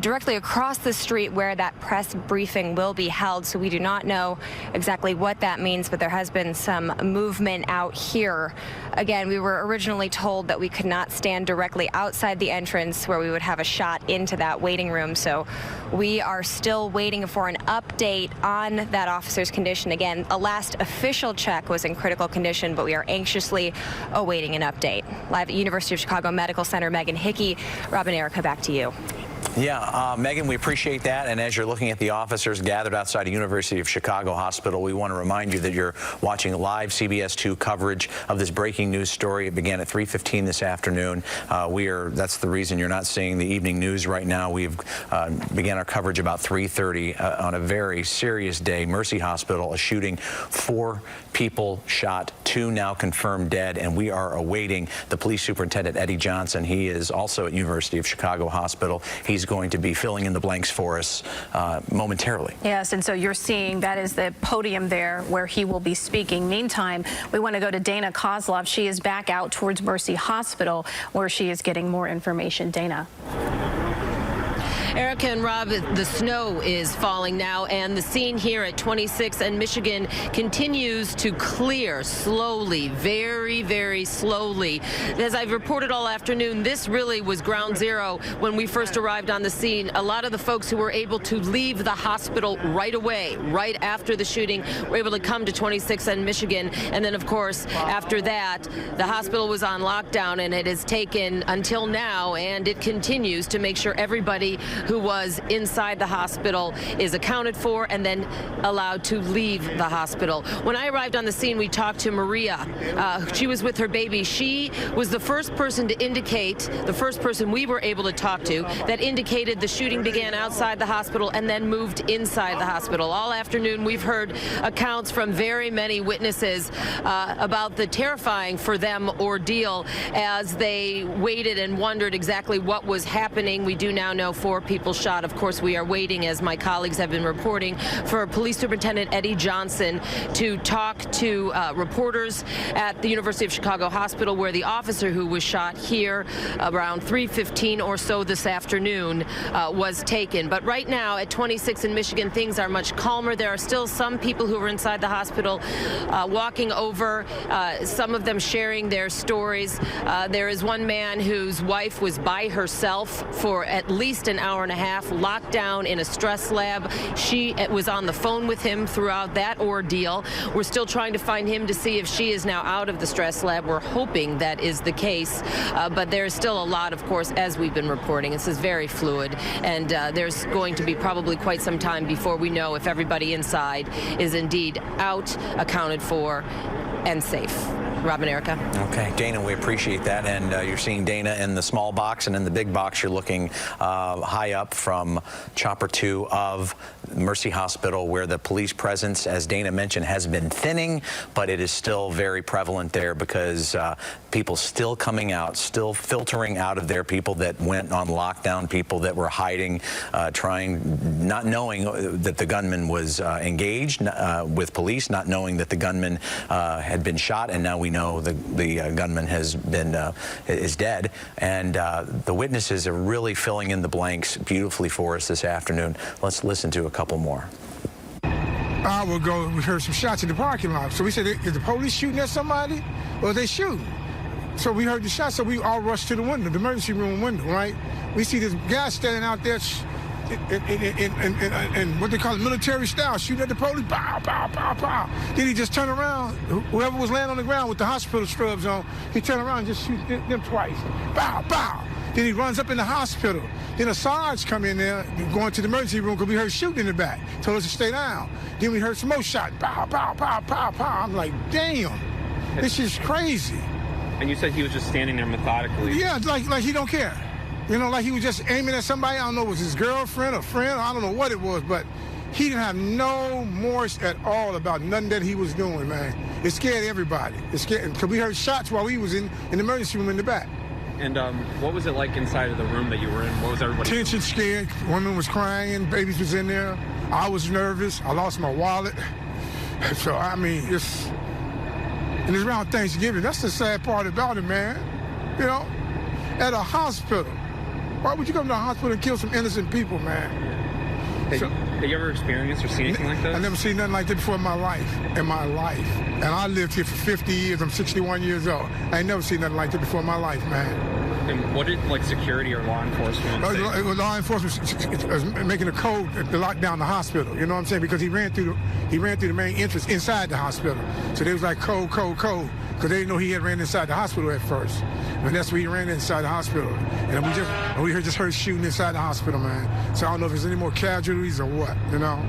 directly across the street where that press briefing will be held, so we do not know exactly what that means, but there has been some movement out here. Again, we were originally told that we could not stand directly outside the entrance where we would have a shot into that waiting room. So we are still waiting for an update on that officer's condition. Again, a last official check was in critical condition, but we are anxiously awaiting an update. Live at University of Chicago Medical Center, Megan Hickey. Rob and Erica, back to you. Yeah, Megan, we appreciate that. And as you're looking at the officers gathered outside of University of Chicago Hospital, we want to remind you that you're watching live CBS 2 coverage of this breaking news story. It began at 3:15 this afternoon. That's the reason you're not seeing the evening news right now. We've began our coverage about 3:30 on a very serious day. Mercy Hospital, a shooting, 4 people shot, 2 now confirmed dead, and we are awaiting the police superintendent, Eddie Johnson. He is also at University of Chicago Hospital. He's going to be filling in the blanks for us momentarily. Yes, and so you're seeing that is the podium there where he will be speaking. Meantime, we want to go to Dana Kozlov. She is back out towards Mercy Hospital where she is getting more information. Dana. Erica and Rob, the snow is falling now, and the scene here at 26th and Michigan continues to clear slowly, very, very slowly. As I've reported all afternoon, this really was ground zero when we first arrived on the scene. A lot of the folks who were able to leave the hospital right away, right after the shooting, were able to come to 26th and Michigan. And then, of course, after that, the hospital was on lockdown, and it has taken until now, and it continues to make sure everybody who was inside the hospital is accounted for and then allowed to leave the hospital. When I arrived on the scene, we talked to Maria. She was with her baby. She was the first person to indicate, the first person we were able to talk to, that indicated the shooting began outside the hospital and then moved inside the hospital. All afternoon, we've heard accounts from very many witnesses about the terrifying for them ordeal as they waited and wondered exactly what was happening. We do now know 4 people people shot. Of course, we are waiting, as my colleagues have been reporting, for Police Superintendent Eddie Johnson to talk to reporters at the University of Chicago Hospital, where the officer who was shot here around 3:15 or so this afternoon was taken. But right now at 26 in Michigan, things are much calmer. There are still some people who are inside the hospital walking over, some of them sharing their stories. There is one man whose wife was by herself for at least an hour and a half, locked down in a stress lab. She was on the phone with him throughout that ordeal. We're still trying to find him to see if she is now out of the stress lab. We're hoping that is the case, but there's still a lot, of course, as we've been reporting. This is very fluid, and there's going to be probably quite some time before we know if everybody inside is indeed out, accounted for, and safe. Rob and Erica. Okay, Dana, we appreciate that. And you're seeing Dana in the small box, and in the big box, you're looking high up from Chopper 2 of Mercy Hospital, where the police presence, as Dana mentioned, has been thinning, but it is still very prevalent there because people still coming out, still filtering out of there, people that went on lockdown, people that were hiding, not knowing that the gunman was engaged with police, not knowing that the gunman had been shot, and now we know the gunman has been is dead, and the witnesses are really filling in the blanks beautifully for us this afternoon. Let's listen to a couple more. An hour ago, we heard some shots in the parking lot. So we said, is the police shooting at somebody, or are they shooting? So we heard the shots, so we all rushed to the window, the emergency room window, right? We see this guy standing out there in what they call it, military style, shooting at the police, pow, pow, pow, pow. Then he just turned around, whoever was laying on the ground with the hospital scrubs on, he turned around and just shoot them twice, pow, pow. Then he runs up in the hospital. Then a Sarge come in there, going to the emergency room because we heard shooting in the back, told us to stay down. Then we heard some more shots, pow, pow, pow, pow, pow. I'm like, damn, this is crazy. And you said he was just standing there methodically. Yeah, like he don't care. You know, like he was just aiming at somebody. I don't know, it was his girlfriend or friend. I don't know what it was, but he didn't have no remorse at all about nothing that he was doing, man. It scared everybody. It scared, because we heard shots while we was in the emergency room in the back. And what was it like inside of the room that you were in? What was everybody doing? Tension, scared. Women was crying. Babies was in there. I was nervous. I lost my wallet. So, I mean, and it's around Thanksgiving. That's the sad part about it, man. You know, at a hospital. Why would you come to a hospital and kill some innocent people, man? Have you ever experienced or seen anything like this? I've never seen nothing like that before in my life. And I lived here for 50 years. I'm 61 years old. I ain't never seen nothing like that before in my life, man. And what did, like, security or law enforcement say? Law enforcement was making a code to lock down the hospital. You know what I'm saying? Because he ran through the main entrance inside the hospital. So they was like, code. Because they didn't know he had ran inside the hospital at first. And that's where he ran inside the hospital. And we just heard shooting inside the hospital, man. So I don't know if there's any more casualties or what, you know?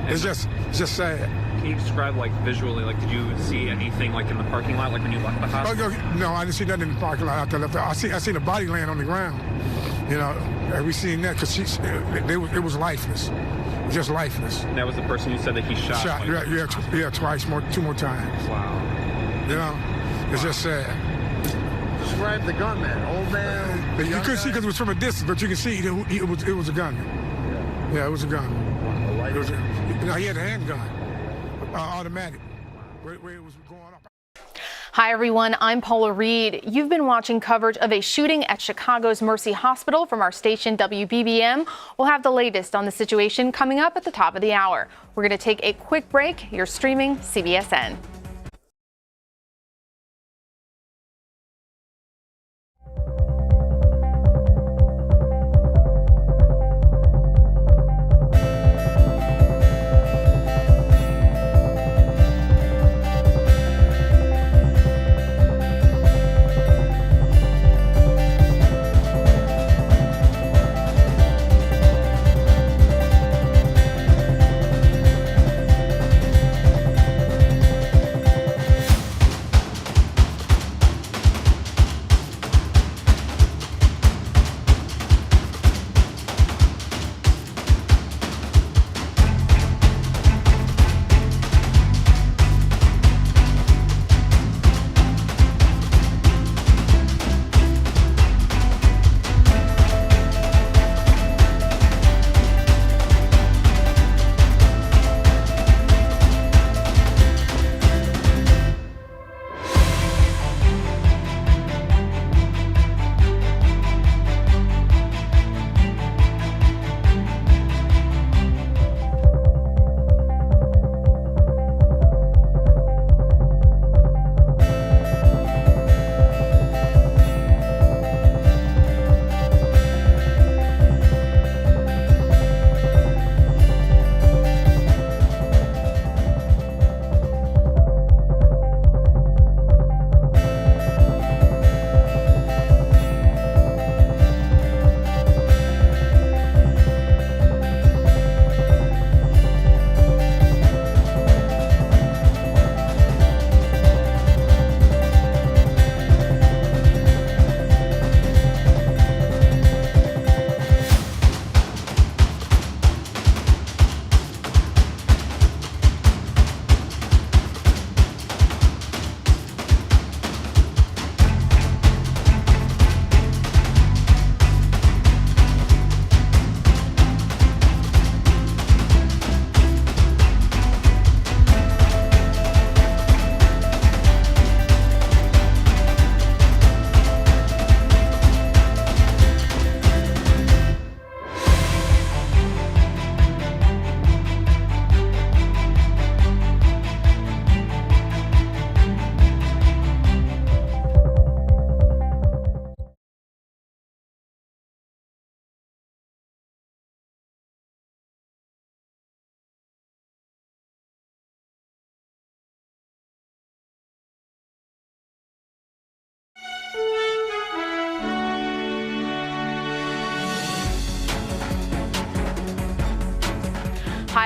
It's just sad. Can you describe, like, visually, like, did you see anything, like, in the parking lot, like, when you left the hospital? No, I didn't see nothing in the parking lot after I left. I seen a body laying on the ground. You know, and we seen that because it was lifeless. Just lifeless. And that was the person you said that he shot? Twice, two more times. Wow. You know, it's just sad. Describe the gunman, old man. You couldn't see because it was from a distance, but you can see it was a gunman. Yeah, it was a gunman. He had a handgun, automatic. Where it was going up. Hi, everyone. I'm Paula Reed. You've been watching coverage of a shooting at Chicago's Mercy Hospital from our station WBBM. We'll have the latest on the situation coming up at the top of the hour. We're going to take a quick break. You're streaming CBSN.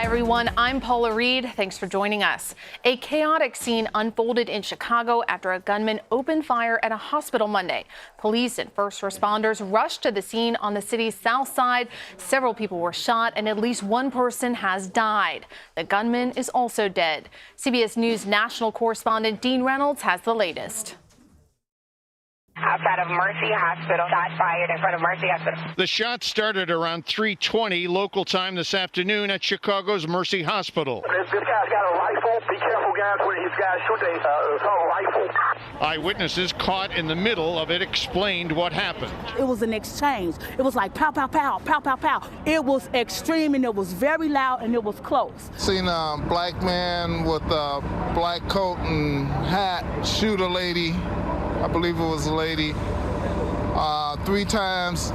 everyone, I'm Paula Reed. Thanks for joining us. A chaotic scene unfolded in Chicago after a gunman opened fire at a hospital Monday. Police and first responders rushed to the scene on the city's south side. Several people were shot and at least one person has died. The gunman is also dead. CBS News national correspondent Dean Reynolds has the latest. Outside of Mercy Hospital, shot fired in front of Mercy Hospital. The shot started around 3:20 local time this afternoon at Chicago's Mercy Hospital. This guy's got a rifle. Be careful, guys, when these guys shoot a rifle. Eyewitnesses caught in the middle of it explained what happened. It was an exchange. It was like pow, pow, pow, pow, pow, pow. It was extreme and it was very loud and it was close. Seen a black man with a black coat and hat shoot a lady. I believe it was a lady, 3 times,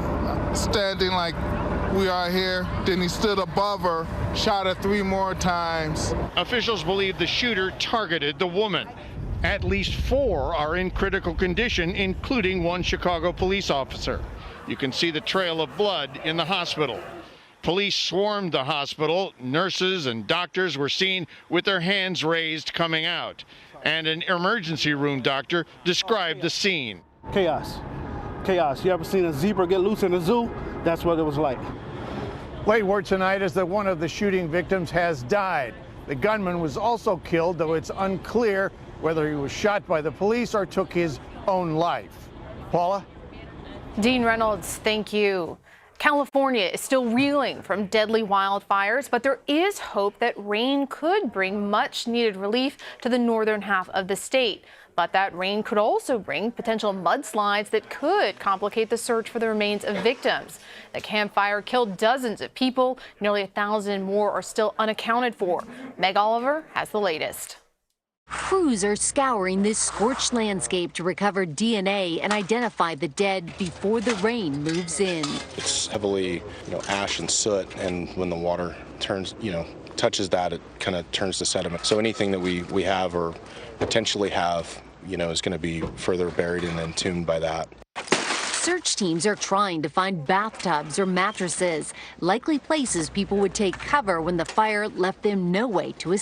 standing like we are here. Then he stood above her, shot her 3 more times. Officials believe the shooter targeted the woman. At least 4 are in critical condition, including one Chicago police officer. You can see the trail of blood in the hospital. Police swarmed the hospital. Nurses and doctors were seen with their hands raised coming out. And an emergency room doctor described the scene. Chaos. Chaos. You ever seen a zebra get loose in a zoo? That's what it was like. Late word tonight is that one of the shooting victims has died. The gunman was also killed, though it's unclear whether he was shot by the police or took his own life. Paula? Dean Reynolds, thank you. California is still reeling from deadly wildfires, but there is hope that rain could bring much needed relief to the northern half of the state. But that rain could also bring potential mudslides that could complicate the search for the remains of victims. The Camp Fire killed dozens of people. Nearly 1,000 more are still unaccounted for. Meg Oliver has the latest. Crews are scouring this scorched landscape to recover DNA and identify the dead before the rain moves in. It's heavily, ash and soot, and when the water turns, touches that, it kind of turns to sediment. So anything that we have or potentially have, is going to be further buried and entombed by that. Search teams are trying to find bathtubs or mattresses, likely places people would take cover when the fire left them no way to escape.